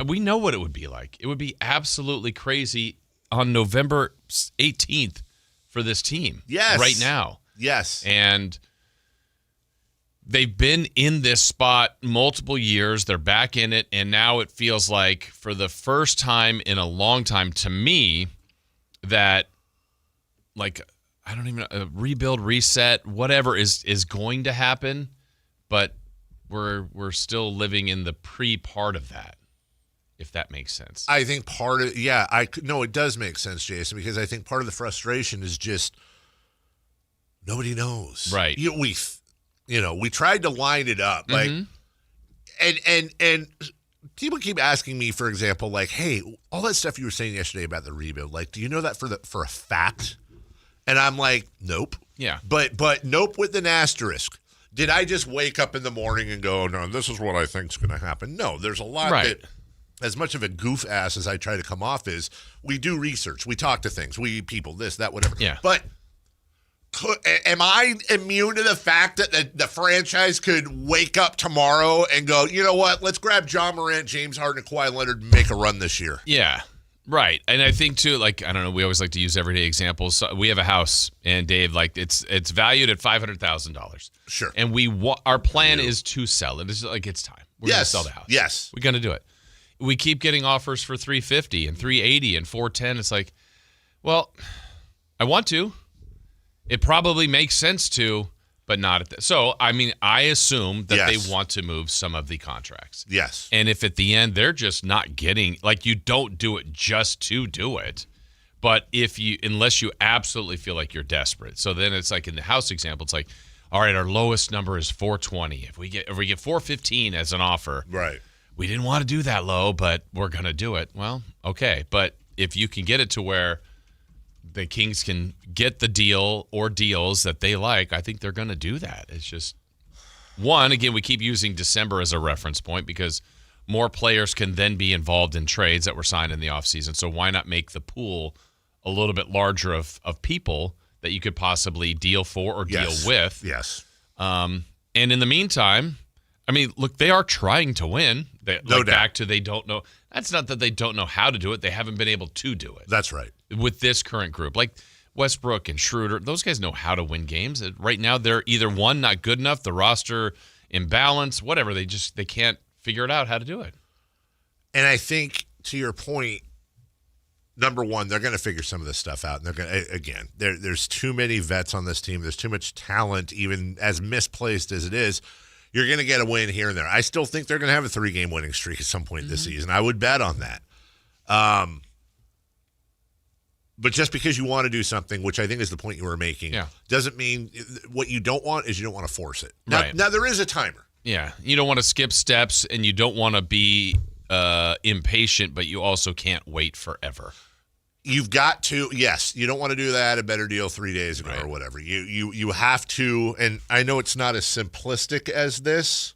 We know what it would be like. It would be absolutely crazy on November 18th for this team. Yes. Right now. Yes. And they've been in this spot multiple years. They're back in it, and now it feels like for the first time in a long time to me that, like, I don't even know, a rebuild, reset, whatever is going to happen, but we're still living in the pre-part of that, if that makes sense. I think it does make sense, Jason, because I think part of the frustration is just nobody knows. Right. We tried to line it up, like, and people keep asking me, for example, like, hey, all that stuff you were saying yesterday about the rebuild, like, do you know that for a fact? And I'm like, nope. Yeah. But nope with an asterisk. Did I just wake up in the morning and go, no, this is what I think is going to happen? No, there's a lot that, as much of a goof ass as I try to come off is, we do research, we talk to things, we people, this, that, whatever. Yeah. But am I immune to the fact that the franchise could wake up tomorrow and go, you know what, let's grab John Morant, James Harden, and Kawhi Leonard and make a run this year? Yeah. Right. And I think, too, like, I don't know, we always like to use everyday examples. So we have a house, and Dave, like, it's valued at $500,000. Sure. And our plan is to sell it. It's like, it's time. We're going to sell the house. Yes. We're going to do it. We keep getting offers for $350 and $380 and $410. It's like, well, I want to. It probably makes sense to, but not at that. So, I mean, I assume that they want to move some of the contracts. Yes. And if at the end they're just not getting, like, you don't do it just to do it, but unless you absolutely feel like you're desperate. So then it's like in the house example, it's like, all right, our lowest number is $420. If we get $415 as an offer, right? We didn't want to do that low, but we're going to do it. Well, okay, but if you can get it to where the Kings can get the deal or deals that they like, I think they're going to do that. It's just, again, we keep using December as a reference point because more players can then be involved in trades that were signed in the offseason. So why not make the pool a little bit larger of people that you could possibly deal for or deal with? Yes. And in the meantime, I mean, look, they are trying to win. No doubt. Back to they don't know. That's not that they don't know how to do it. They haven't been able to do it. That's right. With this current group. Like Westbrook and Schroeder, those guys know how to win games. Right now, they're either one, not good enough, the roster imbalance, whatever. They can't figure it out how to do it. And I think, to your point, number one, they're going to figure some of this stuff out. And they're going to, again, there's too many vets on this team. There's too much talent, even as misplaced as it is. You're going to get a win here and there. I still think they're going to have a 3-game winning streak at some point this season. I would bet on that. But just because you want to do something, which I think is the point you were making, doesn't mean what you don't want is you don't want to force it. Now, there is a timer. Yeah. You don't want to skip steps, and you don't want to be impatient, but you also can't wait forever. You've got to, yes, you don't want to do that, a better deal 3 days ago or whatever. You have to, and I know it's not as simplistic as this,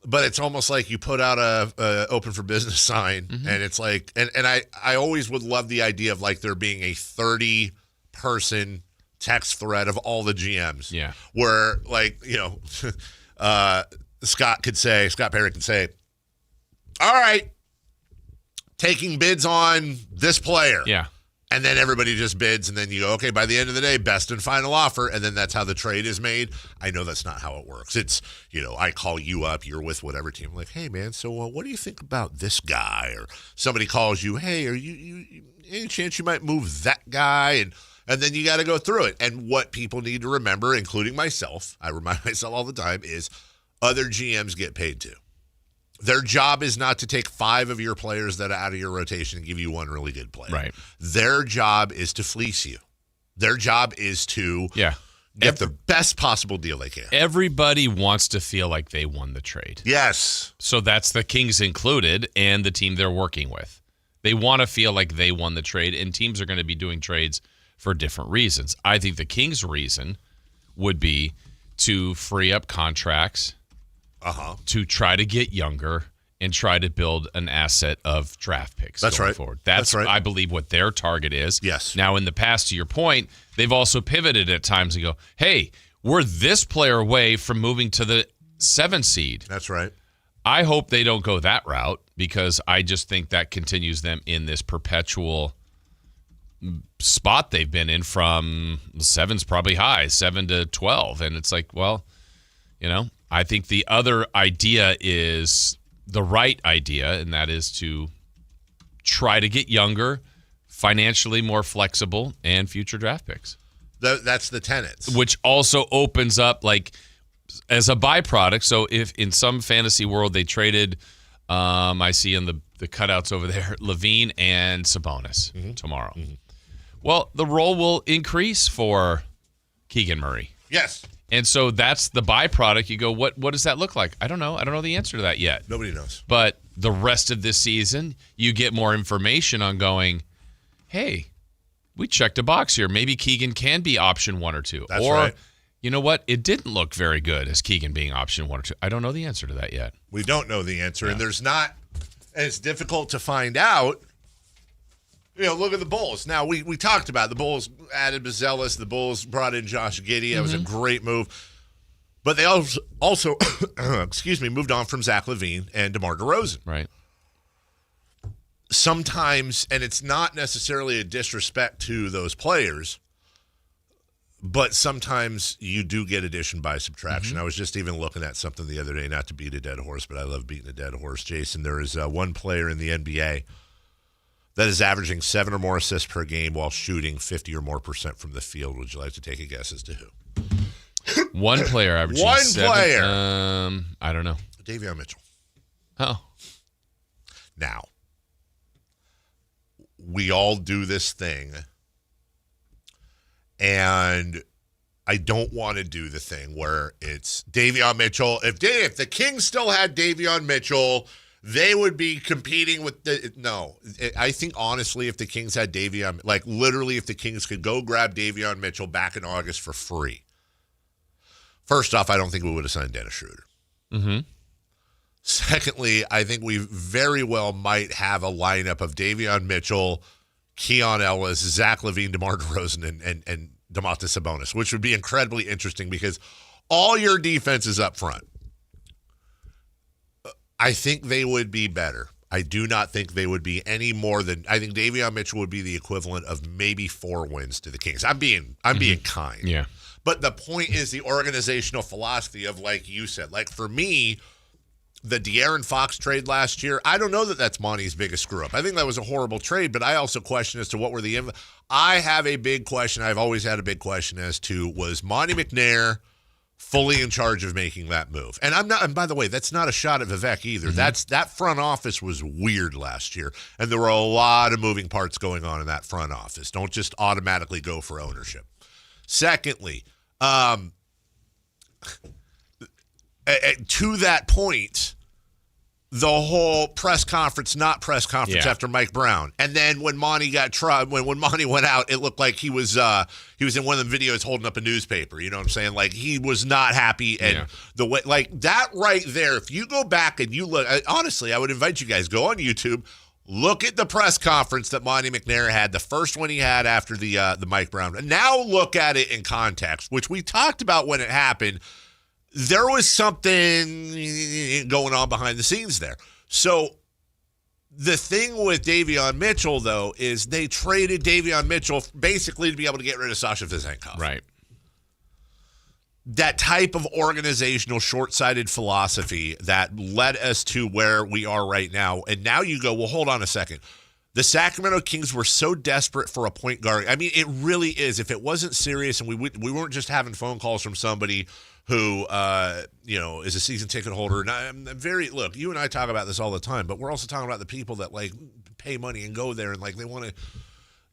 but it's almost like you put out a open for business sign, and it's like, and I always would love the idea of like there being a 30-person text thread of all the GMs. Yeah. Where like, Scott Perry could say, all right, taking bids on this player. Yeah. And then everybody just bids, and then you go, okay, by the end of the day, best and final offer, and then that's how the trade is made. I know that's not how it works. It's, I call you up, you're with whatever team. I'm like, hey, man, so what do you think about this guy? Or somebody calls you, hey, are you any chance you might move that guy? And then you got to go through it. And what people need to remember, including myself, I remind myself all the time, is other GMs get paid too. Their job is not to take 5 of your players that are out of your rotation and give you one really good player. Right. Their job is to fleece you. Their job is to get the best possible deal they can. Everybody wants to feel like they won the trade. Yes. So that's the Kings included and the team they're working with. They want to feel like they won the trade, and teams are going to be doing trades for different reasons. I think the Kings' reason would be to free up contracts, to try to get younger, and try to build an asset of draft picks going forward. That's right. I believe, what their target is. Yes. Now, in the past, to your point, they've also pivoted at times and go, hey, we're this player away from moving to the 7 seed. That's right. I hope they don't go that route, because I just think that continues them in this perpetual spot they've been in from 7's probably high, 7 to 12. And it's like, well, I think the other idea is the right idea, and that is to try to get younger, financially more flexible, and future draft picks. That's the tenets. Which also opens up, like, as a byproduct. So if in some fantasy world they traded, I see in the cutouts over there, Levine and Sabonis tomorrow. Mm-hmm. Well, the role will increase for Keegan Murray. Yes. And so that's the byproduct. You go, what does that look like? I don't know. I don't know the answer to that yet. Nobody knows. But the rest of this season, you get more information on going, hey, we checked a box here. Maybe Keegan can be option 1 or 2. That's right. You know what? It didn't look very good as Keegan being option 1 or 2. I don't know the answer to that yet. We don't know the answer, and there's not. And it's difficult to find out. Look at the Bulls. Now, we talked about the Bulls added Bazelis. The Bulls brought in Josh Giddey. That was a great move. But they also moved on from Zach LaVine and DeMar DeRozan. Right. Sometimes, and it's not necessarily a disrespect to those players, but sometimes you do get addition by subtraction. I was just even looking at something the other day, not to beat a dead horse, but I love beating a dead horse, Jason. There is one player in the NBA that is averaging 7 or more assists per game while shooting 50 or more % from the field. Would you like to take a guess as to who? One player averaging One 7. player. I don't know. Davion Mitchell. Oh. Now, we all do this thing, and I don't want to do the thing where it's Davion Mitchell. If the Kings still had Davion Mitchell, they would be competing with no. I think, honestly, if the Kings had Davion, like literally if the Kings could go grab Davion Mitchell back in August for free, first off, I don't think we would have signed Dennis Schroeder. Mm-hmm. Secondly, I think we very well might have a lineup of Davion Mitchell, Keon Ellis, Zach LaVine, DeMar DeRozan, and Domantas Sabonis, which would be incredibly interesting because all your defense is up front. I think they would be better. I do not think they would be any more than, I think Davion Mitchell would be the equivalent of maybe 4 wins to the Kings. I'm being kind. Yeah. But the point is the organizational philosophy of, like you said, like for me, the De'Aaron Fox trade last year, I don't know that that's Monty's biggest screw up. I think that was a horrible trade, but I also question as to what were I have a big question. I've always had a big question as to, was Monty McNair fully in charge of making that move? And by the way, that's not a shot at Vivek either. Mm-hmm. That front office was weird last year, and there were a lot of moving parts going on in that front office. Don't just automatically go for ownership. Secondly, to that point, the whole press conference after Mike Brown, and then when Monty when Monty went out, it looked like he was in one of them videos holding up a newspaper. You know what I'm saying? Like he was not happy, and the way, like that right there. If you go back and you look, honestly, I would invite you guys, go on YouTube, look at the press conference that Monty McNair had, the first one he had after the Mike Brown, and now look at it in context, which we talked about when it happened. There was something going on behind the scenes there. So the thing with Davion Mitchell, though, is they traded Davion Mitchell basically to be able to get rid of Sasha Vezenkov. Right. That type of organizational short-sighted philosophy that led us to where we are right now. And now you go, well, hold on a second. The Sacramento Kings were so desperate for a point guard. I mean, it really is. If it wasn't serious and we weren't just having phone calls from somebody who, is a season ticket holder. And I'm look, you and I talk about this all the time, but we're also talking about the people that like pay money and go there and like they want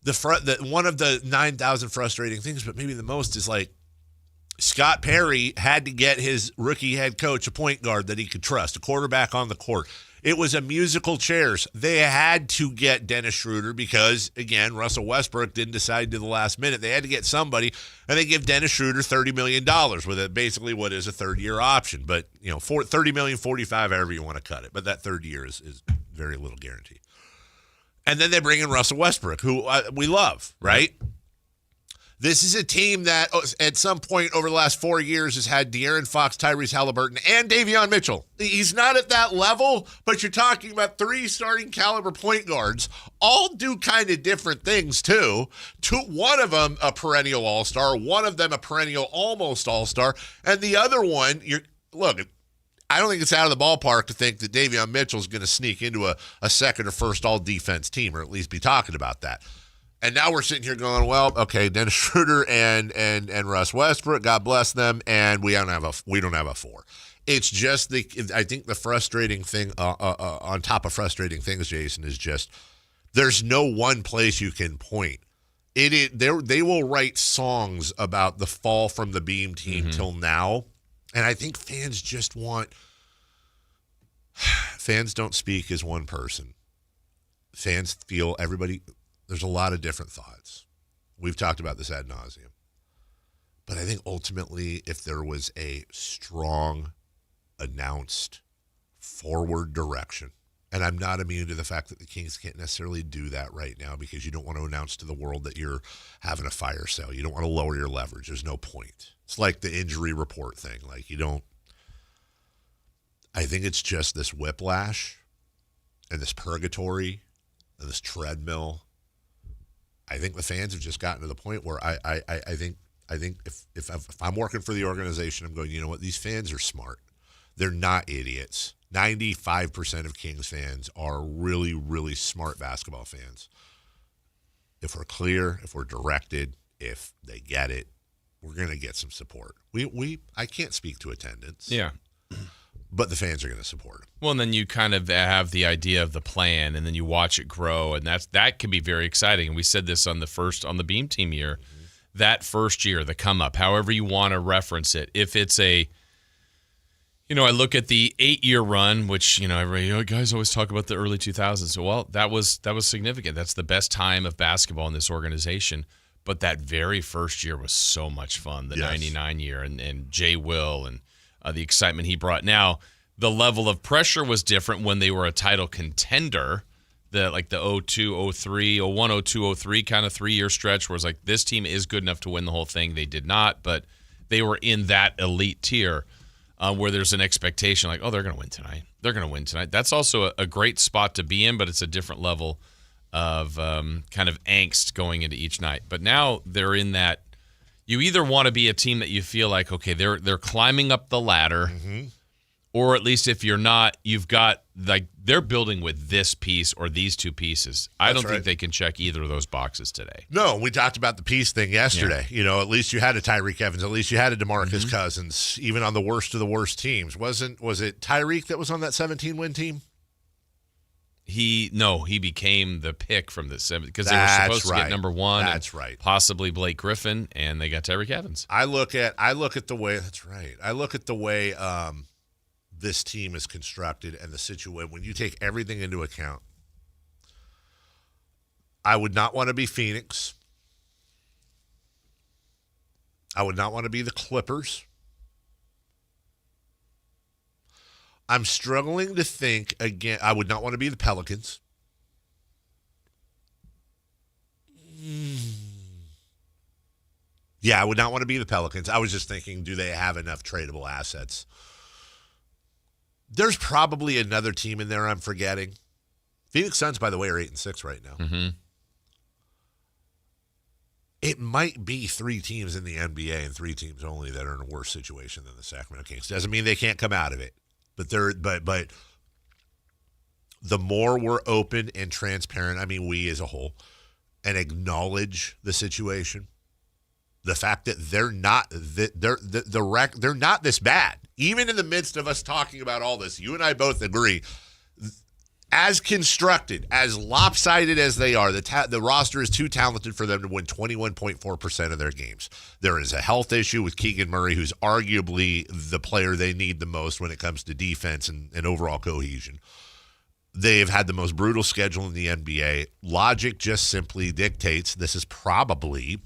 to. One of the 9,000 frustrating things, but maybe the most is like, Scott Perry had to get his rookie head coach a point guard that he could trust, a quarterback on the court. It was a musical chairs. They had to get Dennis Schroeder because, again, Russell Westbrook didn't decide to the last minute. They had to get somebody, and they give Dennis Schroeder $30 million with it, basically what is a third-year option. But, $30 million, $45, however you want to cut it. But that third year is very little guarantee. And then they bring in Russell Westbrook, who we love, right? This is a team that at some point over the last 4 years has had De'Aaron Fox, Tyrese Halliburton, and Davion Mitchell. He's not at that level, but you're talking about 3 starting caliber point guards, all do kind of different things too. One of them a perennial all-star, one of them a perennial almost all-star, and the other one, look, I don't think it's out of the ballpark to think that Davion Mitchell's going to sneak into a second or first all-defense team, or at least be talking about that. And now we're sitting here going, well, okay, Dennis Schroeder and Russ Westbrook, God bless them, and we don't have a 4. It's just I think the frustrating thing on top of frustrating things, Jason, is just there's no one place you can point. They will write songs about the fall from the beam team till now, and I think fans just fans don't speak as one person. Fans feel everybody. There's a lot of different thoughts. We've talked about this ad nauseum. But I think ultimately, if there was a strong, announced, forward direction, and I'm not immune to the fact that the Kings can't necessarily do that right now because you don't want to announce to the world that you're having a fire sale. You don't want to lower your leverage. There's no point. It's like the injury report thing. Like I think it's just this whiplash and this purgatory and this treadmill. I think the fans have just gotten to the point where I think if I'm working for the organization, I'm going, you know what, these fans are smart. They're not idiots. 95% of Kings fans are really, really smart basketball fans. If we're clear, if we're directed, if they get it, we're going to get some support. I can't speak to attendance. Yeah. But the fans are going to support it. Well, and then you kind of have the idea of the plan, and then you watch it grow, and that can be very exciting. And we said this on the Beam Team year, that first year, the come up, however you want to reference it. If it's I look at the 8-year run, which everybody, guys always talk about the early 2000s. Well, that was significant. That's the best time of basketball in this organization. But that very first year was so much fun. The 99 year and Jay Will and the excitement he brought. Now, the level of pressure was different when they were a title contender, the 02, 03, 01, 02, 03 kind of 3-year stretch where it's like this team is good enough to win the whole thing. They did not, but they were in that elite tier where there's an expectation like, oh, they're going to win tonight. They're going to win tonight. That's also a great spot to be in, but it's a different level of kind of angst going into each night. But now they're in that. You either want to be a team that you feel like, okay, they're climbing up the ladder, or at least if you're not, you've got they're building with this piece or these two pieces. I don't think they can check either of those boxes today. No, we talked about the piece thing yesterday. Yeah. At least you had a Tyreek Evans, at least you had a DeMarcus Cousins, even on the worst of the worst teams. Was it Tyreek that was on that 17-win team? He became the pick from the 7 because they were supposed to get number 1. That's right. Possibly Blake Griffin, and they got Tyreek Evans. I look at the way. That's right. I look at the way this team is constructed and the situation. When you take everything into account, I would not want to be Phoenix. I would not want to be the Clippers. I'm struggling to think again. I would not want to be the Pelicans. Yeah, I would not want to be the Pelicans. I was just thinking, do they have enough tradable assets? There's probably another team in there I'm forgetting. Phoenix Suns, by the way, are 8-6 right now. Mm-hmm. It might be 3 teams in the NBA and 3 teams only that are in a worse situation than the Sacramento Kings. Doesn't mean they can't come out of it. But the more we're open and transparent, I mean we as a whole, and acknowledge the situation, the fact that they're not they're not this bad. Even in the midst of us talking about all this, you and I both agree as constructed, as lopsided as they are, the roster is too talented for them to win 21.4% of their games. There is a health issue with Keegan Murray, who's arguably the player they need the most when it comes to defense and overall cohesion. They've had the most brutal schedule in the NBA. Logic just simply dictates this is probably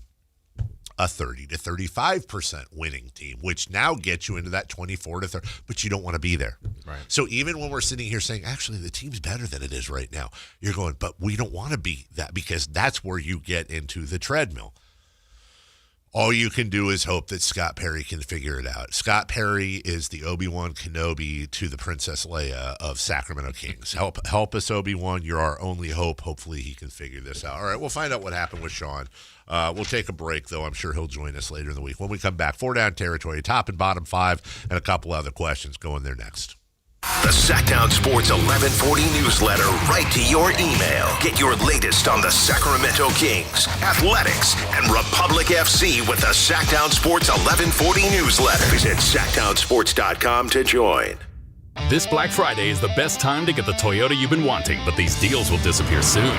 a 30 to 35% winning team, which now gets you into that 24 to 30, but you don't want to be there. Right. So even when we're sitting here saying, actually, the team's better than it is right now, you're going, but we don't want to be that, because that's where you get into the treadmill. All you can do is hope that Scott Perry can figure it out. Scott Perry is the Obi-Wan Kenobi to the Princess Leia of Sacramento Kings. Help us, Obi-Wan. You're our only hope. Hopefully he can figure this out. All right, we'll find out what happened with Sean. We'll take a break, though. I'm sure he'll join us later in the week. When we come back, 4 down territory, top and bottom 5, and a couple other questions going there next. The Sactown Sports 1140 newsletter right to your email. Get your latest on the Sacramento Kings, athletics, and Republic FC with the Sactown Sports 1140 newsletter. Visit SactownSports.com to join. This Black Friday is the best time to get the Toyota you've been wanting, but these deals will disappear soon.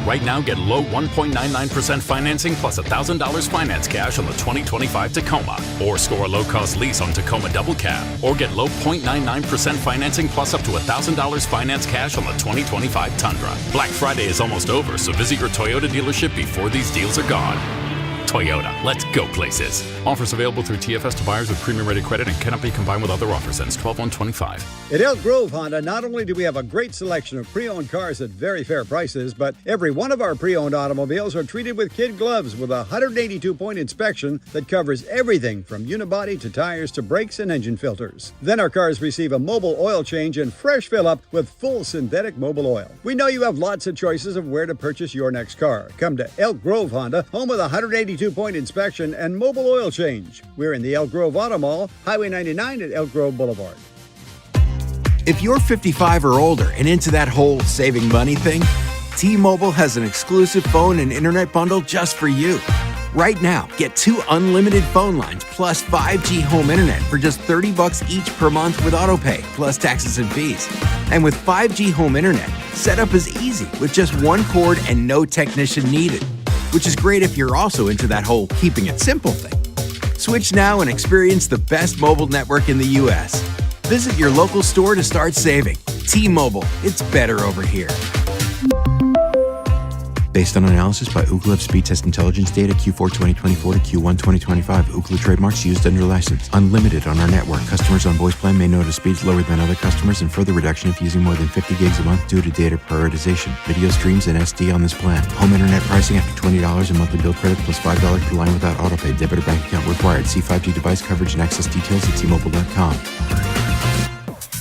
Right now, get low 1.99% financing plus $1,000 finance cash on the 2025 Tacoma. Or score a low-cost lease on Tacoma Double Cab. Or get low 0.99% financing plus up to $1,000 finance cash on the 2025 Tundra. Black Friday is almost over, so visit your Toyota dealership before these deals are gone. Toyota, let's go places. Offers available through TFS to buyers with premium rated credit and cannot be combined with other offers. Ends 12/1/25. At Elk Grove Honda, not only do we have a great selection of pre-owned cars at very fair prices, but every one of our pre-owned automobiles are treated with kid gloves with a 182-point inspection that covers everything from unibody to tires to brakes and engine filters. Then our cars receive a mobile oil change and fresh fill-up with full synthetic mobile oil. We know you have lots of choices of where to purchase your next car. Come to Elk Grove Honda, home with a 182-point inspection and mobile oil change. We're in the Elk Grove Auto Mall, Highway 99 at Elk Grove Boulevard. If you're 55 or older and into that whole saving money thing, T-Mobile has an exclusive phone and internet bundle just for you. Right now, get 2 unlimited phone lines plus 5G home internet for just $30 each per month with AutoPay, plus taxes and fees. And with 5G home internet, setup is easy with just 1 cord and no technician needed, which is great if you're also into that whole keeping it simple thing. Switch now and experience the best mobile network in the U.S. Visit your local store to start saving. T-Mobile, it's better over here. Based on analysis by Ookla of speed test intelligence data Q4 2024 to Q1 2025, Ookla trademarks used under license. Unlimited on our network. Customers on voice plan may notice speeds lower than other customers and further reduction if using more than 50 gigs a month due to data prioritization. Video streams and SD on this plan. Home internet pricing after $20 in monthly bill credit plus $5 per line without autopay. Debit or bank account required. See 5G device coverage and access details at T-Mobile.com.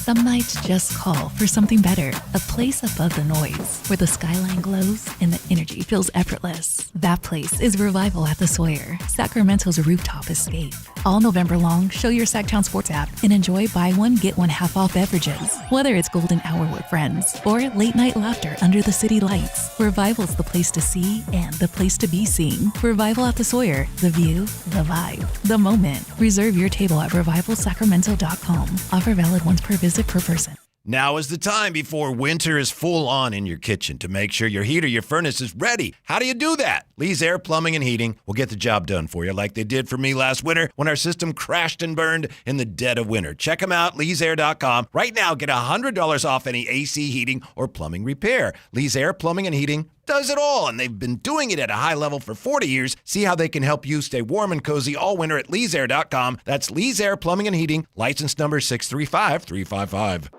Some nights just call for something better. A place above the noise, where the skyline glows and the energy feels effortless. That place is Revival at the Sawyer, Sacramento's rooftop escape. All November long, show your Sactown Sports app and enjoy buy one, get one half off beverages. Whether it's golden hour with friends or late night laughter under the city lights, Revival's the place to see and the place to be seen. Revival at the Sawyer, the view, the vibe, the moment. Reserve your table at revivalsacramento.com. Offer valid once per visit per person. Now is the time before winter is full on in your kitchen to make sure your heat or your furnace is ready. How do you do that? Lee's Air Plumbing and Heating will get the job done for you like they did for me last winter when our system crashed and burned in the dead of winter. Check them out, leesair.com. Right now, get $100 off any AC heating or plumbing repair. Lee's Air Plumbing and Heating does it all, and they've been doing it at a high level for 40 years. See how they can help you stay warm and cozy all winter at leesair.com. That's Lee's Air Plumbing and Heating, license number 635355.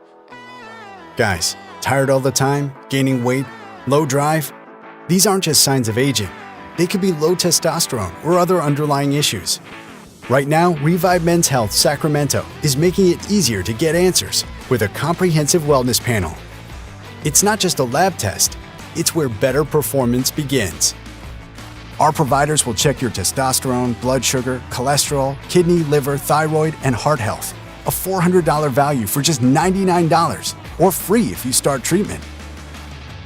Guys, tired all the time, gaining weight, low drive? These aren't just signs of aging. They could be low testosterone or other underlying issues. Right now, Revive Men's Health Sacramento is making it easier to get answers with a comprehensive wellness panel. It's not just a lab test, it's where better performance begins. Our providers will check your testosterone, blood sugar, cholesterol, kidney, liver, thyroid, and heart health. A $400 value for just $99, or free if you start treatment.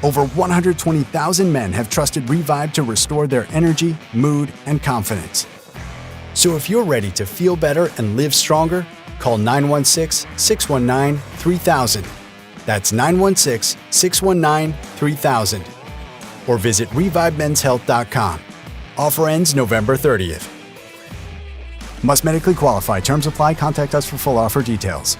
Over 120,000 men have trusted Revive to restore their energy, mood, and confidence. So if you're ready to feel better and live stronger, call 916-619-3000. That's 916-619-3000. Or visit ReviveMen'sHealth.com. Offer ends November 30th. Must medically qualify. Terms apply. Contact us for full offer details.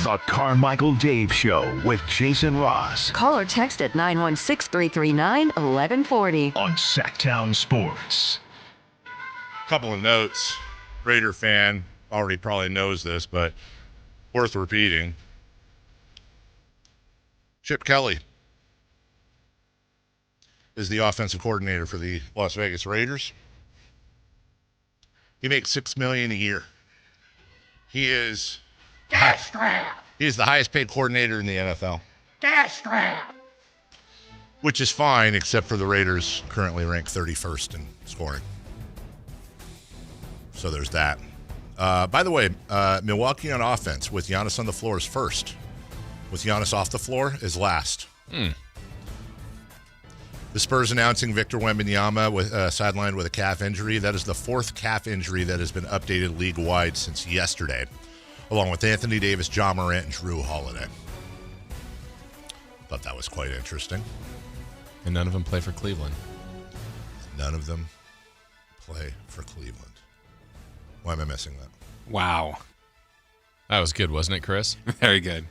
The Carmichael Dave Show with Jason Ross Call or text at 916-339-1140. on Sactown Sports. Couple of notes. Raider fan already probably knows this, but worth repeating. Chip Kelly is the offensive coordinator for the Las Vegas Raiders. He makes $6 million a year. He is the highest paid coordinator in the NFL. Which is fine, except for the Raiders currently ranked 31st in scoring. So there's that. By the way, Milwaukee on offense with Giannis on the floor is first. With Giannis off the floor is last. The Spurs announcing Victor Wembanyama sidelined with a calf injury. That is the fourth calf injury that has been updated league-wide since yesterday, along with Anthony Davis, John Morant, and Drew Holiday. Thought that was quite interesting. And none of them play for Cleveland. None of them play for Cleveland. Why am I missing that? Wow. That was good, wasn't it, Chris? Very good.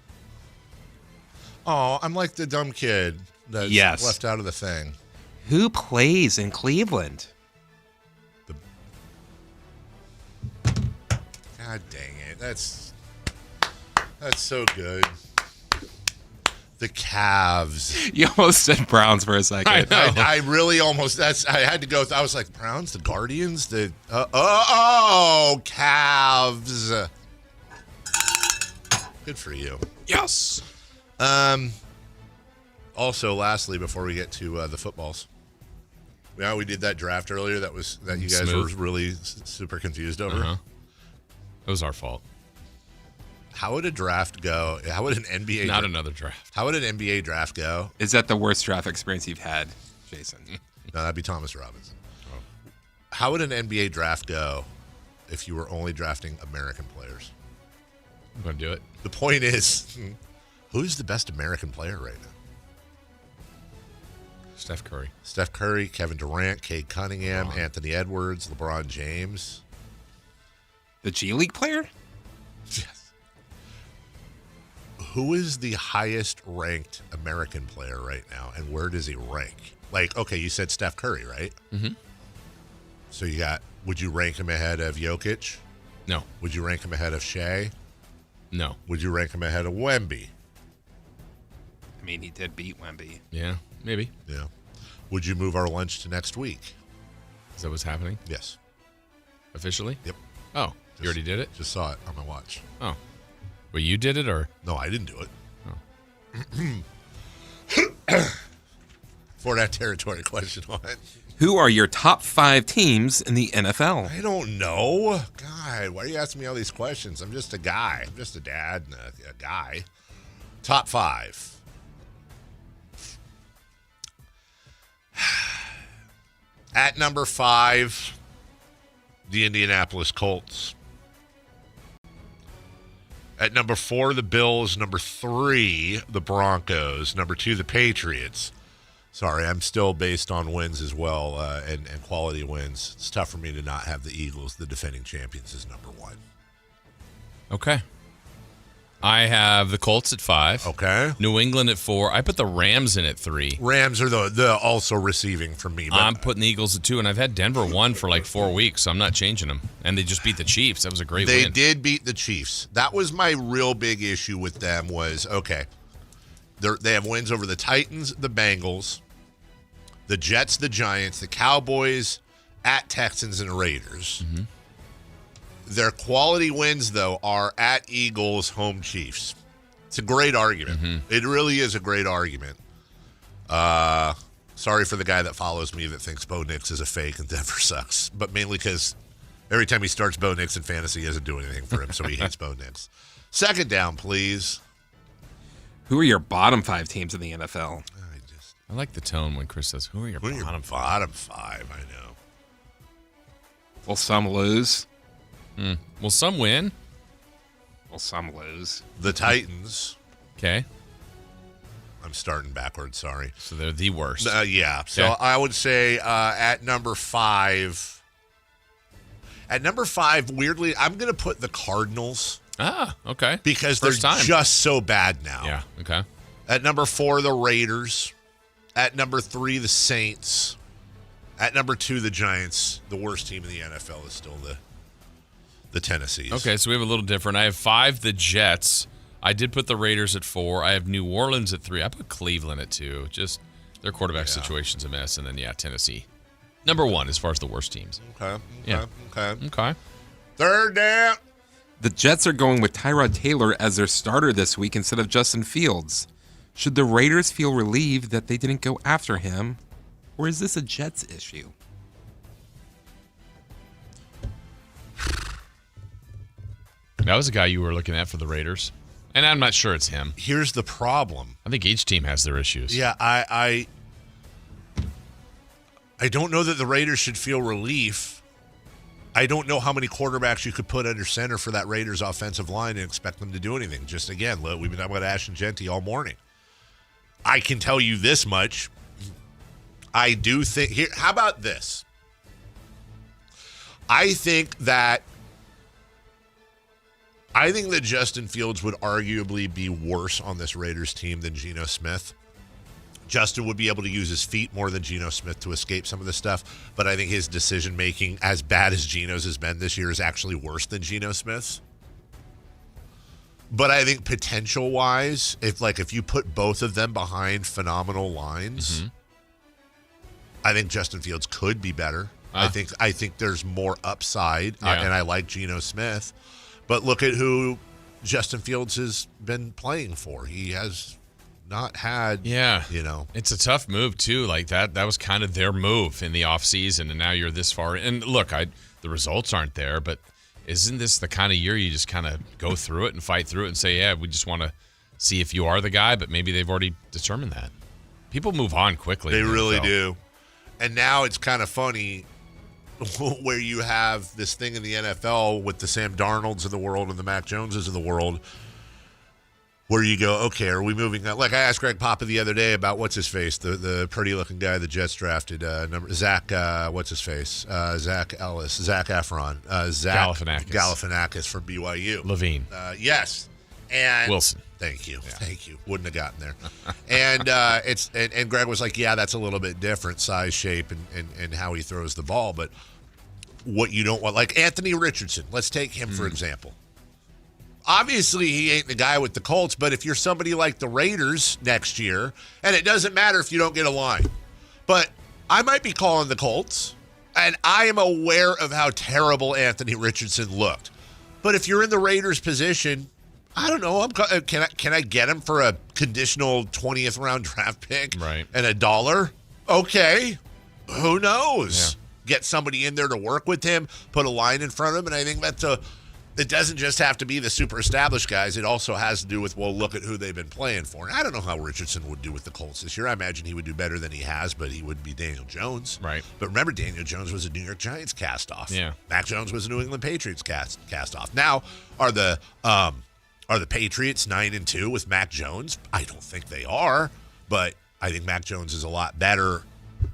Oh, I'm like the dumb kid that's left out of the thing. Who plays in Cleveland? God dang it. That's so good. The Cavs. You almost said Browns for a second. I really almost, I had to go, I was like, Browns, the Guardians, Cavs. Good for you. Yes. Also, lastly, before we get to the footballs, we did that draft earlier that you guys were really super confused over. Uh-huh. It was our fault. How would a draft go? How would an NBA Not another draft. How would an NBA draft go? Is that the worst draft experience you've had, Jason? No, that'd be Thomas Robinson. Oh. How would an NBA draft go if you were only drafting American players? I'm going to do it. The point is, who's the best American player right now? Steph Curry. Steph Curry, Kevin Durant, Cade Cunningham, Anthony Edwards, LeBron James. The G League player? Yes. Who is the highest ranked American player right now, and where does he rank? Like, okay, you said Steph Curry, right? Mm-hmm. So would you rank him ahead of Jokic? No. Would you rank him ahead of Shea? No. Would you rank him ahead of Wemby? I mean, he did beat Wemby. Yeah, maybe. Yeah. Would you move our lunch to next week? Is that what's happening? Yes. Officially? Yep. Oh, you already did it? Just saw it on my watch. Oh. Well, you did it, or? No, I didn't do it. For that territory question on it. Who are your top 5 teams in the NFL? I don't know. God, why are you asking me all these questions? I'm just a guy. I'm just a dad and a guy. Top 5. At number 5, the Indianapolis Colts. At number 4, the Bills. Number 3, the Broncos. Number 2, the Patriots. Sorry, I'm still based on wins as well, and quality wins. It's tough for me to not have the Eagles, the defending champions, as number 1. Okay. I have the Colts at 5. Okay. New England at 4. I put the Rams in at 3. Rams are the also receiving from me. But I'm putting the Eagles at 2, and I've had Denver 1 for like 4 weeks, so I'm not changing them. And they just beat the Chiefs. That was a great win. They did beat the Chiefs. That was my real big issue with them was, okay, they have wins over the Titans, the Bengals, the Jets, the Giants, the Cowboys, at Texans, and Raiders. Mm-hmm. Their quality wins, though, are at Eagles, home Chiefs. It's a great argument. Mm-hmm. It really is a great argument. Sorry for the guy that follows me that thinks Bo Nix is a fake and Denver sucks, but mainly because every time he starts Bo Nix in fantasy, he doesn't do anything for him, so he hates Bo Nix. Second down, please. Who are your bottom 5 teams in the NFL? I like the tone when Chris says, who are your bottom 5? Bottom 5, I know. Will some lose? Will some win? Will some lose? The Titans. Okay. I'm starting backwards, sorry. So they're the worst. Yeah. So Okay. I would say at number 5. At number 5, weirdly, I'm going to put the Cardinals. Ah, okay. Because First they're time. just so bad now. Yeah, okay. At number 4, the Raiders. At number 3, the Saints. At number 2, the Giants. The worst team in the NFL is still the Tennessees. Okay, so we have a little different. I have 5, the Jets. I did put the Raiders at 4. I have New Orleans at 3. I put Cleveland at 2. Just their quarterback situation's a mess. And then, Tennessee. Number 1 as far as the worst teams. Okay. Yeah. Okay. Third down. The Jets are going with Tyrod Taylor as their starter this week instead of Justin Fields. Should the Raiders feel relieved that they didn't go after him, or is this a Jets issue? That was a guy you were looking at for the Raiders. And I'm not sure it's him. Here's the problem. I think each team has their issues. Yeah, I don't know that the Raiders should feel relief. I don't know how many quarterbacks you could put under center for that Raiders offensive line and expect them to do anything. Just again, we've been talking about Ash and Genty all morning. I can tell you this much. I do think here. How about this? I think that Justin Fields would arguably be worse on this Raiders team than Geno Smith. Justin would be able to use his feet more than Geno Smith to escape some of this stuff, but I think his decision-making, as bad as Geno's has been this year, is actually worse than Geno Smith's. But I think potential-wise, if you put both of them behind phenomenal lines, I think Justin Fields could be better. I think there's more upside, and I like Geno Smith. But look at who Justin Fields has been playing for. He has not had, It's a tough move, too. Like, that was kind of their move in the offseason, and now you're this far. And look, the results aren't there, but isn't this the kind of year you just kind of go through it and fight through it and say, yeah, we just want to see if you are the guy, but maybe they've already determined that. People move on quickly. They really do. And now it's kind of funny where you have this thing in the NFL with the Sam Darnolds of the world and the Mac Joneses of the world where you go, okay, are we moving on? Like I asked Greg Papa the other day about what's his face, the pretty-looking guy the Jets drafted, Zach, what's his face? Zach Ellis, Zach Efron, Zach Galifianakis from BYU. Levine. Yes. And Wilson. Thank you. Wouldn't have gotten there. And and Greg was like, yeah, that's a little bit different size, shape, and how he throws the ball. But what you don't want, like Anthony Richardson, let's take him for example. Obviously, he ain't the guy with the Colts, but if you're somebody like the Raiders next year, and it doesn't matter if you don't get a line, but I might be calling the Colts, and I am aware of how terrible Anthony Richardson looked. But if you're in the Raiders' position, I don't know. Can I get him for a conditional 20th round draft pick and $1? Okay, who knows? Yeah. Get somebody in there to work with him, put a line in front of him, and I think it doesn't just have to be the super established guys. It also has to do with, well, look at who they've been playing for. And I don't know how Richardson would do with the Colts this year. I imagine he would do better than he has, but he wouldn't be Daniel Jones. Right. But remember, Daniel Jones was a New York Giants cast-off. Yeah. Mac Jones was a New England Patriots cast-off. Now, are the Patriots 9-2 with Mac Jones? I don't think they are, but I think Mac Jones is a lot better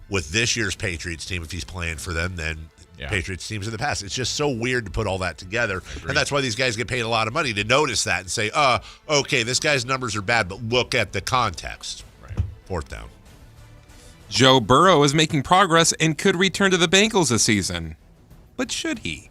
with this year's Patriots team if he's playing for them than Patriots teams in the past. It's just so weird to put all that together. And that's why these guys get paid a lot of money to notice that and say, okay, this guy's numbers are bad, but look at the context. Right. 4th down. Joe Burrow is making progress and could return to the Bengals this season. But should he?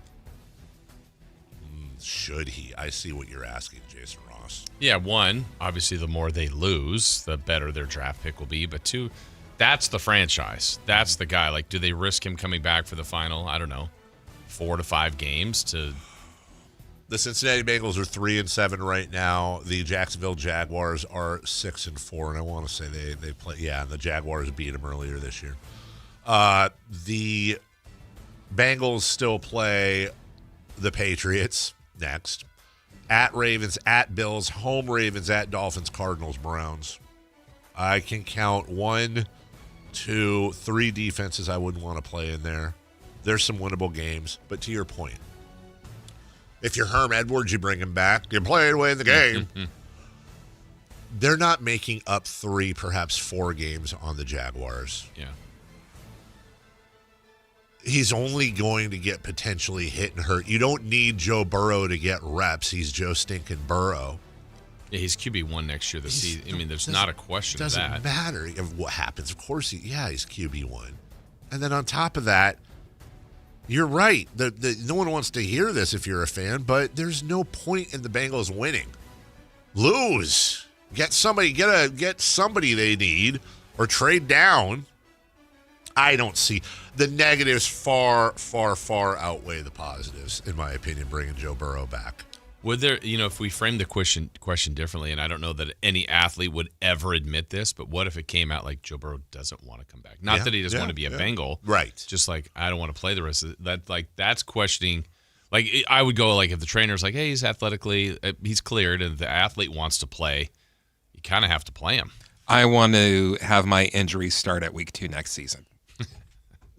Should he? I see what you're asking, Jason Ross. Yeah, 1, obviously the more they lose, the better their draft pick will be. But 2, that's the franchise. That's the guy. Like, do they risk him coming back for the final, I don't know, 4 to 5 games to... The Cincinnati Bengals are 3-7 right now. The Jacksonville Jaguars are 6-4, and I want to say they play. Yeah, the Jaguars beat them earlier this year. The Bengals still play the Patriots next. At Ravens, at Bills, home Ravens, at Dolphins, Cardinals, Browns. I can count 1, 2, 3 defenses I wouldn't want to play in there. There's some winnable games, but to your point, if you're Herm Edwards, you bring him back. You play it away in the game. They're not making up 3, perhaps 4 games on the Jaguars. Yeah. He's only going to get potentially hit and hurt. You don't need Joe Burrow to get reps. He's Joe stinking Burrow. Yeah, he's QB1 next year. I mean, there's not a question of that. Doesn't matter of what happens. Of course, he's QB1. And then on top of that, you're right. No one wants to hear this if you're a fan, but there's no point in the Bengals winning. Lose. Get somebody they need or trade down. I don't see the negatives far outweigh the positives, in my opinion, bringing Joe Burrow back. Would there, if we frame the question differently, and I don't know that any athlete would ever admit this, but what if it came out like Joe Burrow doesn't want to come back? Not that he doesn't want to be a Bengal. Right. Just like, I don't want to play the rest of that. Like, that's questioning. Like, I would go, like, if the trainer's like, hey, he's athletically, he's cleared, and the athlete wants to play, you kind of have to play him. I want to have my injuries start at week 2 next season.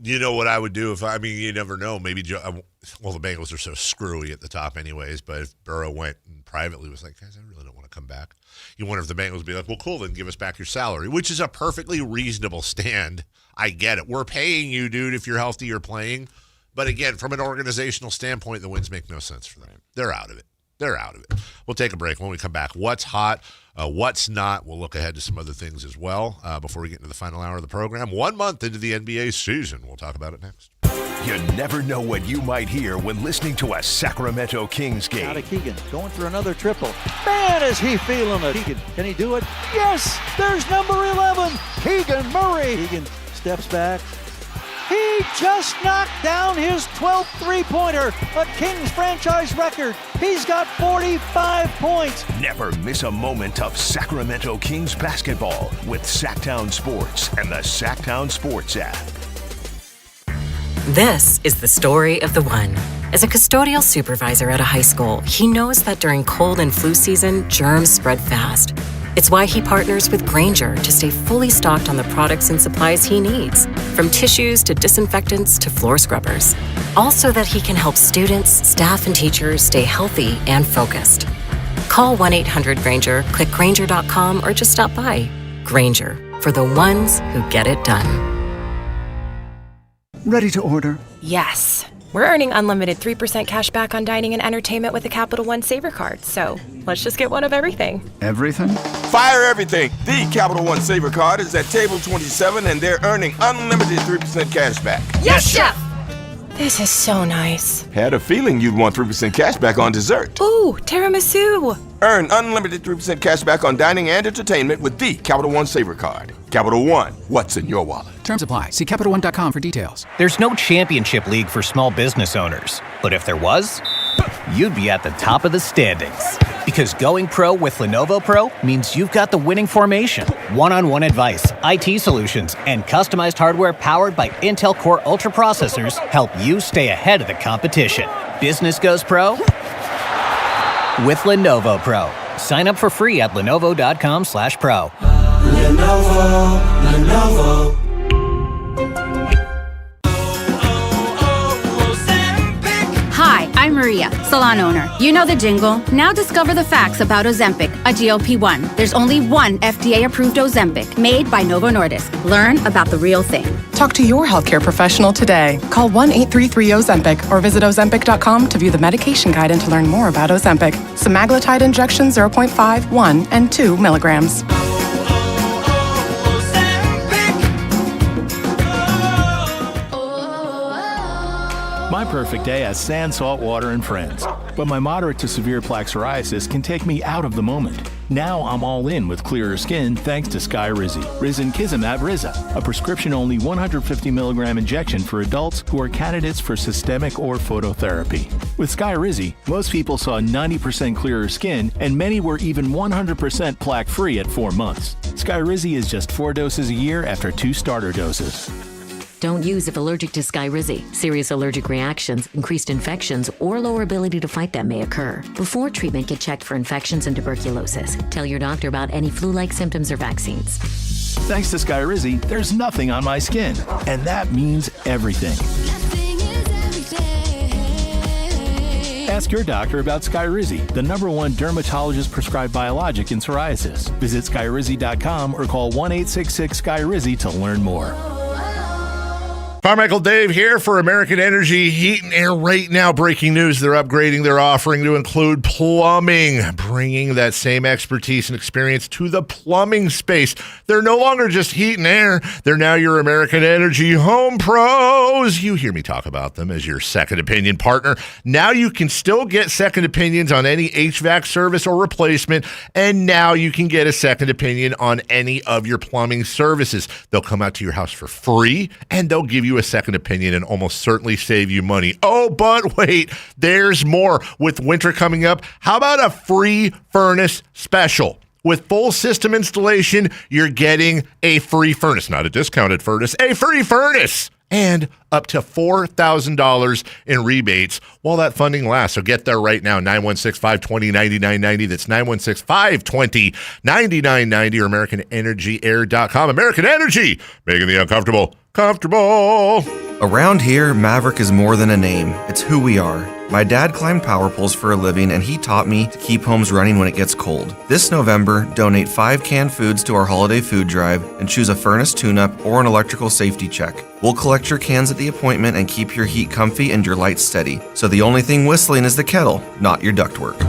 You know what I would do you never know. Maybe the Bengals are so screwy at the top anyways, but if Burrow went and privately was like, guys, I really don't want to come back. You wonder if the Bengals would be like, well, cool, then give us back your salary, which is a perfectly reasonable stand. I get it. We're paying you, dude, if you're healthy, you're playing. But again, from an organizational standpoint, the wins make no sense for them. They're out of it. We'll take a break. When we come back, what's hot, what's not. We'll look ahead to some other things as well before we get into the final hour of the program. 1 month into the NBA season. We'll talk about it next. You never know what you might hear when listening to a Sacramento Kings game. Out of Keegan, going for another triple. Man, is he feeling it. Keegan, can he do it? Yes, there's number 11, Keegan Murray. Keegan steps back. He just knocked down his 12th three-pointer, a Kings franchise record. He's got 45 points. Never miss a moment of Sacramento Kings basketball with Sactown Sports and the Sactown Sports app. This is the story of the one. As a custodial supervisor at a high school, he knows that during cold and flu season, germs spread fast. It's why he partners with Grainger to stay fully stocked on the products and supplies he needs, from tissues to disinfectants to floor scrubbers. All so that he can help students, staff, and teachers stay healthy and focused. Call 1-800-GRAINGER, click Grainger.com, or just stop by. Grainger, for the ones who get it done. Ready to order? Yes. We're earning unlimited 3% cash back on dining and entertainment with a Capital One Saver card, so let's just get one of everything. Everything? Fire everything! The Capital One Saver card is at table 27 and they're earning unlimited 3% cash back. Yes, Chef! This is so nice. Had a feeling you'd want 3% cash back on dessert. Ooh, tiramisu! Earn unlimited 3% cash back on dining and entertainment with the Capital One Saver card. Capital One, what's in your wallet? Terms apply. See CapitalOne.com for details. There's no championship league for small business owners. But if there was, you'd be at the top of the standings. Because going pro with Lenovo Pro means you've got the winning formation. One-on-one advice, IT solutions, and customized hardware powered by Intel Core Ultra processors help you stay ahead of the competition. Business goes pro with Lenovo Pro. Sign up for free at Lenovo.com/pro. Lenovo. Hi, I'm Maria, salon owner. You know the jingle. Now discover the facts about Ozempic, a GLP-1. There's only one FDA-approved Ozempic, made by Novo Nordisk. Learn about the real thing. Talk to your healthcare professional today. Call 1-833-OZEMPIC or visit Ozempic.com to view the medication guide and to learn more about Ozempic. Semaglutide injection 0.5, 1, and 2 milligrams. My perfect day has sand, salt water, and friends. But my moderate to severe plaque psoriasis can take me out of the moment. Now I'm all in with clearer skin thanks to Skyrizi. Risankizumab Riza, a prescription-only 150 milligram injection for adults who are candidates for systemic or phototherapy. With Skyrizi, most people saw 90% clearer skin, and many were even 100% plaque-free at 4 months. Skyrizi is just 4 doses a year after 2 starter doses. Don't use if allergic to Skyrizi. Serious allergic reactions, increased infections, or lower ability to fight them may occur. Before treatment, get checked for infections and tuberculosis. Tell your doctor about any flu-like symptoms or vaccines. Thanks to Skyrizi, there's nothing on my skin, and that means everything. Ask your doctor about Skyrizi, the #1 dermatologist-prescribed biologic in psoriasis. Visit Skyrizi.com or call 1-866-SKYRIZI to learn more. Carmichael Dave here for American Energy Heat and Air. Right now, breaking news, they're upgrading their offering to include plumbing, bringing that same expertise and experience to the plumbing space. They're no longer just heat and air. They're now your American Energy Home Pros. You hear me talk about them as your second opinion partner. Now you can still get second opinions on any HVAC service or replacement, and now you can get a second opinion on any of your plumbing services. They'll come out to your house for free, and they'll give you a second opinion and almost certainly save you money. Oh, but wait, there's more. With winter coming up, how about a free furnace special? With full system installation, you're getting a free furnace, not a discounted furnace, a free furnace, and up to $4,000 in rebates while that funding lasts. So get there right now, 916-520-9990. That's 916-520-9990 or AmericanEnergyAir.com. American Energy, making the uncomfortable comfortable. Around here, Maverick is more than a name. It's who we are. My dad climbed power poles for a living, and he taught me to keep homes running when it gets cold. This November, donate 5 canned foods to our holiday food drive and choose a furnace tune-up or an electrical safety check. We'll collect your cans at the appointment and keep your heat comfy and your lights steady. So the only thing whistling is the kettle, not your ductwork.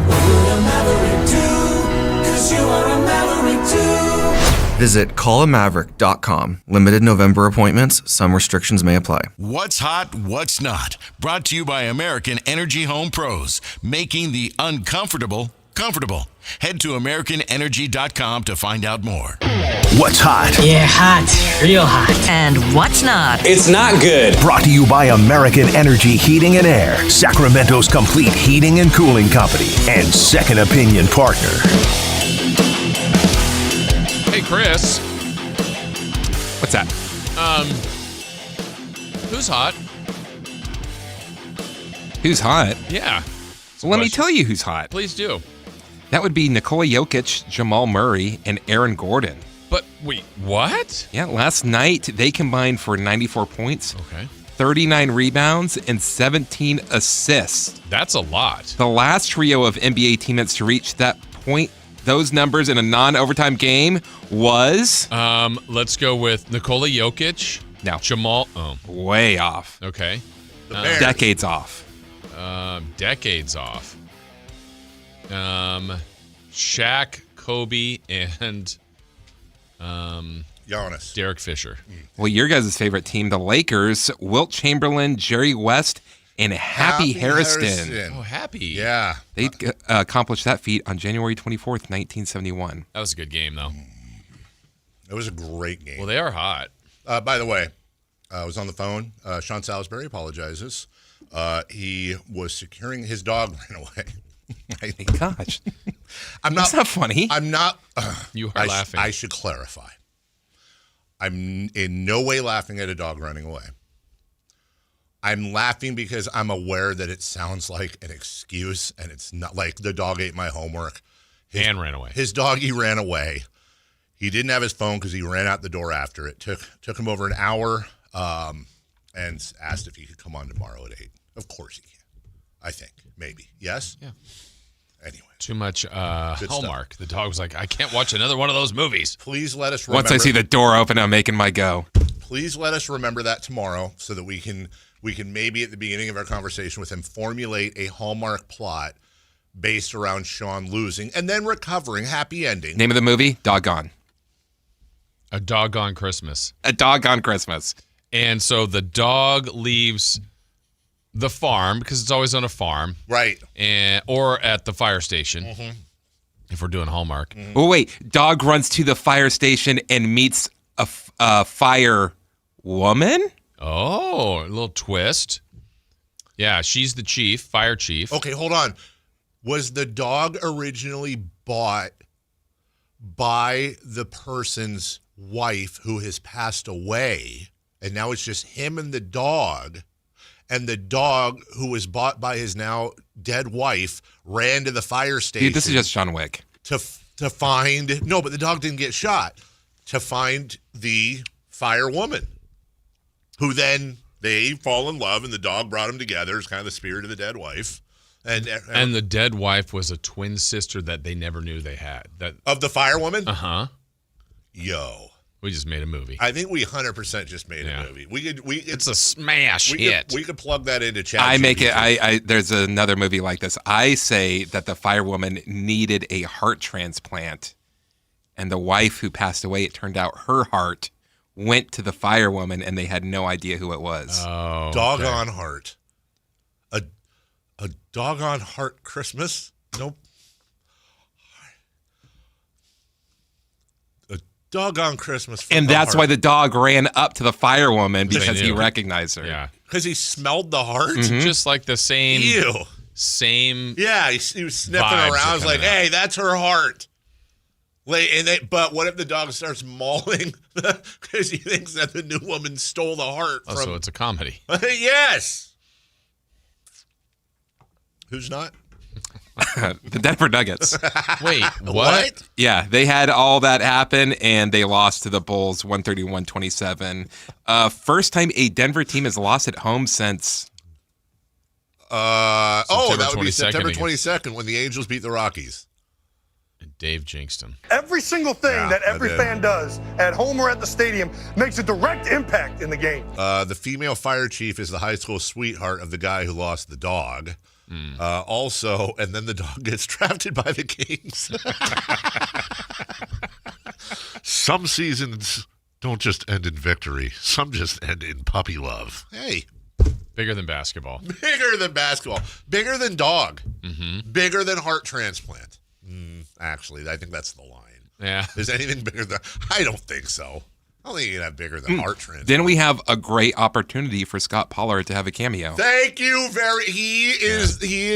Visit callamaverick.com. Limited November appointments. Some restrictions may apply. What's hot, what's not? Brought to you by American Energy Home Pros, making the uncomfortable comfortable. Head to AmericanEnergy.com to find out more. What's hot? Yeah, hot. Real hot. And what's not? It's not good. Brought to you by American Energy Heating and Air, Sacramento's complete heating and cooling company, and second opinion partner. Hey, Chris. What's that? Who's hot? Who's hot? Yeah. So let me tell you who's hot. Please do. That would be Nikola Jokic, Jamal Murray, and Aaron Gordon. But wait, what? Yeah, last night they combined for 94 points. Okay. 39 rebounds and 17 assists. That's a lot. The last trio of NBA teammates to reach that point, those numbers in a non-overtime game was... let's go with Nikola Jokic. No. Jamal... Oh. Way off. Okay. Decades off. Decades off. Shaq, Kobe, and... Giannis. Derek Fisher. Well, your guys' favorite team, the Lakers, Wilt Chamberlain, Jerry West, and Happy Harrison. Oh, Happy. Yeah. They accomplished that feat on January 24th, 1971. That was a good game, though. It was a great game. Well, they are hot. By the way, I was on the phone. Sean Salisbury apologizes. He was securing his dog ran away. Gosh. That's not funny. I'm not. You are laughing. I should clarify. I'm in no way laughing at a dog running away. I'm laughing because I'm aware that it sounds like an excuse, and it's not like the dog ate my homework. And ran away. His doggy ran away. He didn't have his phone because he ran out the door after it. Took him over an hour and asked if he could come on tomorrow at 8. Of course he can. I think. Maybe. Yes? Yeah. Anyway. Too much Hallmark. The dog was like, I can't watch another one of those movies. Please let us remember. Once I see the door open, I'm making my go. Please let us remember that tomorrow so that we can maybe at the beginning of our conversation with him formulate a Hallmark plot based around Sean losing and then recovering. Happy ending. Name of the movie? Doggone. A Doggone Christmas. A Doggone Christmas. And so the dog leaves the farm, because it's always on a farm. Right. Or at the fire station, if we're doing Hallmark. Oh, wait. Dog runs to the fire station and meets a fire woman? Oh, a little twist. Yeah, she's the chief, fire chief. Okay, hold on. Was the dog originally bought by the person's wife who has passed away, and now it's just him and the dog, and the dog who was bought by his now dead wife ran to the fire station? Dude, this is just John Wick. To find, no, but the dog didn't get shot, to find the fire woman, who then they fall in love, and the dog brought them together. It's kind of the spirit of the dead wife. And the dead wife was a twin sister that they never knew they had. Of the fire woman? Uh-huh. Yo. We just made a movie. I think we 100% just made a movie. It's a smash hit. We could plug that into chat. I make it. There's another movie like this. I say that the firewoman needed a heart transplant, and the wife who passed away, it turned out her heart went to the firewoman, and they had no idea who it was. Oh, doggone heart. A doggone heart Christmas? Nope. A doggone Christmas. And that's why the dog ran up to the firewoman, because he recognized her. Yeah. Because he smelled the heart? Mm-hmm. Just like the same. Ew. Same. Yeah, he was sniffing around. I was like, hey, that's her heart. But what if the dog starts mauling because he thinks that the new woman stole the heart from... So it's a comedy. Yes. Who's not? The Denver Nuggets. Wait, what? Yeah, they had all that happen, and they lost to the Bulls 131-27. First time a Denver team has lost at home since... that would be September 22nd when the Angels beat the Rockies. Dave jinxed him. Every single thing that every fan does at home or at the stadium makes a direct impact in the game. The female fire chief is the high school sweetheart of the guy who lost the dog. Also, and then the dog gets drafted by the Kings. Some seasons don't just end in victory. Some just end in puppy love. Hey. Bigger than basketball. Bigger than basketball. Bigger than dog. Mm-hmm. Bigger than heart transplant. Actually, I think that's the line. Yeah. Is anything bigger than... I don't think so. I don't think you can have bigger than heart transplant. Then we have a great opportunity for Scott Pollard to have a cameo. Thank you he is the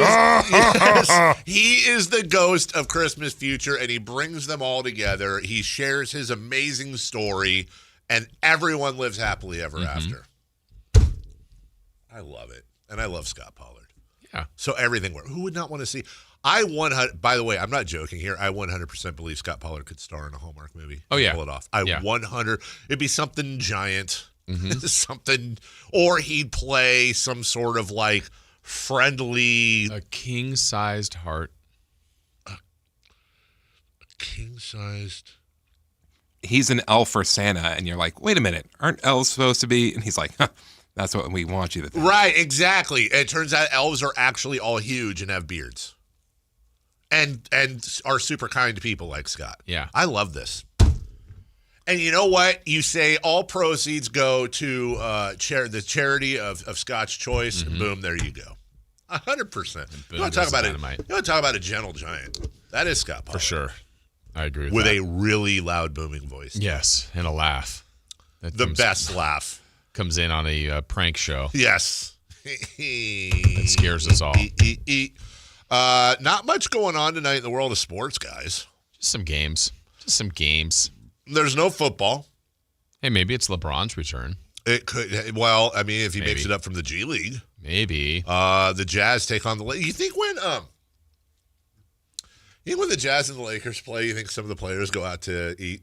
ghost of Christmas Future, and he brings them all together. He shares his amazing story, and everyone lives happily ever after. I love it. And I love Scott Pollard. Yeah. So everything works. Who would not want to see... by the way, I'm not joking here. I 100% believe Scott Pollard could star in a Hallmark movie. Oh, yeah. Pull it off. 100. It'd be something giant. Something, or he'd play some sort of like friendly. A king-sized heart. A king-sized. He's an elf for Santa, and you're like, wait a minute, aren't elves supposed to be? And he's like, that's what we want you to think. Right, exactly. It turns out elves are actually all huge and have beards. And are super kind to people like Scott. Yeah. I love this. And you know what? You say all proceeds go to the charity of Scott's choice, and boom, there you go. 100%. You want to talk about a gentle giant. That is Scott Pollard. For sure. I agree with that. a really loud booming voice. Yes, and a laugh. Best laugh. Comes in on a prank show. Yes. That scares us all. Not much going on tonight in the world of sports, guys. Just some games. There's no football. Hey, maybe it's LeBron's return. It could. Well, I mean, if he makes it up from the G League. Maybe. The Jazz take on the Lakers. You think when the Jazz and the Lakers play, you think some of the players go out to eat?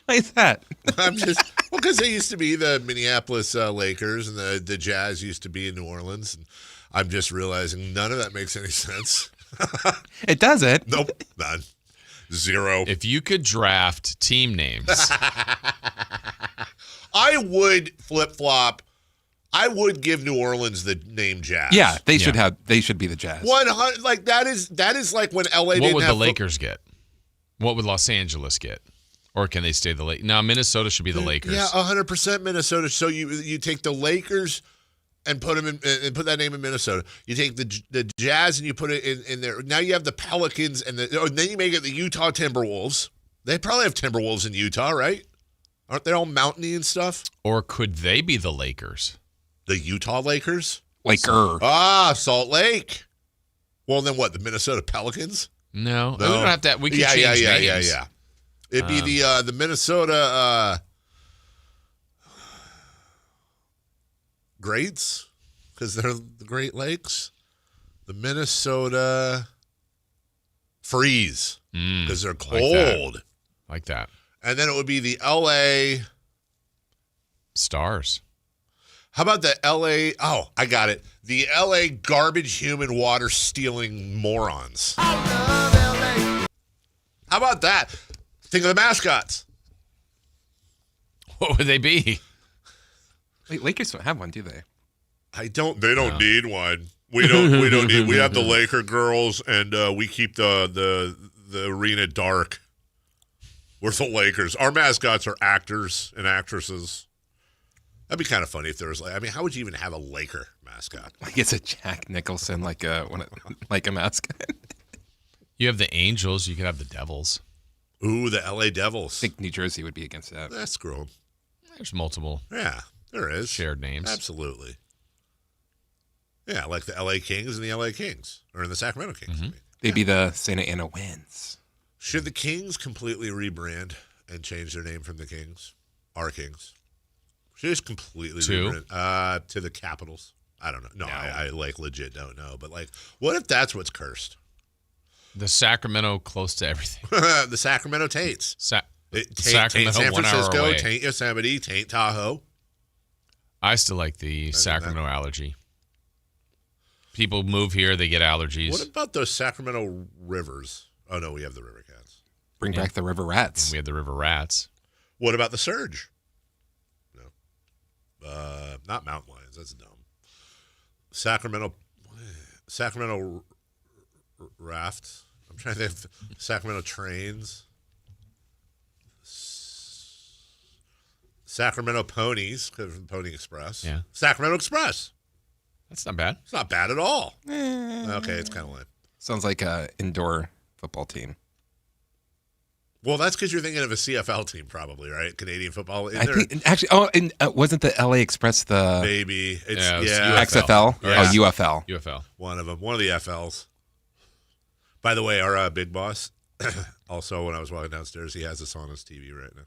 Why is that? I'm just because they used to be the Minneapolis Lakers and the Jazz used to be in New Orleans. And I'm just realizing none of that makes any sense. It doesn't. Nope, none. Zero. If you could draft team names, I would flip-flop. I would give New Orleans the name Jazz. Yeah, they should have. They should be the Jazz. 100. Like that is like when LA. What would the Lakers get? What would Los Angeles get? Or can they stay the Lakers? Now Minnesota should be the Lakers. Yeah, 100% Minnesota. So you take the Lakers and put them in and put that name in Minnesota. You take the Jazz and you put it in there. Now you have the Pelicans and then you make it the Utah Timberwolves. They probably have Timberwolves in Utah, right? Aren't they all mountainy and stuff? Or could they be the Lakers? The Utah Lakers? Laker. Salt Lake. Well, then what? The Minnesota Pelicans? No. We don't have that. We can change names. Yeah. It'd be the Minnesota Greats, because they're the Great Lakes. The Minnesota Freeze, because they're cold. Like that. And then it would be the LA Stars. How about the LA? Oh, I got it. The LA garbage human water stealing morons. I love LA. How about that? Think of the mascots. What would they be? Wait, Lakers don't have one, do they? They don't need one. We don't need. We have the Laker girls, and we keep the arena dark. We're the Lakers. Our mascots are actors and actresses. That'd be kind of funny if there was how would you even have a Laker mascot? Like it's a Jack Nicholson, like a mascot. You have the Angels. You could have the Devils. Ooh, the LA Devils. I think New Jersey would be against that. That's grown. There's multiple. Yeah, there is. Shared names. Absolutely. Yeah, like the LA Kings and the LA Kings. Or in the Sacramento Kings. Mm-hmm. They'd be the Santa Ana Winds. Should the Kings completely rebrand and change their name from the Kings? Our Kings. Should just completely rebrand to the Capitals. I don't know. No, I legit don't know. But what if that's what's cursed? The Sacramento close to everything. The Sacramento Taints. Sacramento, San 1 hour Francisco, away. Taint Yosemite, Taint Tahoe. I still like the Sacramento allergy. People move here, they get allergies. What about those Sacramento Rivers? Oh, no, we have the River Cats. Bring back the River Rats. And we have the River Rats. What about the Surge? No. Not Mountain Lions. That's dumb. Sacramento Rafts. I'm trying to think of Sacramento Trains. Sacramento Ponies, because of Pony Express. Yeah. Sacramento Express. That's not bad. It's not bad at all. Okay, it's kind of lame. Sounds like an indoor football team. Well, that's because you're thinking of a CFL team, probably, right? Canadian football. Wasn't the LA Express the maybe it's XFL? Yeah. Oh, UFL. UFL. One of them. One of the FLs. By the way, our big boss. Also, when I was walking downstairs, he has this on his TV right now.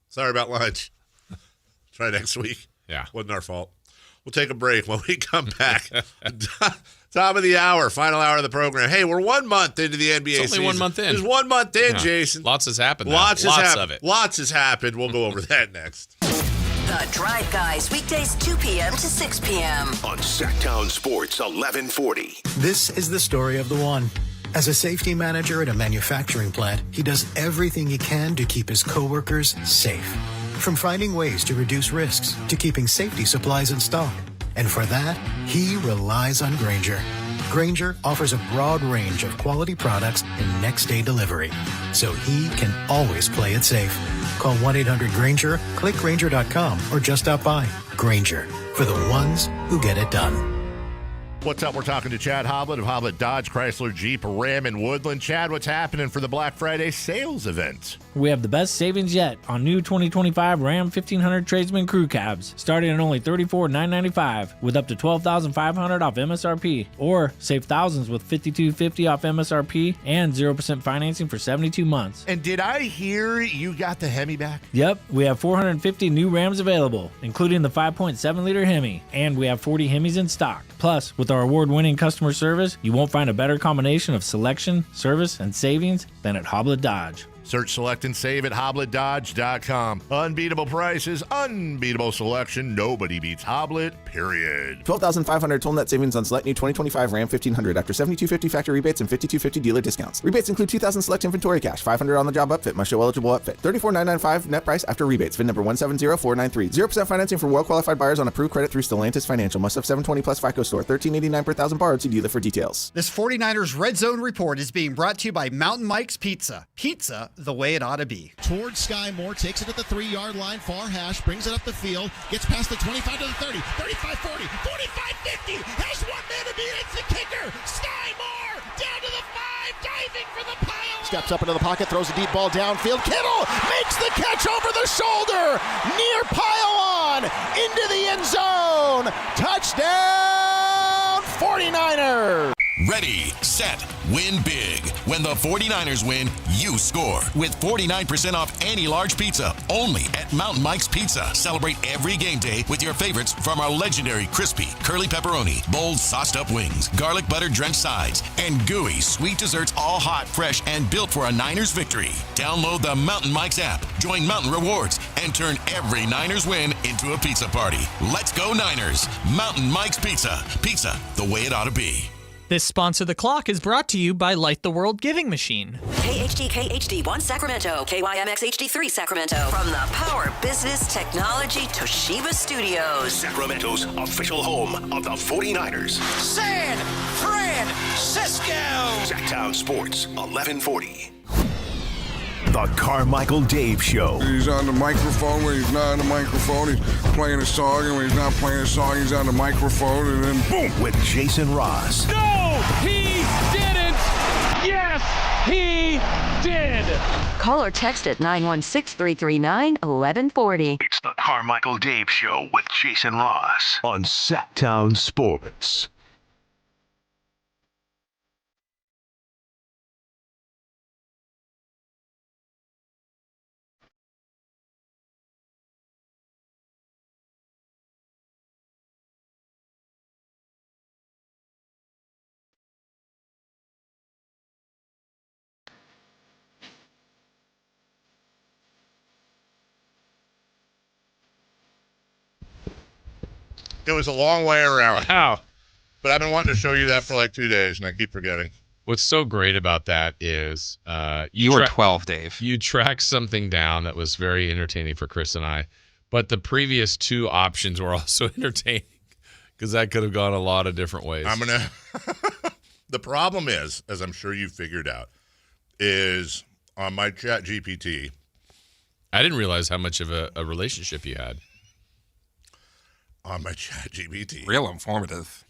Sorry about lunch. Try next week. Yeah, wasn't our fault. We'll take a break. When we come back, top of the hour, final hour of the program. Hey, we're 1 month into the NBA season. It's only 1 month in. It's 1 month in, Jason. Lots has happened. Lots of it. Lots has happened. We'll go over that next. The Drive Guys, weekdays 2 p.m. to 6 p.m. on Sactown Sports 1140. This is the story of the one. As a safety manager at a manufacturing plant, he does everything he can to keep his coworkers safe. From finding ways to reduce risks to keeping safety supplies in stock. And for that, he relies on Grainger. Grainger offers a broad range of quality products and next-day delivery, so he can always play it safe. Call 1-800-GRAINGER, click Grainger.com, or just stop by. Grainger, for the ones who get it done. What's up? We're talking to Chad Hoblet of Hoblet Dodge, Chrysler, Jeep, Ram, and Woodland. Chad, what's happening for the Black Friday sales event? We have the best savings yet on new 2025 Ram 1500 Tradesman Crew Cabs, starting at only $34,995 with up to $12,500 off MSRP, or save thousands with $5,250 off MSRP and 0% financing for 72 months. And did I hear you got the Hemi back? Yep, we have 450 new Rams available, including the 5.7-liter Hemi, and we have 40 Hemis in stock. Plus, with our award-winning customer service, you won't find a better combination of selection, service, and savings than at Hoblet Dodge. Search, select, and save at HoblettDodge.com. Unbeatable prices, unbeatable selection. Nobody beats Hoblet, period. 12,500 total net savings on select new 2025 Ram 1500 after $7,250 factory rebates and $5,250 dealer discounts. Rebates include $2,000 select inventory cash, $500 on the job upfit, must show eligible upfit. $34,995 net price after rebates. VIN number 170493. 0% financing for well-qualified buyers on approved credit through Stellantis Financial. Must have 720 plus FICO score. $13.89 per thousand borrowed. See dealer for details. This 49ers Red Zone Report is being brought to you by Mountain Mike's Pizza. Pizza the way it ought to be. Towards Sky Moore, takes it at the 3-yard line, far hash, brings it up the field, gets past the 25 to the 30, 35, 40, 45, 50, has one man to beat, it's the kicker, Sky Moore, down to the 5, diving for the pile. Steps up into the pocket, throws a deep ball downfield, Kittle makes the catch over the shoulder, near pile on, into the end zone, touchdown 49ers. Ready, set, win big. When the 49ers win, you score. With 49% off any large pizza, only at Mountain Mike's Pizza. Celebrate every game day with your favorites from our legendary crispy, curly pepperoni, bold sauced up wings, garlic butter drenched sides, and gooey sweet desserts, all hot, fresh, and built for a Niners victory. Download the Mountain Mike's app, join Mountain Rewards, and turn every Niners win into a pizza party. Let's go Niners! Mountain Mike's Pizza. Pizza the way it ought to be. This Sponsor the Clock is brought to you by Light the World Giving Machine. KHD1 Sacramento, KYMX HD3 Sacramento. From the Power Business Technology Toshiba Studios. Sacramento's official home of the 49ers. San Francisco. Sactown Sports 1140. The Carmichael Dave Show. He's on the microphone when he's not on the microphone. He's playing a song, and when he's not playing a song, he's on the microphone, and then boom. With Jason Ross. No, he didn't. Yes, he did. Call or text at 916-339-1140. It's the Carmichael Dave Show with Jason Ross on Sactown Sports. It was a long way around. How? But I've been wanting to show you that for like 2 days, and I keep forgetting. What's so great about that is you were 12, Dave. You tracked something down that was very entertaining for Chris and I, but the previous two options were also entertaining because that could have gone a lot of different ways. I'm gonna. The problem is, as I'm sure you figured out, is on my Chat GPT. I didn't realize how much of a relationship you had. On my Chat GPT. Real informative.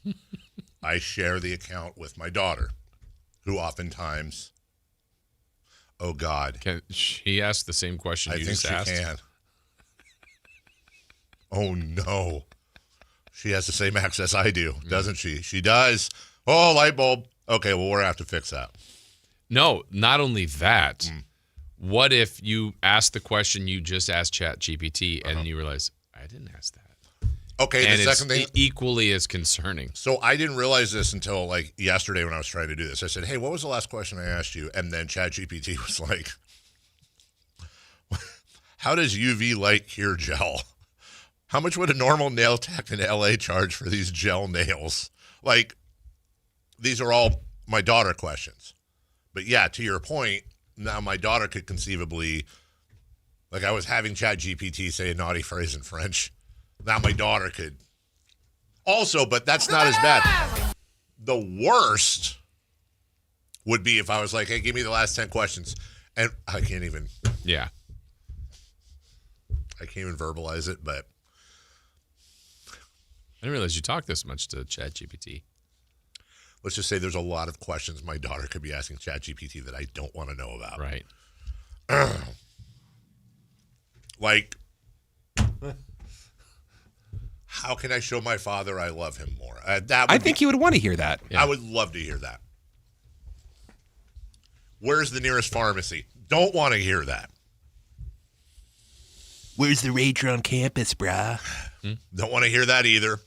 I share the account with my daughter, who oftentimes, oh God. Can she ask the same question you just asked? I think she can. Oh no. She has the same access I do, doesn't she? She does. Oh, light bulb. Okay, well, we're going to have to fix that. No, not only that. What if you ask the question you just asked Chat GPT and you realize, I didn't ask that? Okay, and the second thing. Equally as concerning. So I didn't realize this until like yesterday when I was trying to do this. I said, hey, what was the last question I asked you? And then ChatGPT was like, how does UV light cure gel? How much would a normal nail tech in LA charge for these gel nails? Like, these are all my daughter questions. But yeah, to your point, now my daughter could conceivably, like I was having ChatGPT say a naughty phrase in French. Now my daughter could also, but that's not as bad. The worst would be if I was like, hey, give me the last 10 questions. And I can't even. Yeah. I can't even verbalize it, but. I didn't realize you talked this much to ChatGPT. Let's just say there's a lot of questions my daughter could be asking ChatGPT that I don't want to know about. Right. Like, how can I show my father I love him more? I think he would want to hear that. Yeah. I would love to hear that. Where's the nearest pharmacy? Don't want to hear that. Where's the Rager on campus, brah? Don't want to hear that either.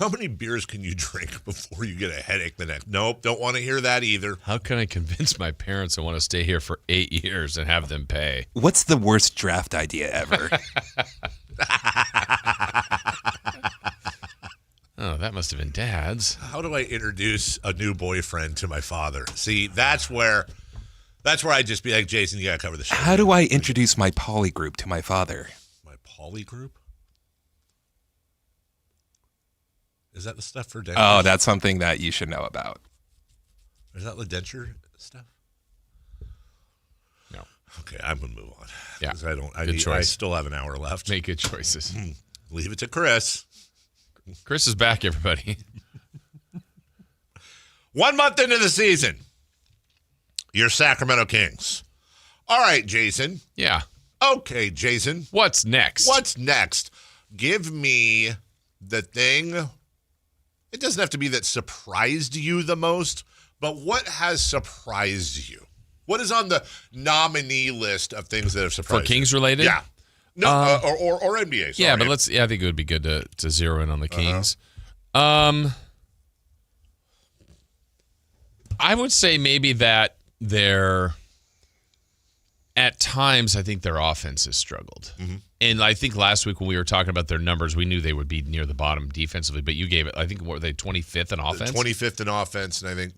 How many beers can you drink before you get a headache the next? Nope, don't want to hear that either. How can I convince my parents I want to stay here for 8 years and have them pay? What's the worst draft idea ever? Oh, that must have been Dad's. How do I introduce a new boyfriend to my father? See, that's where I'd just be like, Jason, you got to cover the show. How do I introduce my poly group to my father? My poly group? Is that the stuff for dentures? Oh, that's something that you should know about. Is that the denture stuff? No. Okay, I'm gonna move on. Yeah, I still have an hour left. Make good choices. Leave it to Chris. Chris is back, everybody. 1 month into the season, your Sacramento Kings. All right, Jason. Yeah. Okay, Jason. What's next? What's next? Give me the thing. It doesn't have to be that surprised you the most, but what has surprised you? What is on the nominee list of things that have surprised For Kings you? related? Yeah. No, or NBA. Sorry. Yeah, but I think it would be good to zero in on the Kings. I would say maybe that at times, I think their offense has struggled. Mm-hmm. And I think last week when we were talking about their numbers, we knew they would be near the bottom defensively, but you gave it, I think, what were they, 25th in offense? 25th in offense, and I think,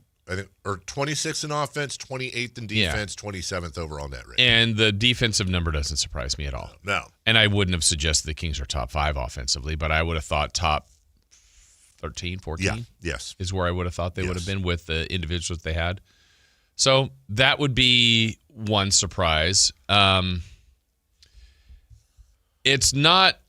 or 26th in offense, 28th in defense, 27th overall net rating. And the defensive number doesn't surprise me at all. No. And I wouldn't have suggested the Kings are top 5 offensively, but I would have thought top 13, 14 yeah. Yes. is where I would have thought they would have been with the individuals they had. So that would be one surprise. It's not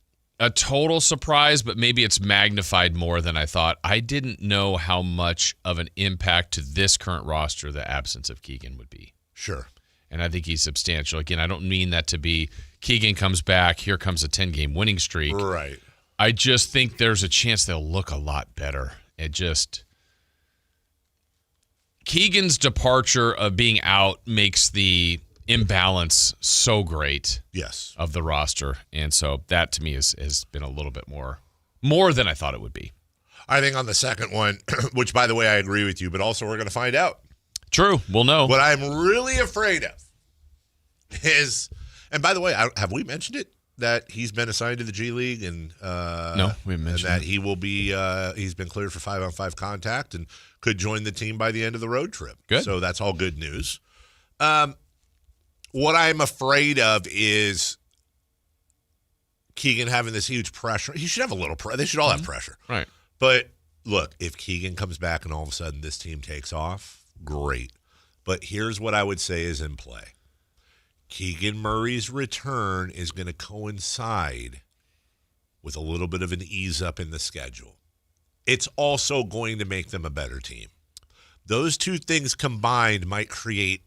a total surprise, but maybe it's magnified more than I thought. I didn't know how much of an impact to this current roster the absence of Keegan would be. Sure. And I think he's substantial. Again, I don't mean that to be Keegan comes back, here comes a 10-game winning streak. Right. I just think there's a chance they'll look a lot better. Keegan's departure of being out makes the imbalance so great. Yes. Of the roster. And so that to me has been a little bit more than I thought it would be. I think on the second one, which by the way, I agree with you, but also we're going to find out. True. We'll know. What I'm really afraid of is, and by the way, have we mentioned it? That he's been assigned to the G League and no, we haven't mentioned that it. he will be he's been cleared for 5-on-5 contact and could join the team by the end of the road trip. Good. So that's all good news. What I'm afraid of is Keegan having this huge pressure. He should have a little pressure. They should all have pressure. Right. But look, if Keegan comes back and all of a sudden this team takes off, great. But here's what I would say is in play. Keegan Murray's return is going to coincide with a little bit of an ease up in the schedule. It's also going to make them a better team. Those two things combined might create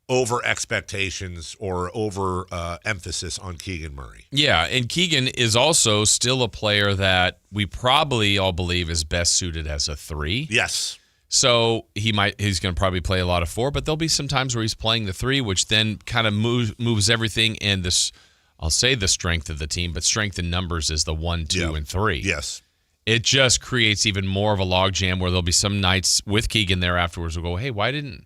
over expectations or over emphasis on Keegan Murray. Yeah, and Keegan is also still a player that we probably all believe is best suited as a 3. Yes. So he's going to probably play a lot of 4, but there'll be some times where he's playing the 3, which then kind of moves everything. And this, I'll say the strength of the team, but strength in numbers is the 1, 2, and 3. Yes. It just creates even more of a logjam where there'll be some nights with Keegan there afterwards we'll go, hey, why didn't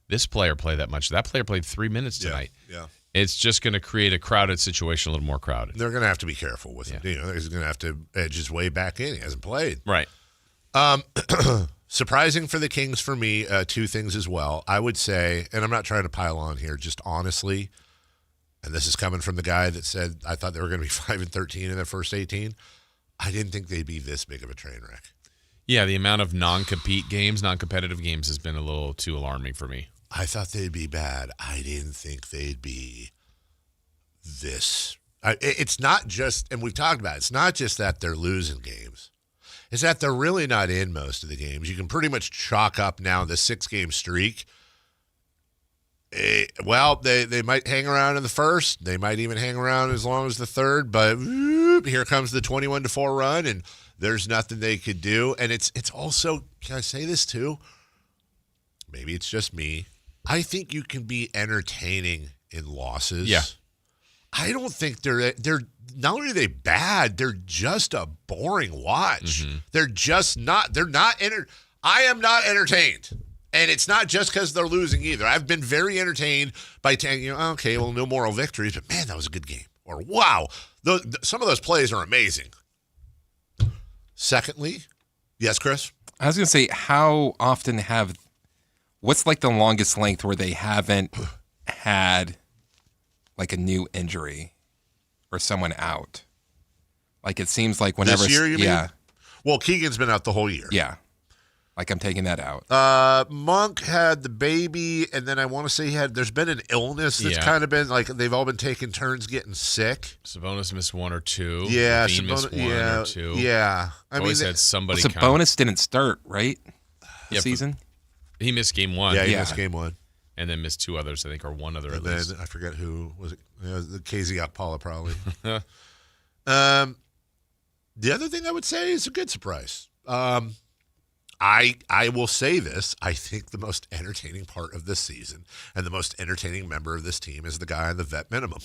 this player play that much? That player played 3 minutes tonight. Yeah. It's just going to create a crowded situation, a little more crowded. They're going to have to be careful with him. You know, he's going to have to edge his way back in. He hasn't played. Right. Surprising for the Kings for me, 2 things as well. I would say, and I'm not trying to pile on here, just honestly, and this is coming from the guy that said I thought they were going to be 5-13 in their first 18. I didn't think they'd be this big of a train wreck. Yeah, the amount of non-competitive games has been a little too alarming for me. I thought they'd be bad. I didn't think they'd be this. It's not just, and we've talked about it, it's not just that they're losing games. It's that they're really not in most of the games. You can pretty much chalk up now the 6-game streak. Well, they might hang around in the first. They might even hang around as long as the third. But here comes the 21-4 run, and there's nothing they could do. And it's also, can I say this too? Maybe it's just me. I think you can be entertaining in losses. Yeah. I don't think they're not only are they bad, they're just a boring watch. Mm-hmm. They're just not. I am not entertained. And it's not just because they're losing either. I've been very entertained by saying, okay, well, no moral victories, but man, that was a good game. Or wow, some of those plays are amazing. Secondly, yes, Chris? I was going to say, how often what's like the longest length where they haven't had like a new injury or someone out? Like it seems like whenever. This year, you mean? Well, Keegan's been out the whole year. Yeah. Like I'm taking that out. Monk had the baby, and then I want to say there's been an illness that's kind of been like they've all been taking turns getting sick. Sabonis missed 1 or 2. Yeah, Levine missed 1 or 2. Yeah. Always had somebody Sabonis didn't start, right? This season? He missed game 1. Yeah, he missed game 1. And then missed 2 others, I think, or 1 other and at then least. I forget who was it. The KZ Okpala probably. The other thing I would say is a good surprise. I will say this. I think the most entertaining part of this season and the most entertaining member of this team is the guy on the vet minimum,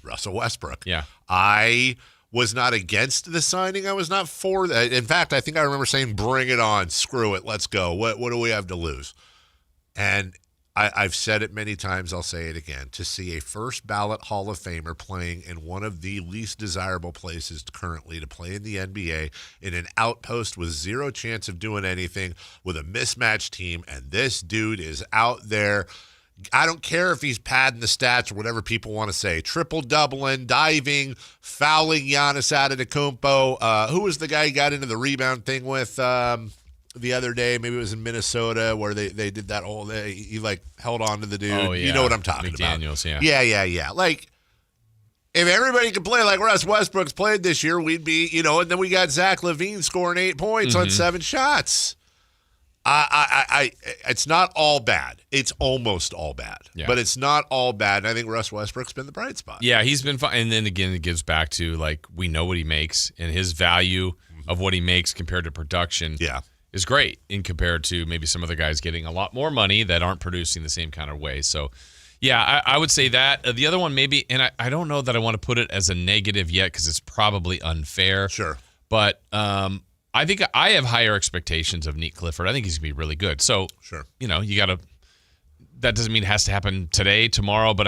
Russell Westbrook. Yeah. I was not against the signing. I was not for that. In fact, I think I remember saying, bring it on. Screw it. Let's go. What do we have to lose? And I've said it many times. I'll say it again. To see a first ballot Hall of Famer playing in one of the least desirable places currently to play in the NBA in an outpost with zero chance of doing anything with a mismatched team, and this dude is out there. I don't care if he's padding the stats or whatever people want to say. Triple-doubling, diving, fouling Giannis Antetokounmpo. Who was the guy he got into the rebound thing with the other day? Maybe it was in Minnesota where they did that whole he like held on to the dude. Oh, yeah. You know what I'm talking McDaniels, about. yeah. Yeah. Like, if everybody could play like Russ Westbrook's played this year, we'd be, and then we got Zach LaVine scoring 8 points on 7 shots. It's not all bad. It's almost all bad. Yeah. But it's not all bad. And I think Russ Westbrook's been the bright spot. Yeah, he's been fine. And then again, it gives back to, like, we know what he makes, and his value of what he makes compared to production is great in compared to maybe some other guys getting a lot more money that aren't producing the same kind of way. So, yeah, I would say that. The other one maybe, and I don't know that I want to put it as a negative yet because it's probably unfair. Sure. But I think I have higher expectations of Nate Clifford. I think he's going to be really good. So, sure. You got to – that doesn't mean it has to happen today, tomorrow, but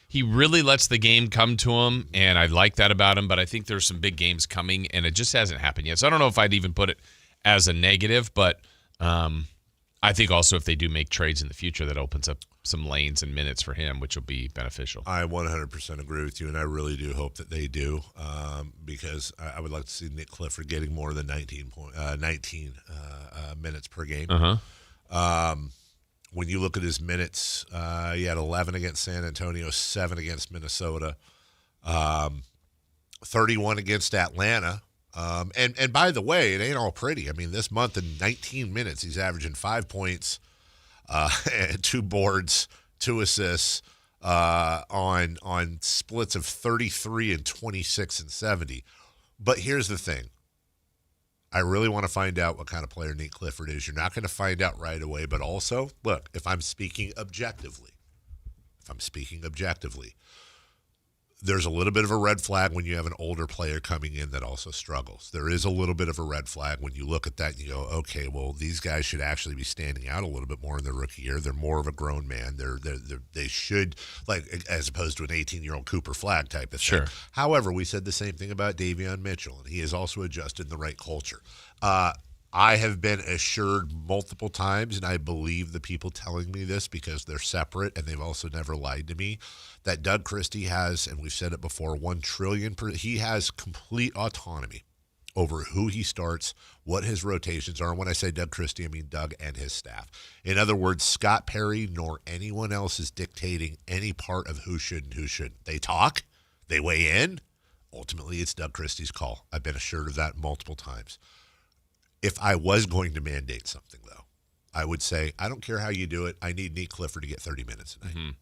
he really lets the game come to him, and I like that about him, but I think there's some big games coming, and it just hasn't happened yet. So I don't know if I'd even put it as a negative, but I think also if they do make trades in the future, that opens up some lanes and minutes for him, which will be beneficial. I 100% agree with you, and I really do hope that they do because I would like to see Nick Clifford getting more than 19 minutes per game. When you look at his minutes, he had 11 against San Antonio, 7 against Minnesota, 31 against Atlanta. And by the way, it ain't all pretty. I mean, this month in 19 minutes, he's averaging 5 points, 2 boards, 2 assists on splits of 33 and 26 and 70. But here's the thing. I really want to find out what kind of player Nate Clifford is. You're not going to find out right away, but also, look, if I'm speaking objectively, there's a little bit of a red flag when you have an older player coming in that also struggles. There is a little bit of a red flag when you look at that and you go, okay, well, these guys should actually be standing out a little bit more in their rookie year. They're more of a grown man. They should, like, as opposed to an 18-year-old Cooper Flagg type of thing. Sure. However, we said the same thing about Davion Mitchell, and he has also adjusted in the right culture. I have been assured multiple times, and I believe the people telling me this because they're separate and they've also never lied to me, that Doug Christie has, and we've said it before, $1 trillion he has complete autonomy over who he starts, what his rotations are. And when I say Doug Christie, I mean Doug and his staff. In other words, Scott Perry nor anyone else is dictating any part of who should and who shouldn't. They talk, they weigh in. Ultimately, it's Doug Christie's call. I've been assured of that multiple times. If I was going to mandate something, though, I would say, I don't care how you do it. I need Nate Clifford to get 30 minutes a night.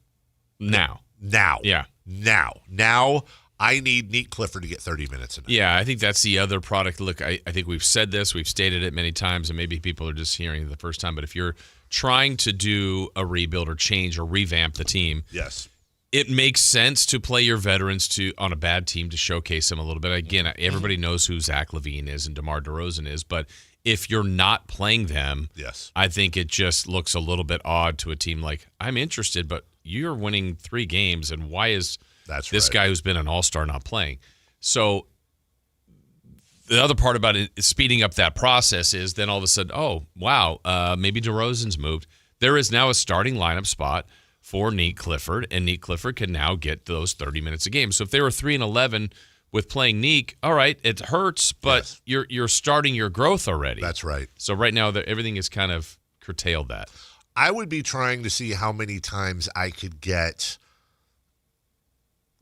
Now. Yeah. Now, I need Nate Clifford to get 30 minutes a night. Yeah, I think that's the other product. Look, I think we've said this. We've stated it many times, and maybe people are just hearing it the first time. But if you're trying to do a rebuild or change or revamp the team, yes, it makes sense to play your veterans on a bad team to showcase them a little bit. Again, everybody knows who Zach LaVine is and DeMar DeRozan is, but if you're not playing them, yes, I think it just looks a little bit odd to a team like, I'm interested, but you're winning 3 games, and why is this guy who's been an all-star not playing? So the other part about it, speeding up that process is then all of a sudden, oh, wow, maybe DeRozan's moved. There is now a starting lineup spot for Nate Clifford, and Nate Clifford can now get those 30 minutes a game. So if they were 3-11 with playing Neek, all right, it hurts, but you're starting your growth already. That's right. So right now, everything is kind of curtailed that. I would be trying to see how many times I could get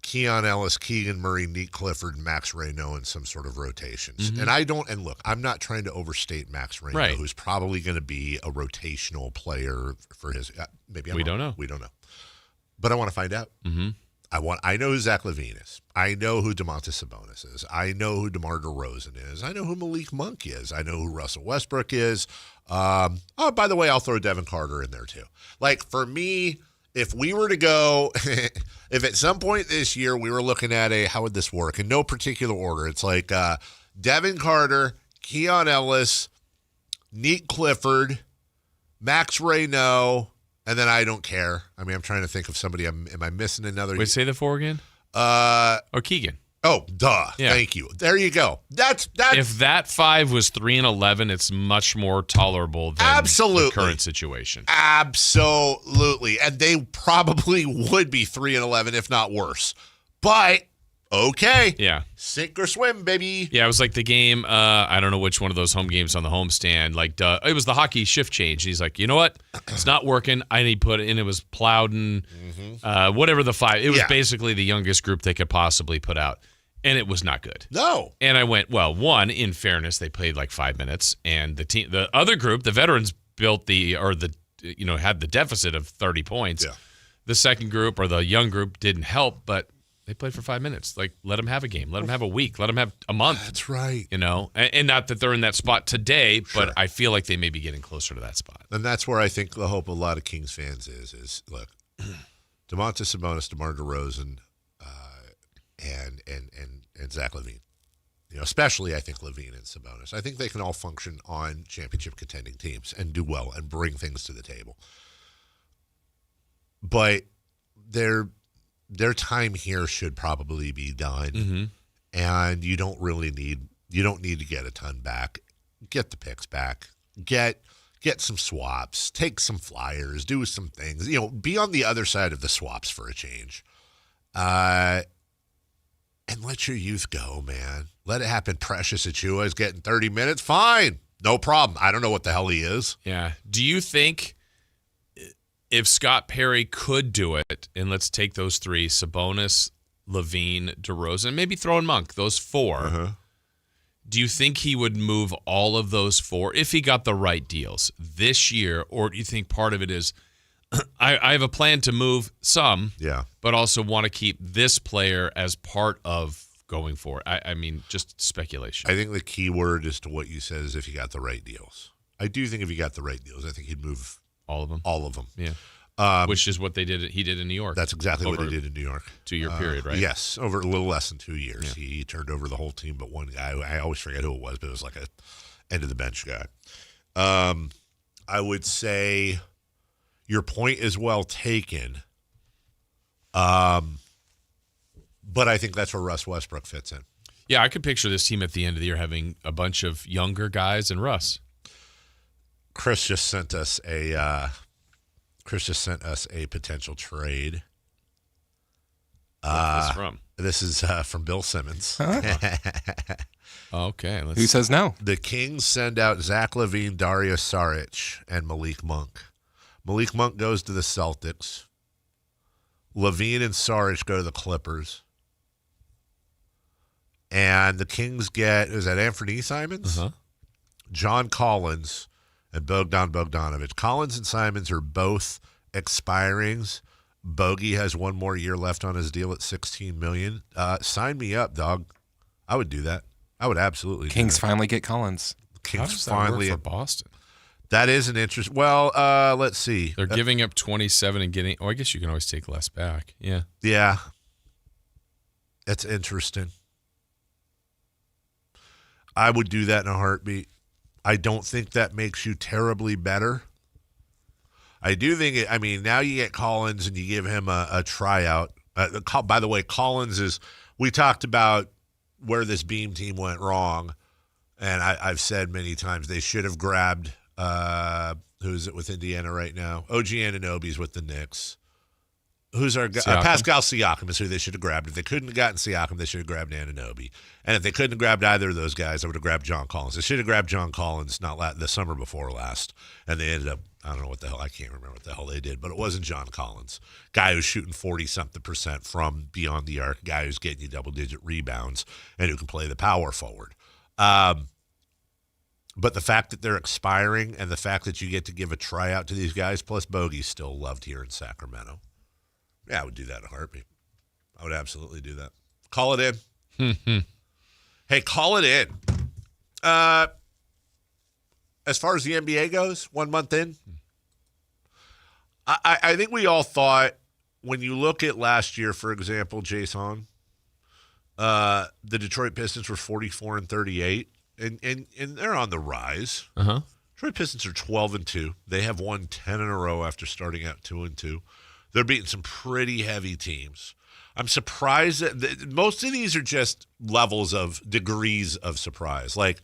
Keon Ellis, Keegan Murray, Nate Clifford, Max Reynaud in some sort of rotations. Mm-hmm. And look, I'm not trying to overstate Max Reynaud, Right. who's probably going to be a rotational player for his, maybe I'm We wrong. don't know. We don't know. But I want to find out. Mm-hmm. I know who Zach LaVine is. I know who Domantas Sabonis is. I know who DeMar DeRozan is. I know who Malik Monk is. I know who Russell Westbrook is. By the way, I'll throw Devin Carter in there too. Like, for me, if we were to go, if at some point this year we were looking at how would this work? In no particular order. It's like Devin Carter, Keon Ellis, Nate Clifford, Max Reynaud, and then I don't care. I mean, I'm trying to think of somebody. Am I missing another? Wait, say the 4 again? Or Keegan. Oh, duh. Yeah. Thank you. There you go. That's If that 5 was 3-11, it's much more tolerable than Absolutely. the current situation. Absolutely. And they probably would be 3-11, if not worse. But, okay. Yeah. Sink or swim, baby. Yeah, it was like the game, I don't know which one of those home games on the homestand. Like, it was the hockey shift change. And he's like, you know what? It's not working. I need to put it in. It was Plowden, whatever the 5. It was basically the youngest group they could possibly put out. And it was not good. No. And I went, well, one, in fairness, they played like 5 minutes. And the other group, the veterans, had the deficit of 30 points. Yeah. The second group, or the young group, didn't help, but they played for 5 minutes. Like, let them have a game. Let them have a week. Let them have a month. That's right. And not that they're in that spot today, but I feel like they may be getting closer to that spot. And that's where I think the hope of a lot of Kings fans is look, Domantas Sabonis, DeMar DeRozan, and Zach LaVine. Especially I think LaVine and Sabonis. I think they can all function on championship contending teams and do well and bring things to the table. But their time here should probably be done. Mm-hmm. And you don't need to get a ton back. Get the picks back. Get some swaps. Take some flyers. Do some things. Be on the other side of the swaps for a change. And let your youth go, man. Let it happen. Precious Achiuwa is getting 30 minutes. Fine. No problem. I don't know what the hell he is. Yeah. Do you think if Scott Perry could do it, and let's take those 3, Sabonis, LaVine, DeRozan, maybe throw in Monk, those 4, do you think he would move all of those 4 if he got the right deals this year? Or do you think part of it is, I have a plan to move some, but also want to keep this player as part of going forward? I mean, just speculation. I think the key word is to what you said is if you got the right deals. I do think if you got the right deals, I think he'd move all of them. All of them. Yeah. Which is what he did in New York. That's exactly what he did in New York. 2-year period, right? Yes, over a little less than 2 years. Yeah. He turned over the whole team but one guy. I always forget who it was, but it was like a end-of-the-bench guy. I would say your point is well taken, but I think that's where Russ Westbrook fits in. Yeah, I could picture this team at the end of the year having a bunch of younger guys and Russ. Chris just sent us a potential trade. What's this from? This is from Bill Simmons. Okay. Who says no? The Kings send out Zach LaVine, Dario Saric, and Malik Monk. Malik Monk goes to the Celtics. LaVine and Saric go to the Clippers. And the Kings get, is that Anthony Simons? John Collins and Bogdan Bogdanovic. Collins and Simons are both expirings. Bogey has one more year left on his deal at $16 million. Sign me up, dog. I would do that. I would absolutely do Kings that. finally get Collins. Kings How does that finally work for Boston? That is an interest. Well, let's see. They're giving up 27 and getting. Oh, I guess you can always take less back. Yeah. Yeah. That's interesting. I would do that in a heartbeat. I don't think that makes you terribly better. I do think now you get Collins and you give him a tryout. By the way, Collins is, we talked about where this Beam team went wrong, and I've said many times they should have grabbed, who's it with Indiana right now? OG Anunoby's with the Knicks. Who's our guy? Pascal Siakam is who they should have grabbed. If they couldn't have gotten Siakam, they should have grabbed Anunoby. And if they couldn't have grabbed either of those guys, I would have grabbed John Collins. They should have grabbed John Collins the summer before last. And they ended up, I don't know what the hell, I can't remember what the hell they did, but it wasn't John Collins. Guy who's shooting 40-something% from beyond the arc, guy who's getting you double-digit rebounds, and who can play the power forward. But the fact that they're expiring and the fact that you get to give a tryout to these guys, plus Bogey's still loved here in Sacramento. Yeah, I would do that in a heartbeat. I would absolutely do that. Call it in. Hey, call it in. As far as the NBA goes, 1 month in, I think we all thought, when you look at last year, for example, Jason, the Detroit Pistons were 44-38, and they're on the rise. Uh-huh. Detroit Pistons are 12-2. They have won 10 in a row after starting out 2-2. They're beating some pretty heavy teams. I'm surprised that most of these are just levels of degrees of surprise. Like,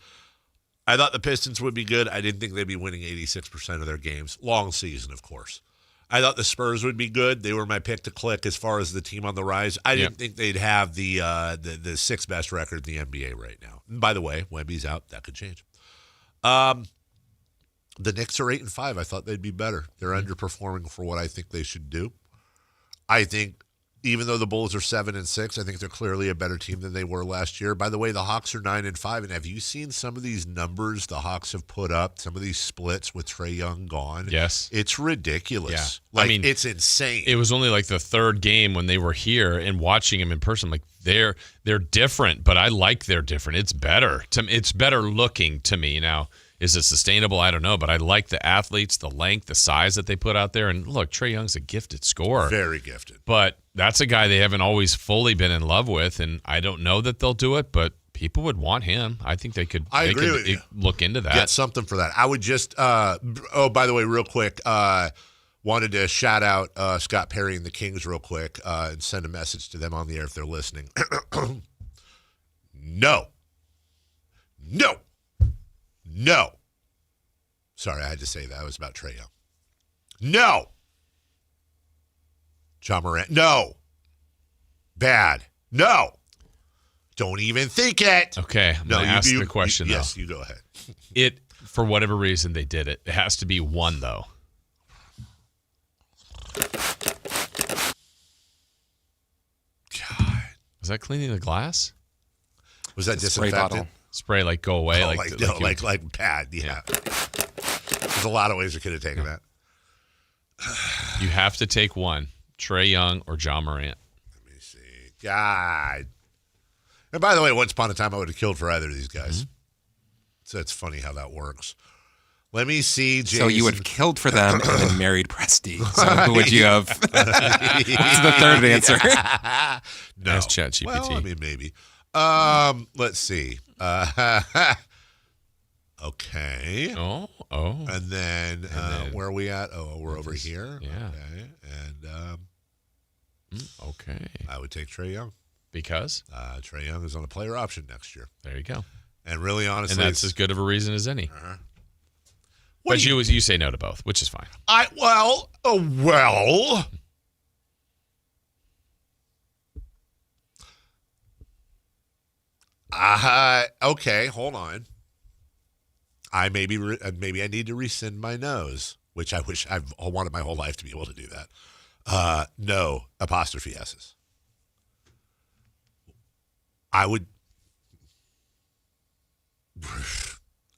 I thought the Pistons would be good. I didn't think they'd be winning 86% of their games. Long season, of course. I thought the Spurs would be good. They were my pick to click as far as the team on the rise. I didn't think they'd have the sixth best record in the NBA right now. And by the way, Wemby's out. That could change. The Knicks are 8-5. I thought they'd be better. They're underperforming for what I think they should do. I think even though the Bulls are 7-6, I think they're clearly a better team than they were last year. By the way, the Hawks are 9-5. And have you seen some of these numbers the Hawks have put up? Some of these splits with Trae Young gone. Yes, it's ridiculous. Yeah. Like, it's insane. It was only like the third game when they were here and watching them in person. Like they're different, but I like they're different. It's better. It's better looking to me now. Is it sustainable? I don't know, but I like the athletes, the length, the size that they put out there. And look, Trae Young's a gifted scorer. Very gifted. But that's a guy they haven't always fully been in love with, and I don't know that they'll do it, but people would want him. I think they could look into that. Get something for that. I would just by the way, real quick, wanted to shout out Scott Perry and the Kings real quick and send a message to them on the air if they're listening. No. Sorry, I had to say that. It was about Trae Young. No. John Morant. No. Bad. No. Don't even think it. Okay. I'm going to ask the question, though. Yes, you go ahead. For whatever reason they did it. It has to be one, though. God. Was that cleaning the glass? Was that disinfectant? Spray, like, go away. Like bad, yeah. There's a lot of ways we could have taken that. You have to take one. Trae Young or John Morant. Let me see. God. And by the way, once upon a time, I would have killed for either of these guys. Mm-hmm. So it's funny how that works. Let me see, Jason. So you would have killed for them and then married Presti. So who would you have? What's the third answer? No. Ask ChatGPT. Well, I mean, maybe. Let's see. Okay. Oh. And then where are we at? Oh, we're over here. Yeah. Okay. And okay. I would take Trae Young. Because? Trae Young is on a player option next year. There you go. And really, honestly, and that's as good of a reason as any. Uh-huh. But you say no to both, which is fine. Okay, hold on. I maybe I need to rescind my no's, which I wish I've wanted my whole life to be able to do that. No apostrophe S's. I would.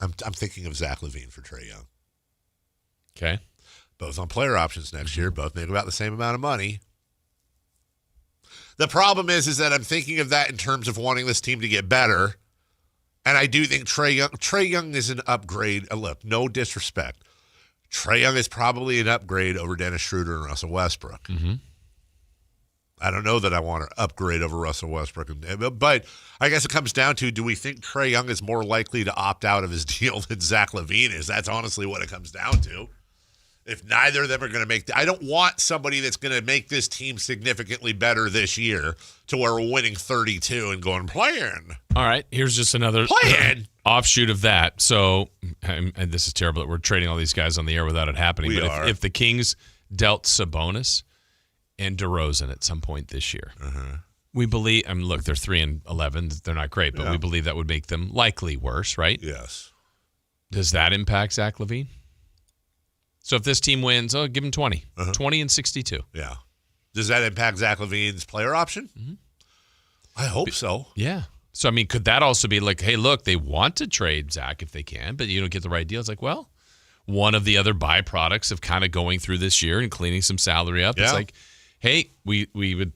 I'm thinking of Zach LaVine for Trae Young. Okay. Both on player options next year. Both make about the same amount of money. The problem is that I'm thinking of that in terms of wanting this team to get better. And I do think Trae Young is an upgrade. Look, no disrespect. Trae Young is probably an upgrade over Dennis Schroeder and Russell Westbrook. Mm-hmm. I don't know that I want to upgrade over Russell Westbrook. But I guess it comes down to, do we think Trae Young is more likely to opt out of his deal than Zach LaVine is? That's honestly what it comes down to. If neither of them are going to make I don't want somebody that's going to make this team significantly better this year to where we're winning 32 and going, playing. All right, here's just another offshoot of that. So, and this is terrible that we're trading all these guys on the air without it happening. But if the Kings dealt Sabonis and DeRozan at some point this year, we believe, look, they're 3-11. They're not great, but we believe that would make them likely worse, right? Yes. Does that impact Zach LaVine? So if this team wins, give him 20. 20 and 62. Yeah. Does that impact Zach LaVine's player option? Mm-hmm. I hope so. Yeah. So, could that also be like, hey, look, they want to trade Zach if they can, but you don't get the right deal. It's like, well, one of the other byproducts of kind of going through this year and cleaning some salary up. Yeah. It's like, hey, we would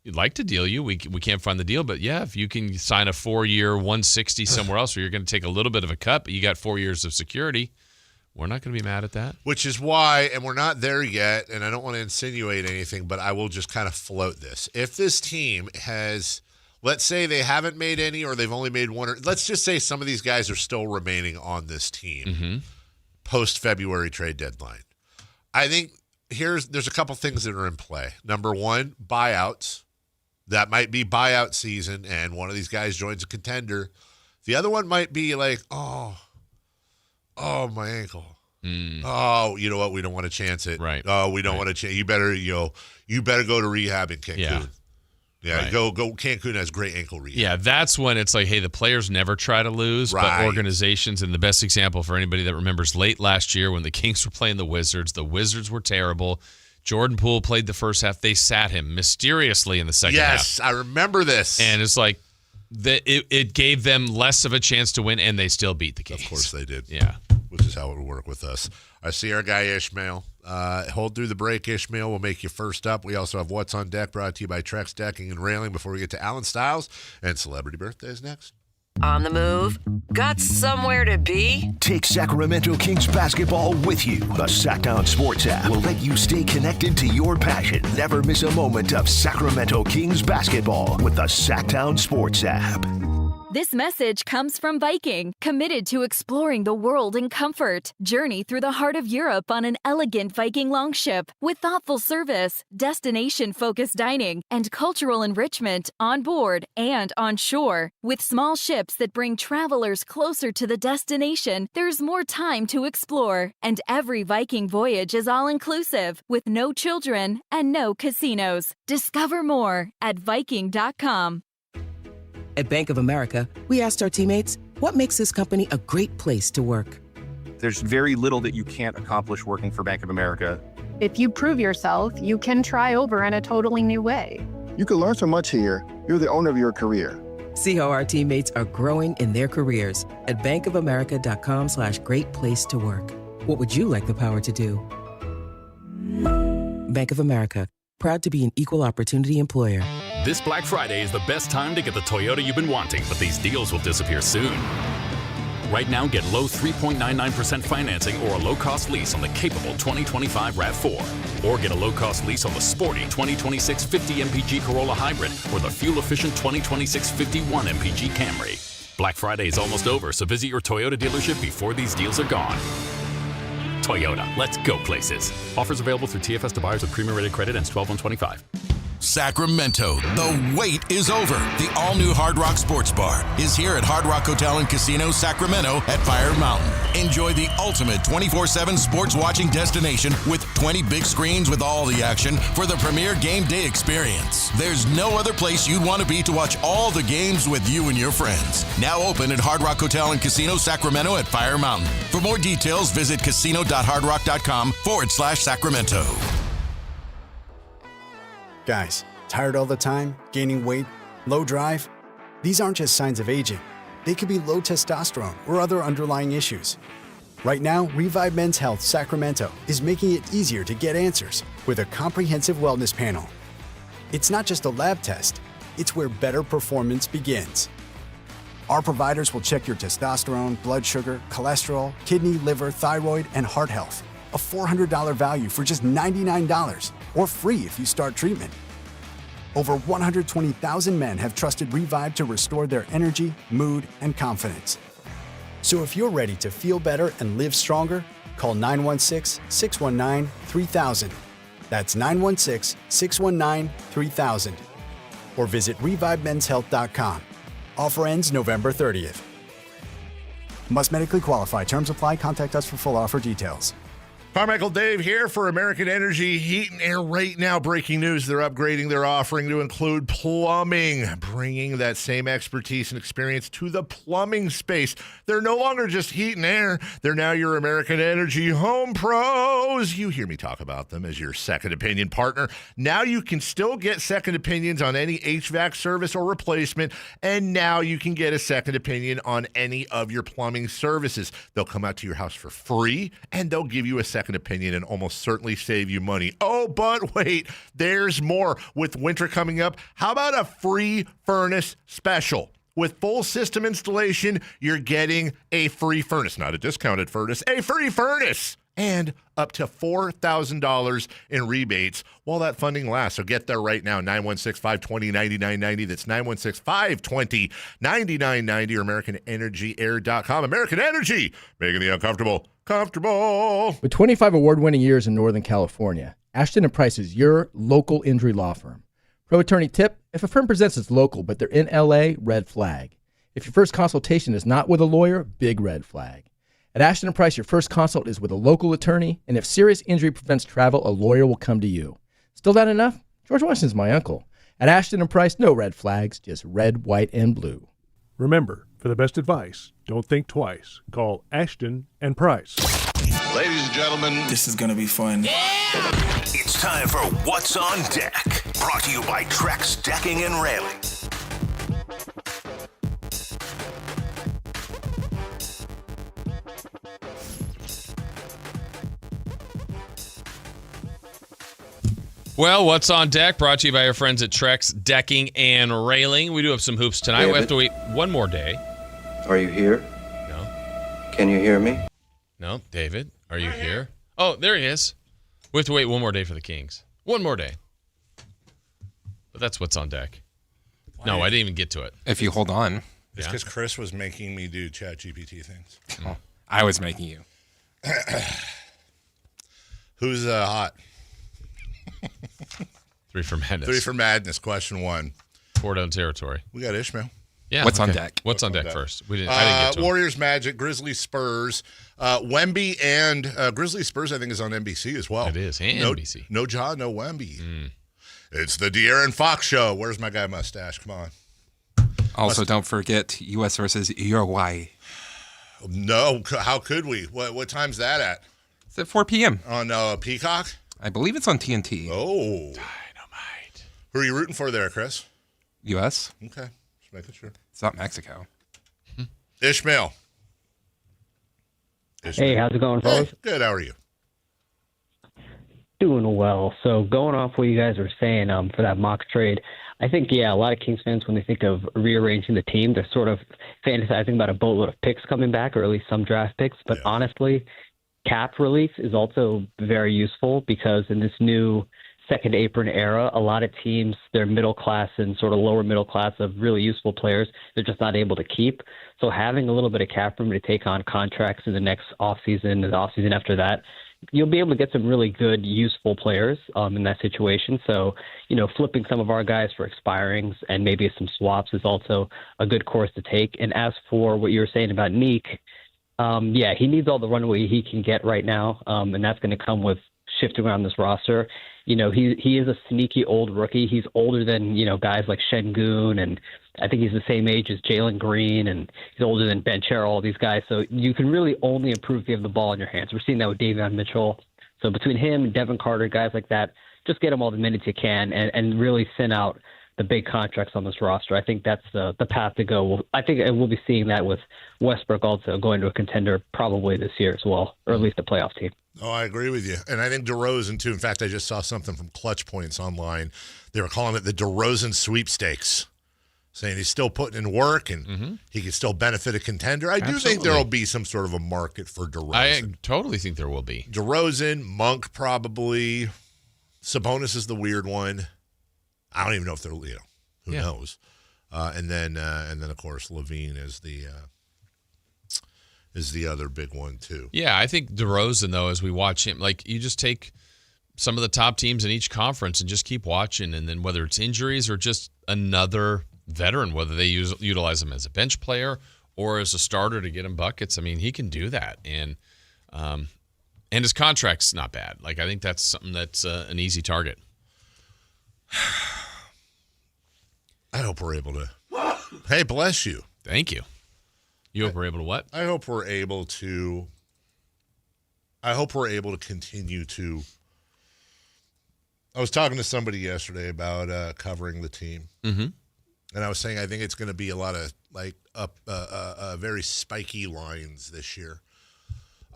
like to deal you. We can't find the deal, but yeah, if you can sign a 4-year 160 somewhere else where you're going to take a little bit of a cut, but you got 4 years of security, we're not going to be mad at that. Which is why, and we're not there yet, and I don't want to insinuate anything, but I will just kind of float this. If this team has, let's say they haven't made any or they've only made one, or let's just say some of these guys are still remaining on this team post-February trade deadline. I think there's a couple things that are in play. Number one, buyouts. That might be buyout season, and one of these guys joins a contender. The other one might be like, oh, my ankle. Oh, you know what? We don't want to chance it. Right. Oh, we don't want to chance. You better go to rehab in Cancun. Yeah. Right. Go. Cancun has great ankle rehab. Yeah, that's when it's like, hey, the players never try to lose, but organizations, and the best example for anybody that remembers late last year when the Kings were playing the Wizards were terrible. Jordan Poole played the first half. They sat him mysteriously in the second half. Yes, I remember this. And it's like, it gave them less of a chance to win, and they still beat the Kings. Of course they did. Yeah. Which is how it would work with us. I see our guy Ishmael. Hold through the break, Ishmael. We'll make you first up. We also have What's on Deck, brought to you by Trex Decking and Railing, before we get to Alan Stiles and celebrity birthdays next. On the move? Got somewhere to be? Take Sacramento Kings basketball with you. The Sactown Sports app will let you stay connected to your passion. Never miss a moment of Sacramento Kings basketball with the Sactown Sports app. This message comes from Viking, committed to exploring the world in comfort. Journey through the heart of Europe on an elegant Viking longship with thoughtful service, destination-focused dining, and cultural enrichment on board and on shore. With small ships that bring travelers closer to the destination, there's more time to explore. And every Viking voyage is all-inclusive, with no children and no casinos. Discover more at Viking.com. At Bank of America, we asked our teammates, what makes this company a great place to work? There's very little that you can't accomplish working for Bank of America. If you prove yourself, you can try over in a totally new way. You can learn so much here. You're the owner of your career. See how our teammates are growing in their careers at bankofamerica.com/great place to work. What would you like the power to do? Bank of America, proud to be an equal opportunity employer. This Black Friday is the best time to get the Toyota you've been wanting, but these deals will disappear soon. Right now, get low 3.99% financing or a low-cost lease on the capable 2025 RAV4. Or get a low-cost lease on the sporty 2026 50 MPG Corolla Hybrid or the fuel-efficient 2026 51 MPG Camry. Black Friday is almost over, so visit your Toyota dealership before these deals are gone. Toyota, let's go places. Offers available through TFS to buyers with premium-rated credit ends 12/1/25. Sacramento, the wait is over. The all-new Hard Rock Sports Bar is here at Hard Rock Hotel and Casino, Sacramento at Fire Mountain. Enjoy the ultimate 24/7 sports watching destination with 20 big screens with all the action for the premier game day experience. There's no other place you'd want to be to watch all the games with you and your friends. Now open at Hard Rock Hotel and Casino, Sacramento at Fire Mountain. For more details, visit casino.hardrock.com/Sacramento. Guys, tired all the time, gaining weight, low drive? These aren't just signs of aging. They could be low testosterone or other underlying issues. Right now, Revive Men's Health Sacramento is making it easier to get answers with a comprehensive wellness panel. It's not just a lab test, it's where better performance begins. Our providers will check your testosterone, blood sugar, cholesterol, kidney, liver, thyroid, and heart health. a $400 value for just $99, or free if you start treatment. Over 120,000 men have trusted Revive to restore their energy, mood, and confidence. So if you're ready to feel better and live stronger, call 916-619-3000. That's 916-619-3000. Or visit ReviveMen'sHealth.com. Offer ends November 30th. Must medically qualify. Terms apply. Contact us for full offer details. Carmichael Dave here for American Energy Heat and Air. Right now, breaking news, they're upgrading their offering to include plumbing, bringing that same expertise and experience to the plumbing space. They're no longer just heat and air. They're now your American Energy home pros. You hear me talk about them as your second opinion partner. Now you can still get second opinions on any HVAC service or replacement, and now you can get a second opinion on any of your plumbing services. They'll come out to your house for free, and they'll give you a second opinion and almost certainly save you money. Oh, but wait, there's more. With winter coming up, how about a free furnace special? With full system installation, you're getting a free furnace, not a discounted furnace, a free furnace, and up to $4,000 in rebates while that funding lasts. So get there right now, 916-520-9990. That's 916-520-9990 or AmericanEnergyAir.com. American Energy, making the uncomfortable comfortable. With 25 award-winning years in Northern California, Ashton & Price is your local injury law firm. Pro attorney tip: if a firm presents as local but they're in LA, red flag. If your first consultation is not with a lawyer, big red flag. At Ashton & Price, your first consult is with a local attorney, and if serious injury prevents travel, a lawyer will come to you. Still not enough? George Washington's my uncle. At Ashton & Price, no red flags, just red, white, and blue. Remember, for the best advice, don't think twice. Call Ashton & Price. Ladies and gentlemen, this is going to be fun. It's time for What's on Deck, brought to you by Trex Decking and Railing. Well, what's on deck? Brought to you by our friends at Trex Decking and Railing. We do have some hoops tonight. David? We have to wait one more day. Are you here? No. Can you hear me? No, David, are you here? Oh, there he is. We have to wait one more day for the Kings. One more day. But that's what's on deck. No, I didn't even get to it. If you hold on. It's because Chris was making me do ChatGPT things. Oh, I was making you. Who's hot? Three for Madness. Three for Madness, question one. Four down territory. We got Ishmael. Yeah. What's on deck? What's on deck first? I didn't get to Warriors, Magic, Grizzlies, Spurs. Wemby and Grizzlies, Spurs, I think, is on NBC as well. It is, and NBC. No Ja, no Wemby. It's the De'Aaron Fox show. Where's my guy Mustache? Come on. Also, don't forget U.S. versus Uruguay. No, how could we? What time's that at? It's at 4 p.m. On Peacock? I believe it's on TNT. Oh. Dynamite. Who are you rooting for there, Chris? U.S. Okay. Just making sure. It's not Mexico. Ishmael. Hey, how's it going, fellas? Hey, good. How are you? Doing well. So going off what you guys were saying for that mock trade, I think, a lot of Kings fans, when they think of rearranging the team, they're sort of fantasizing about a boatload of picks coming back, or at least some draft picks. But honestly, cap relief is also very useful, because in this new second apron era, a lot of teams, they're middle class and sort of lower middle class of really useful players, they're just not able to keep. So having a little bit of cap room to take on contracts in the next offseason and the offseason after that, you'll be able to get some really good, useful players in that situation. So, flipping some of our guys for expirings and maybe some swaps is also a good course to take. And as for what you were saying about Neek, he needs all the runway he can get right now, and that's going to come with shifting around this roster. He is a sneaky old rookie. He's older than, guys like Şengün, and I think he's the same age as Jalen Green, and he's older than Banter, all these guys. So you can really only improve if you have the ball in your hands. We're seeing that with Davion Mitchell. So between him and Devin Carter, guys like that, just get them all the minutes you can and really send out the big contracts on this roster. I think that's the path to go. I think we'll be seeing that with Westbrook also going to a contender probably this year as well, or at least a playoff team. Oh, I agree with you. And I think DeRozan, too. In fact, I just saw something from Clutch Points online. They were calling it the DeRozan sweepstakes. saying he's still putting in work and he can still benefit a contender. I do think there will be some sort of a market for DeRozan. I totally think there will be. DeRozan, Monk probably. Sabonis is the weird one. I don't even know if they're, who knows. And then of course Levine is the other big one too. Yeah, I think DeRozan though, as we watch him, like you just take some of the top teams in each conference and just keep watching, and then whether it's injuries or just another veteran, whether they utilize him as a bench player or as a starter to get him buckets, I mean, he can do that, and his contract's not bad. Like I think that's something that's an easy target. I hope we're able to. Hey, bless you. Thank you. You hope we're able to what? I hope we're able to continue to. I was talking to somebody yesterday about covering the team, and I was saying I think it's going to be a lot of very spiky lines this year.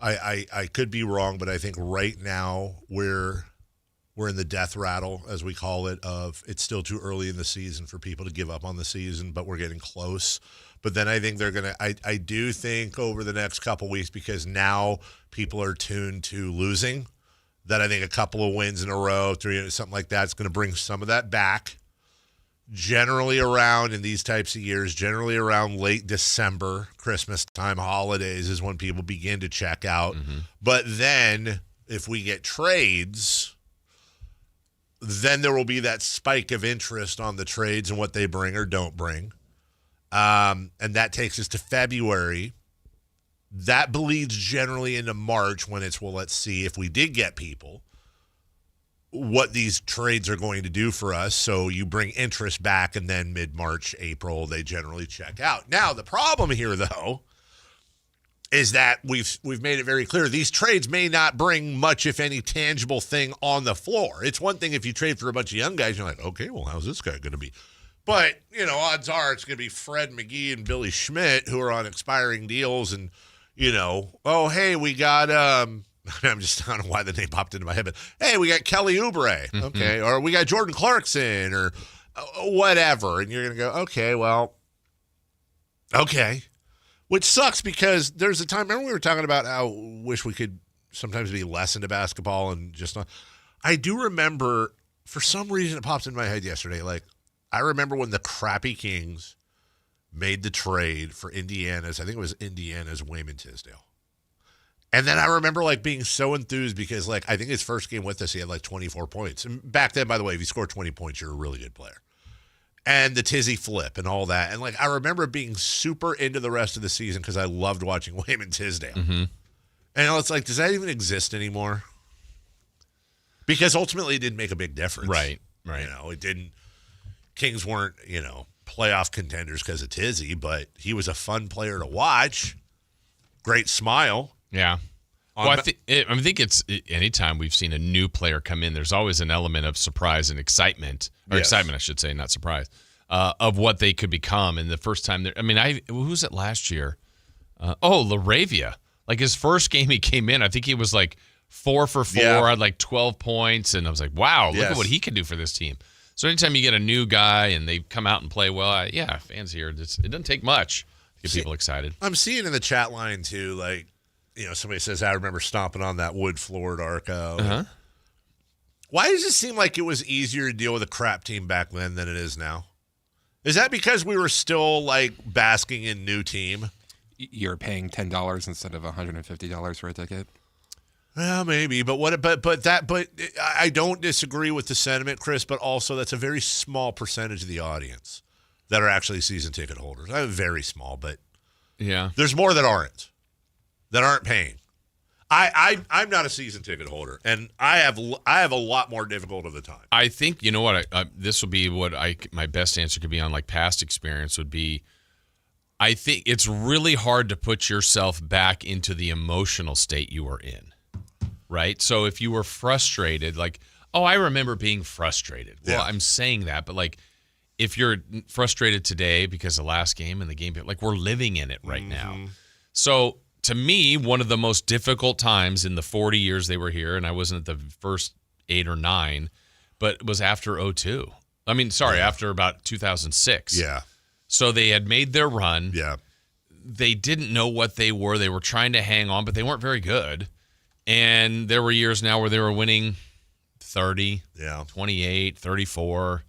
I could be wrong, but I think right now we're in the death rattle, as we call it, of it's still too early in the season for people to give up on the season, but we're getting close. But then I think they're going to – I do think over the next couple weeks, because now people are tuned to losing, that I think a couple of wins in a row, 3 something like that, is going to bring some of that back. Generally around, in these types of years, generally around late December, Christmas time, holidays is when people begin to check out. But then if we get trades, then there will be that spike of interest on the trades and what they bring or don't bring. And that takes us to February. That bleeds generally into March when it's, well, let's see if we did get people, what these trades are going to do for us. So you bring interest back, and then mid-March, April, they generally check out. Now, the problem here, though, is that we've made it very clear these trades may not bring much, if any, tangible thing on the floor. It's one thing if you trade for a bunch of young guys, you're like, okay, well, how's this guy going to be? But, odds are it's going to be Fred McGee and Billy Schmidt who are on expiring deals, and, oh, hey, we got I don't know why the name popped into my head, but hey, we got Kelly Oubre, okay, or we got Jordan Clarkson, or whatever, and you're going to go, okay. Which sucks, because there's a time, remember we were talking about how wish we could sometimes be less into basketball and just not. I do remember, for some reason it popped into my head yesterday, I remember when the crappy Kings made the trade for Indiana's, I think it was Indiana's Wayman Tisdale. And then I remember being so enthused because I think his first game with us, he had 24 points. And back then, by the way, if you score 20 points, you're a really good player. And the Tizzy flip and all that. And I remember being super into the rest of the season because I loved watching Wayman Tisdale. And it's does that even exist anymore? Because ultimately it didn't make a big difference. Right. It didn't. Kings weren't, playoff contenders because of Tizzy, but he was a fun player to watch. Great smile. Yeah. Well, I think it's anytime we've seen a new player come in, there's always an element of surprise and excitement, or excitement, I should say, not surprise, of what they could become. And the first time, who was it last year? LaRavia. His first game he came in, I think he was 4 for 4, had 12 points, and I was like, wow, look at what he can do for this team. So anytime you get a new guy and they come out and play well, fans here, it doesn't take much to get people excited. I'm seeing in the chat line too, somebody says, I remember stomping on that wood-floored Arco. Why does it seem like it was easier to deal with a crap team back then than it is now? Is that because we were still basking in new team? You're paying $10 instead of $150 for a ticket? Well, maybe, but I don't disagree with the sentiment, Chris, but also that's a very small percentage of the audience that are actually season ticket holders. Very small, but there's more that aren't paying. I'm not a season ticket holder, and I have a lot more difficult of the time. I think, you know what, this will be what my best answer could be on past experience would be, I think it's really hard to put yourself back into the emotional state you were in. Right? So if you were frustrated, I remember being frustrated. Well, I'm saying that, but if you're frustrated today because of the last game and the game, we're living in it right now. So to me, one of the most difficult times in the 40 years they were here, and I wasn't at the first 8 or 9, but it was after 2002. After about 2006. Yeah. So they had made their run. Yeah. They didn't know what they were. They were trying to hang on, but they weren't very good. And there were years now where they were winning 30, 28, 34.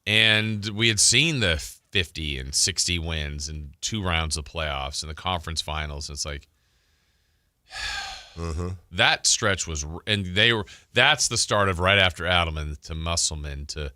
And we had seen the 50 and 60 wins and 2 rounds of playoffs and the conference finals. It's like that stretch was, and that's the start of right after Adelman to Musselman to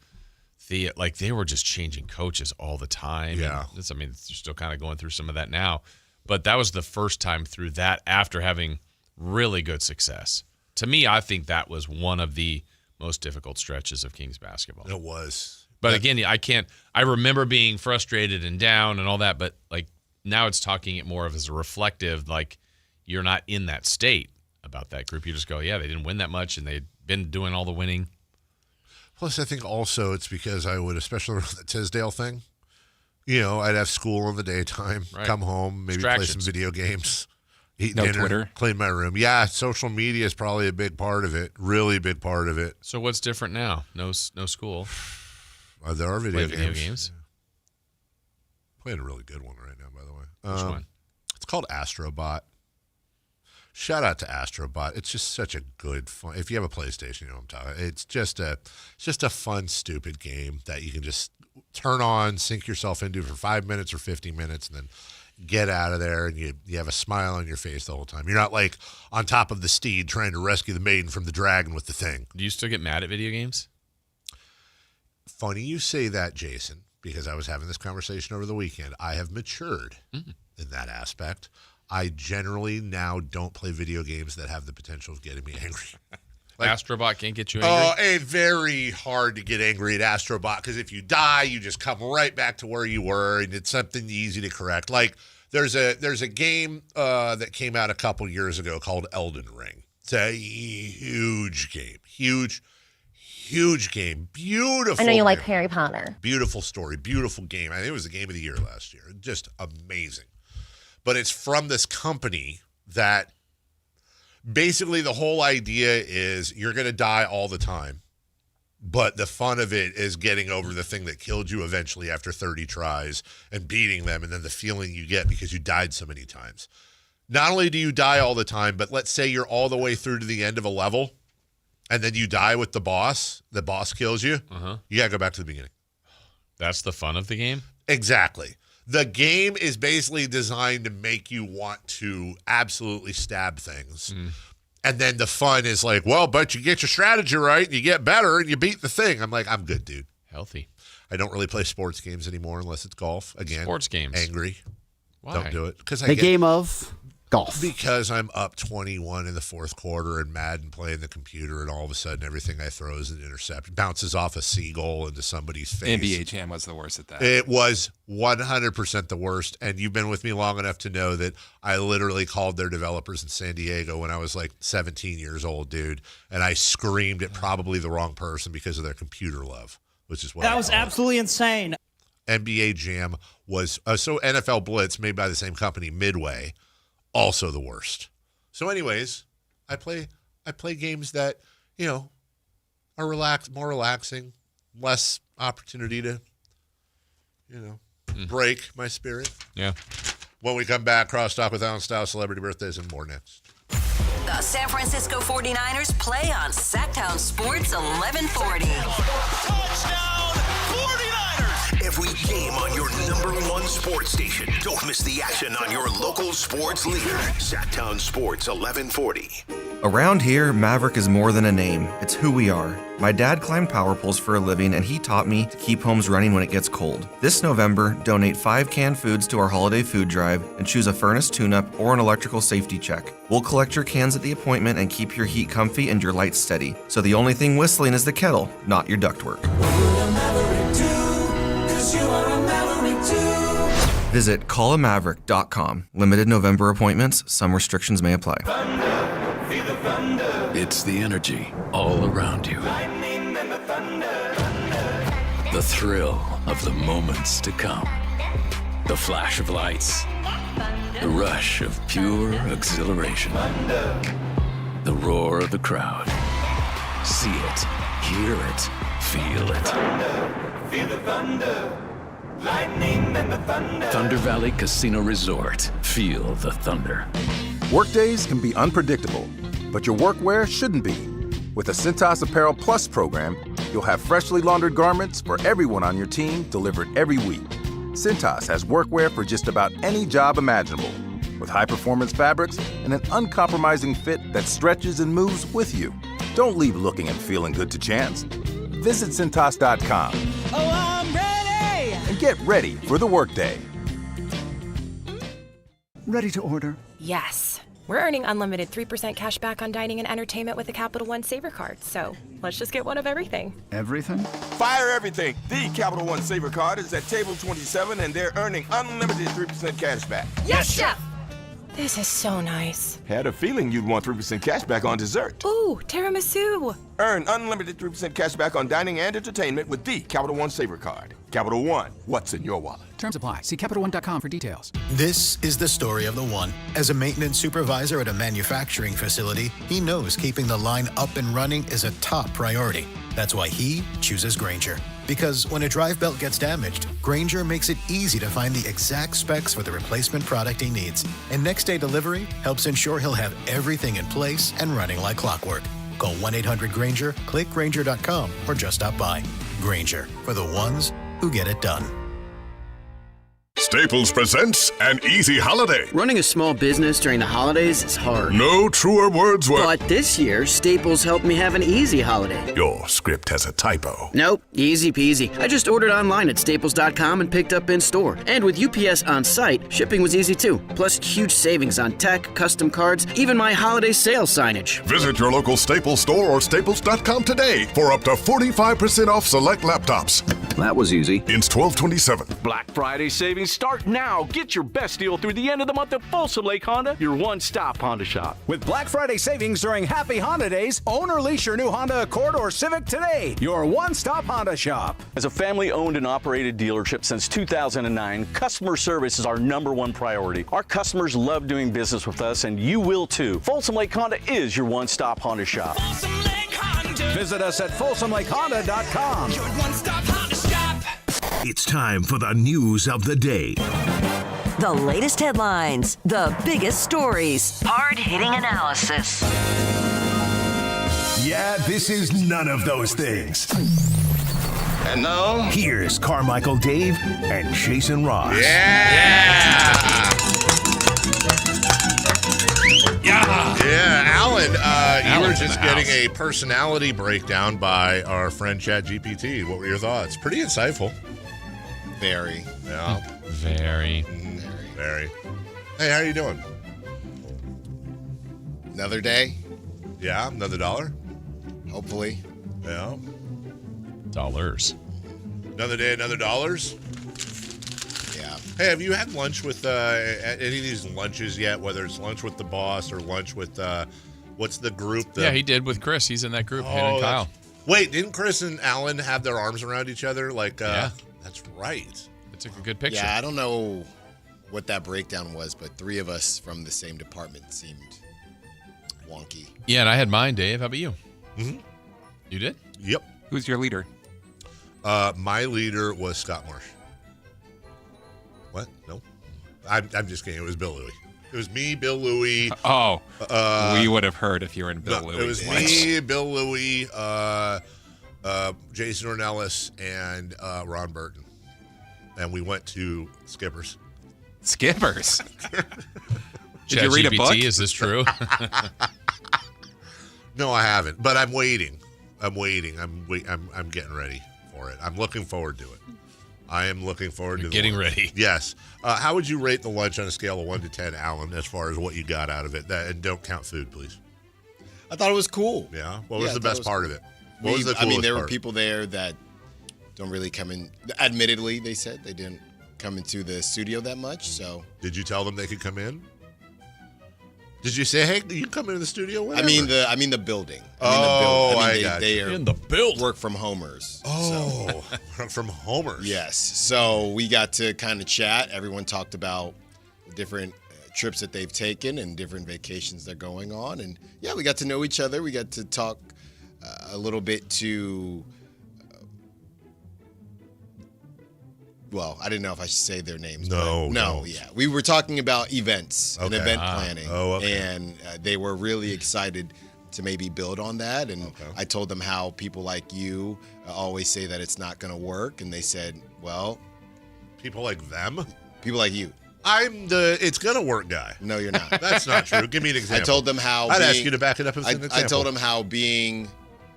Thea. Like they were just changing coaches all the time. Yeah. I mean, they're still kind of going through some of that now, but that was the first time through that after having really good success. To me, I think that was one of the most difficult stretches of Kings basketball. It was. But again, I remember being frustrated and down and all that, but like now it's talking it more of as a reflective, like you're not in that state about that group. You just go, yeah, they didn't win that much and they'd been doing all the winning. Plus, I think also it's because I would, especially around the Tisdale thing, I'd have school in the daytime, come home, maybe play some video games, eat dinner, Twitter. clean my room. Yeah, social media is probably a big part of it, really big part of it. So what's different now? No school. There are video Video games. games. Playing a really good one right now, by the way. Which one? It's called Astrobot. Shout out to Astrobot. It's just such a good fun. If you have a PlayStation, you know what I'm talking. It's just a fun, stupid game that you can just turn on, sink yourself into for 5 minutes or 50 minutes, and then get out of there, and you have a smile on your face the whole time. You're not like on top of the steed trying to rescue the maiden from the dragon with the thing. Do you still get mad at video games? Funny you say that, Jason, because I was having this conversation over the weekend. I have matured in that aspect. I generally now don't play video games that have the potential of getting me angry. Like, Astrobot can't get you angry? It's very hard to get angry at Astrobot because if you die, you just come right back to where you were, and it's something easy to correct. Like there's a game that came out a couple years ago called Elden Ring. It's a huge game, huge game, beautiful. I know you game. like Harry Potter. Beautiful story, beautiful game. I think it was the game of the year last year. Just amazing. But it's from this company that basically the whole idea is you're going to die all the time, but the fun of it is getting over the thing that killed you eventually after 30 tries and beating them, and then the feeling you get because you died so many times. Not only do you die all the time, but let's say you're all the way through to the end of a level, and then you die with the boss kills you, you got to go back to the beginning. That's the fun of the game? Exactly. The game is basically designed to make you want to absolutely stab things. And then the fun is like, well, but you get your strategy right, and you get better, and you beat the thing. I'm like, I'm good, dude. Healthy. I don't really play sports games anymore unless it's golf. Again, sports games. Angry. Why? Don't do it. Because game of golf. Because I'm up 21 in the fourth quarter and mad and playing the computer, and all of a sudden everything I throw is an intercept. Bounces off a seagull into somebody's face. NBA Jam was the worst at that. It was 100% the worst, and you've been with me long enough to know that I literally called their developers in San Diego when I was like 17 years old, dude, and I screamed at probably the wrong person because of their computer love, which is what that was absolutely insane. NBA Jam was so NFL Blitz, made by the same company, Midway, also the worst. So anyways, I play games that, are more relaxing, less opportunity to, break my spirit. Yeah. When we come back, crosstalk with Alan Style, celebrity birthdays, and more next. The San Francisco 49ers play on Sactown Sports 1140. Touchdown 49ers! Every game on your #1 sports station. Don't miss the action on your local sports leader. Sactown Sports 1140. Around here, Maverick is more than a name. It's who we are. My dad climbed power poles for a living, and he taught me to keep homes running when it gets cold. This November, donate 5 canned foods to our holiday food drive and choose a furnace tune-up or an electrical safety check. We'll collect your cans at the appointment and keep your heat comfy and your lights steady. So the only thing whistling is the kettle, not your ductwork. Visit callamaverick.com. Limited November appointments. Some restrictions may apply. It's the energy all around you. The thrill of the moments to come. The flash of lights. The rush of pure exhilaration. The roar of the crowd. See it, hear it, feel it. Feel the thunder. lightning and the thunder. Thunder Valley Casino Resort. Feel the thunder. Workdays can be unpredictable, but your workwear shouldn't be. With the Cintas Apparel Plus program, you'll have freshly laundered garments for everyone on your team delivered every week. Cintas has workwear for just about any job imaginable, with high-performance fabrics and an uncompromising fit that stretches and moves with you. Don't leave looking and feeling good to chance. Visit Cintas.com. Oh, I'm ready! And get ready for the workday. Ready to order? Yes. We're earning unlimited 3% cash back on dining and entertainment with a Capital One Saver card, so let's just get one of everything. Everything? Fire everything. The Capital One Saver card is at table 27, and they're earning unlimited 3% cash back. Yes, Chef! This is so nice. Had a feeling you'd want 3% cash back on dessert. Ooh, tiramisu. Earn unlimited 3% cash back on dining and entertainment with the Capital One Saver card. Capital One, what's in your wallet? Terms apply. See CapitalOne.com for details. This is the story of the one. As a maintenance supervisor at a manufacturing facility, he knows keeping the line up and running is a top priority. That's why he chooses Grainger. Because when a drive belt gets damaged, Grainger makes it easy to find the exact specs for the replacement product he needs. And next day delivery helps ensure he'll have everything in place and running like clockwork. Call 1-800-GRAINGER, click Grainger.com, or just stop by. Grainger, for the ones who get it done. Staples presents An Easy Holiday. Running a small business during the holidays is hard. No truer words were... But this year, Staples helped me have an easy holiday. Your script has a typo. Nope, easy peasy. I just ordered online at staples.com and picked up in store. And with UPS on site, shipping was easy too. Plus, huge savings on tech, custom cards, even my holiday sales signage. Visit your local Staples store or staples.com today for up to 45% off select laptops. That was easy. Ends 12/27. Black Friday savings start now. Get your best deal through the end of the month at Folsom Lake Honda, your one-stop Honda shop. With Black Friday savings during Happy Honda Days, own or lease your new Honda Accord or Civic today. Your one-stop Honda shop. As a family-owned and operated dealership since 2009, customer service is our #1 priority. Our customers love doing business with us, and you will too. Folsom Lake Honda is your one-stop Honda shop. Folsom Lake Honda. Visit us at FolsomLakeHonda.com. Your one-stop Honda shop. It's time for the news of the day. The latest headlines, the biggest stories, hard-hitting analysis. Yeah, this is none of those things. And now, here's Carmichael Dave and Jason Ross. Yeah, Alan, you were just getting a personality breakdown by our friend ChatGPT. What were your thoughts? Pretty insightful. Very. Yeah. Very. Very. Hey, how are you doing? Another day. Yeah, another $1. Hopefully. Yeah. Dollars. Another day, another $. Yeah. Hey, have you had lunch with any of these lunches yet? Whether it's lunch with the boss or lunch with what's the group? Yeah, he did with Chris. He's in that group. Him and Kyle. Wait, didn't Chris and Alan have their arms around each other? Like, yeah. That's right. It's a good picture. Yeah, I don't know what that breakdown was, but 3 of us from the same department seemed wonky. Yeah, and I had mine, Dave. How about you? Mm-hmm. You did? Yep. Who's your leader? My leader was Scott Marsh. What? No. I'm just kidding. It was Bill Louie. It was me, Bill Louie. Oh. We would have heard if you were in Bill Louie. It was me, Bill Louie, Jason Ornelas, and Ron Burton. And we went to Skipper's. Skipper's? Did you read a book? Is this true? No, I haven't. But I'm waiting. I'm getting ready for it. I'm looking forward to it. I am looking forward to getting ready. Yes. How would you rate the lunch on a scale of 1 to 10, Alan, as far as what you got out of it? And don't count food, please. I thought it was cool. Yeah? What was the best part of it? What was the coolest I mean, there were part? people there that don't really come in. Admittedly, they said they didn't come into the studio that much. So, did you tell them they could come in? Did you say, "Hey, you come into the studio"? Whenever? I mean the building. I got they you. are in the build. Work from homers. Oh, from homers. Yes. So we got to kind of chat. Everyone talked about different trips that they've taken and different vacations they're going on, and yeah, we got to know each other. We got to talk a little bit to Well, I didn't know if I should say their names. No, no, yeah. We were talking about events and event planning, okay. and they were really excited to maybe build on that. And I told them how people like you always say that it's not going to work, and they said, "Well, people like them, people like you." I'm the it's gonna work guy. No, you're not. That's not true. Give me an example. I told them how. I'd ask you to back it up as an example. I told them how being.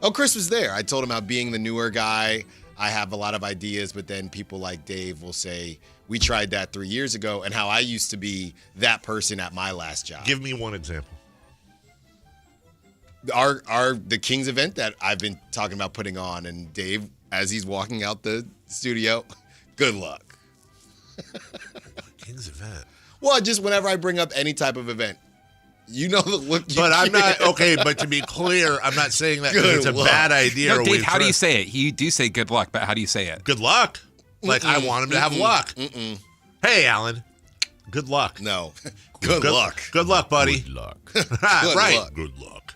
Oh, Chris was there. I told him how being the newer guy, I have a lot of ideas, but then people like Dave will say, we tried that 3 years ago, and how I used to be that person at my last job. Give me one example. The Kings event that I've been talking about putting on, and Dave, as he's walking out the studio, good luck. Kings event. Well, just whenever I bring up any type of event, you know the look. But I'm not okay. But to be clear, I'm not saying that it's a bad idea. No, Dave, how do you say it? You do say good luck, but how do you say it? Good luck. Like I want him to have luck. Hey, Alan. Good luck. No. Good luck. Good luck, buddy. Good luck. Right. Luck. Good luck.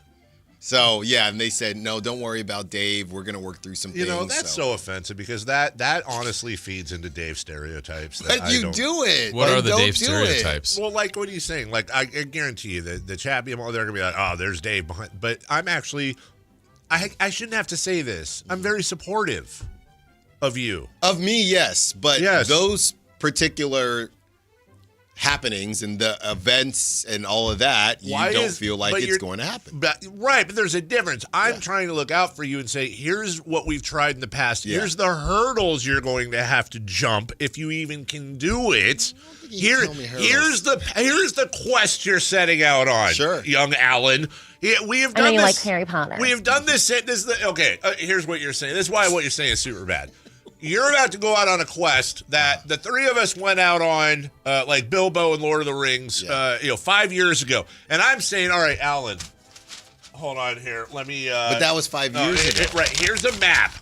So yeah, and they said, no, don't worry about Dave. We're gonna work through some things. You know, that's so offensive because that honestly feeds into Dave stereotypes. That But you do it. What Then are the don't Dave do stereotypes? Well, like, what are you saying? Like, I guarantee you that the chat people, they're going to be like, oh, there's Dave behind. But I'm actually, I shouldn't have to say this. I'm very supportive of you. Of me, yes. But those particular happenings and the events and all of that, you don't feel like it's going to happen. Right, but there's a difference. I'm trying to look out for you and say, here's what we've tried in the past. Yeah. Here's the hurdles you're going to have to jump if you even can do it. Here's the quest you're setting out on, young Alan. We have done I know you this. like Harry Potter. We have done this. Okay, here's what you're saying. This is why what you're saying is super bad. You're about to go out on a quest that the three of us went out on, like Bilbo and Lord of the Rings, 5 years ago. And I'm saying, all right, Alan, hold on here. Let me. But that was 5 years ago. Right, here's a map.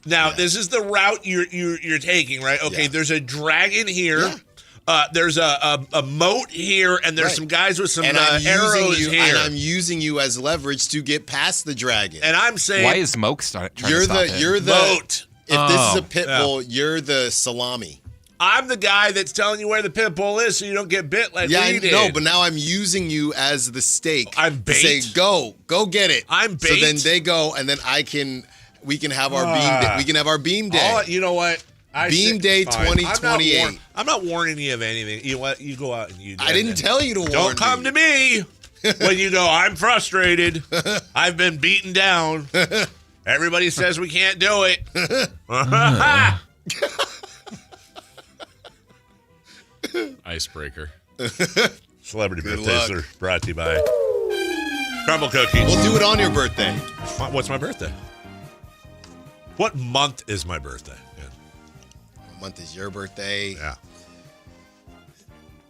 Now, this is the route you're taking, right? Okay, there's a dragon here. Yeah. There's a moat here, and there's some guys with some arrows here. And I'm using you as leverage to get past the dragon. And I'm saying, why is Moke trying to stop it? You're the moat. If this is a pit bull, you're the salami. I'm the guy that's telling you where the pit bull is so you don't get bit like we did. No, but now I'm using you as the stake. I'm bait. Say, go get it. I'm bait. So then they go, and then we can have our beam day. We can have our beam day. You know what? Beam day 2028. I'm not warning you of anything. You know what? You go out and you do it. I didn't tell you to warn Don't come to me when you go, I'm frustrated. I've been beaten down. Everybody says we can't do it. Icebreaker. Celebrity birthdays are brought to you by Crumble Cookies. We'll do it on your birthday. What's my birthday? What month is my birthday? What month is your birthday? Yeah.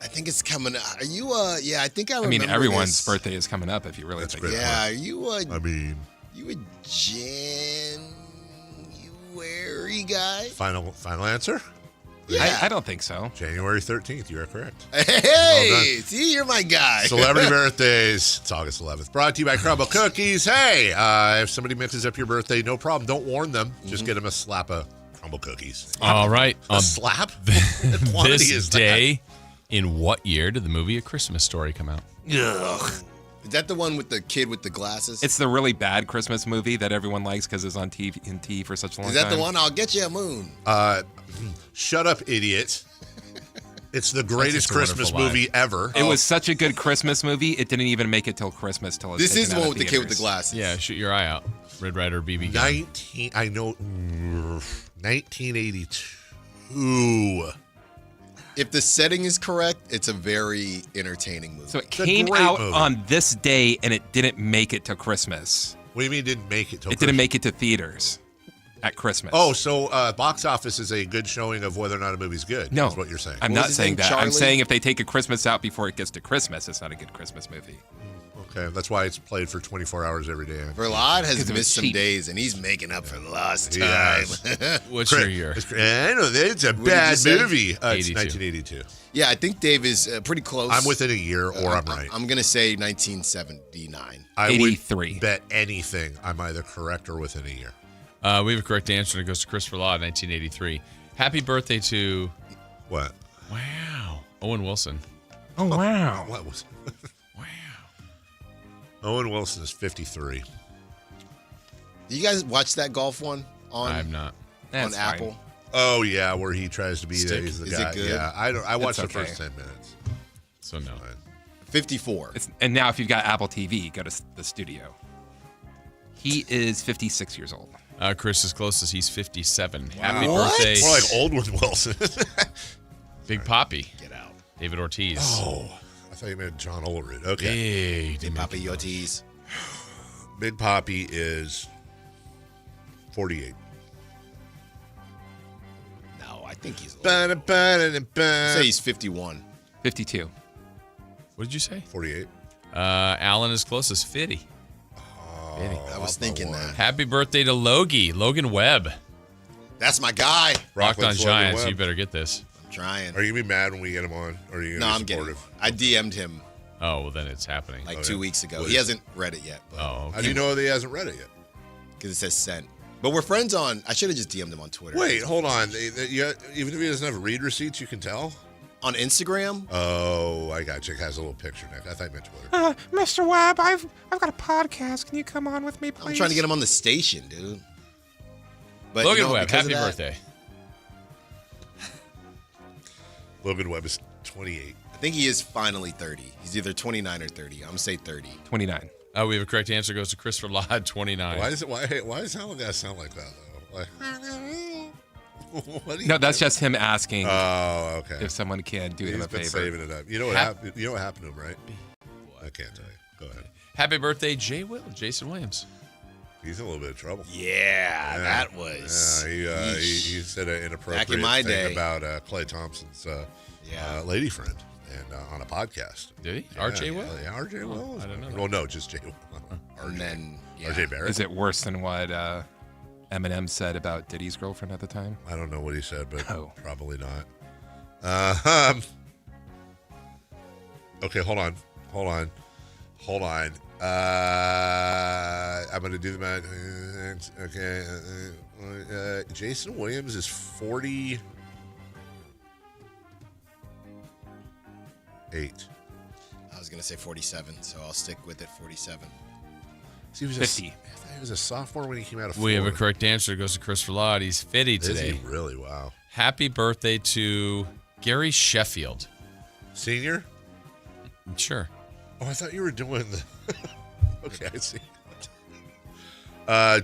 I think it's coming. Are you? Yeah, I think I remember. I mean, everyone's birthday is coming up. If you really think. Yeah, are you? I mean, you a January guy? Final answer? Yeah. I don't think so. January 13th. You are correct. Hey, see, you're my guy. Celebrity birthdays. It's August 11th. Brought to you by Crumble Cookies. Hey, if somebody mixes up your birthday, no problem. Don't warn them. Just get them a slap of Crumble Cookies. All right. A slap? What quantity This is that? day, in what year did the movie A Christmas Story come out? Ugh. Is that the one with the kid with the glasses? It's the really bad Christmas movie that everyone likes because it's on TV for such a long time. Is that the one? I'll get you a moon. Shut up, idiot. It's the greatest Christmas movie ever. It was such a good Christmas movie. It didn't even make it till Christmas. This is the one with the kid with the glasses. Yeah, shoot your eye out. Red Ryder BB gun. 1982. If the setting is correct, it's a very entertaining movie. So it came out on this day, and it didn't make it to Christmas. What do you mean it didn't make it to It didn't make it to theaters at Christmas. Oh, so box office is a good showing of whether or not a movie's good. No. Is what you're saying. I'm not saying that. I'm saying if they take a Christmas out before it gets to Christmas, it's not a good Christmas movie. Okay, that's why it's played for 24 hours every day. Verlad has missed some days, and he's making up for the lost time. Yes. What's your year? I know, it's a bad movie. It's 1982. Yeah, I think Dave is pretty close. I'm within a year, or I'm right. I'm going to say 1979. I 83. would bet anything I'm either correct or within a year. We have a correct answer, and it goes to Chris Verlaw, 1983. Happy birthday to... What? Wow. Owen Wilson. Oh, wow. What was Wow. Owen Wilson is 53. You guys watch that golf one on? I have not. On Apple. Fine. Oh yeah, where he tries to be Stick. he's the Is guy. it good? Yeah, I watched the okay. first 10 minutes. So no. 54. And now if you've got Apple TV, go to the studio. He is 56 years old. Chris is closest. He's 57. Wow. Happy What? birthday. More like old with Wilson. Big Poppy. Get out. David Ortiz. Oh, I thought you meant John Olerud. Okay. Hey, Big Poppy Ortiz. Big Poppy is 48. No, I think he's a little say he's 51. 52. What did you say? 48. Alan is closest. 50. I was thinking that. Happy birthday to Logan Webb. That's my guy. Rocked on Logan Giants. Webb. You better get this. I'm trying. Are you going to be mad when we get him on? Or are you No, going I'm to be getting supportive? I DM'd him Oh, well, then it's happening. like 2 weeks ago. He hasn't read it yet. But Oh, How do you know that he hasn't read it yet? because it says sent. But we're friends on. I should have just DM'd him on Twitter. Wait, hold on. Even if he doesn't have read receipts, you can tell? On Instagram? Oh, I got you. It has a little picture next. I thought you meant Twitter. Mr. Webb, I've got a podcast. Can you come on with me, please? I'm trying to get him on the station, dude. But Logan you know, Webb, because happy of that- birthday. Logan Webb is 28. I think he is finally 30. He's either 29 or 30. I'm going to say 30. 29. We have a correct answer. Goes to Christopher Lod, 29. Why does Helen guy sound like that, though? Like, what do you No, that's do? just him asking Oh, okay. if someone can do him He's a been favor. saving it up. You know what happened? You know what happened to him, right? I can't tell you. Go ahead. Happy birthday, Jason Williams. He's in a little bit of trouble. Yeah, that was. Yeah, he said an inappropriate Back in my thing day. about Clay Thompson's lady friend, and on a podcast. Did he? Yeah, R.J. Will? Yeah, R.J. Will. I don't know. Well, no, just J. Will. And then, R.J. Barrett. Is it worse than what Eminem said about Diddy's girlfriend at the time? I don't know what he said, but probably not. Okay, hold on. I'm going to do the math. Okay. Jason Williams is 48. I was going to say 47, so I'll stick with it 47. So he was 50. I thought he was a sophomore when he came out of We have a Florida. correct answer. It goes to Christopher Lod. He's 50 today. Is he really? Wow. Happy birthday to Gary Sheffield. Senior? Sure. Oh, I thought you were doing the... Okay, I see.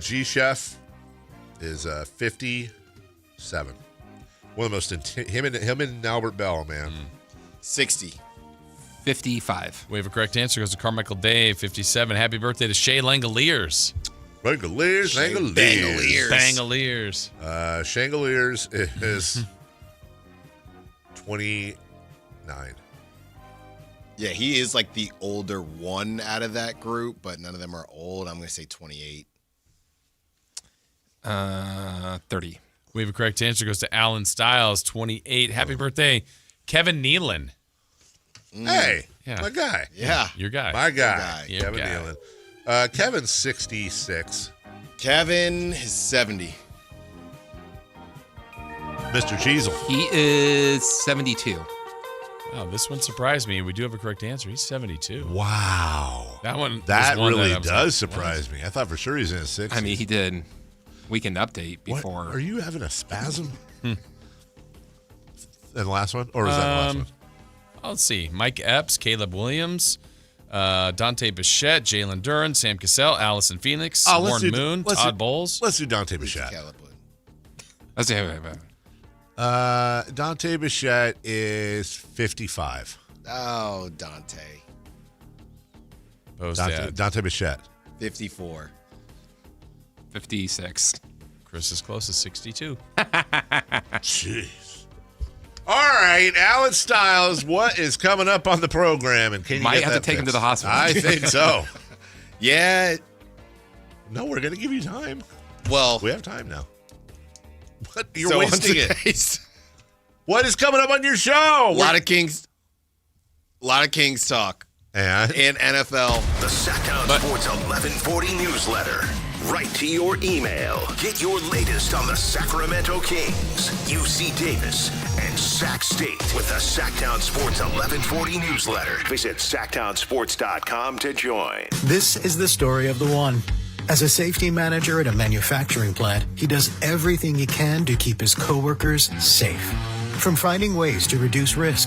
G Chef is 57. One of the most him and Albert Bell, man. 60. 55. We have a correct answer. Goes to Carmichael Dave, 57. Happy birthday to Shay Langoliers. Langoliers. Bangaliers. Shangoliers is 29. Yeah, he is like the older one out of that group, but none of them are old. I'm going to say 28. 30. We have a correct answer. Goes to Alan Stiles, 28. Happy birthday, Kevin Nealon. Hey, Yeah. my guy. Yeah. Your guy. My guy. Your Kevin guy. Nealon. Kevin's 66. Kevin is 70. Mr. Cheezel. He is 72. Wow, this one surprised me. We do have a correct answer. He's 72. Wow. That one. That was one really I was does like, surprise me. I thought for sure he's in his 60s. I mean, he did Weekend Update What? before. Are you having a spasm? And the last one? Or was that the last one? Let's see. Mike Epps, Caleb Williams, Dante Bichette, Jalen Duran, Sam Cassell, Allison Phoenix, Warren Moon, Todd Bowles. Let's do Dante Bichette. Let's see. Dante Bichette is 55. Oh, Dante. Dante Bichette. 54. 56. Chris is close to 62. Jeez. All right, Alan Stiles, what is coming up on the program? And can you Might get have to that take him to fixed? the hospital. I think so. Yeah. No, we're going to give you time. Well, we have time now. What? You're so wasting on it. What is coming up on your show? A lot of Kings talk. And NFL. The Sactown Sports 1140 newsletter. right to your email. Get your latest on the Sacramento Kings, UC Davis, and Sac State with the Sactown Sports 1140 newsletter. Visit SactownSports.com to join. This is the story of the one. As a safety manager at a manufacturing plant, he does everything he can to keep his coworkers safe. From finding ways to reduce risk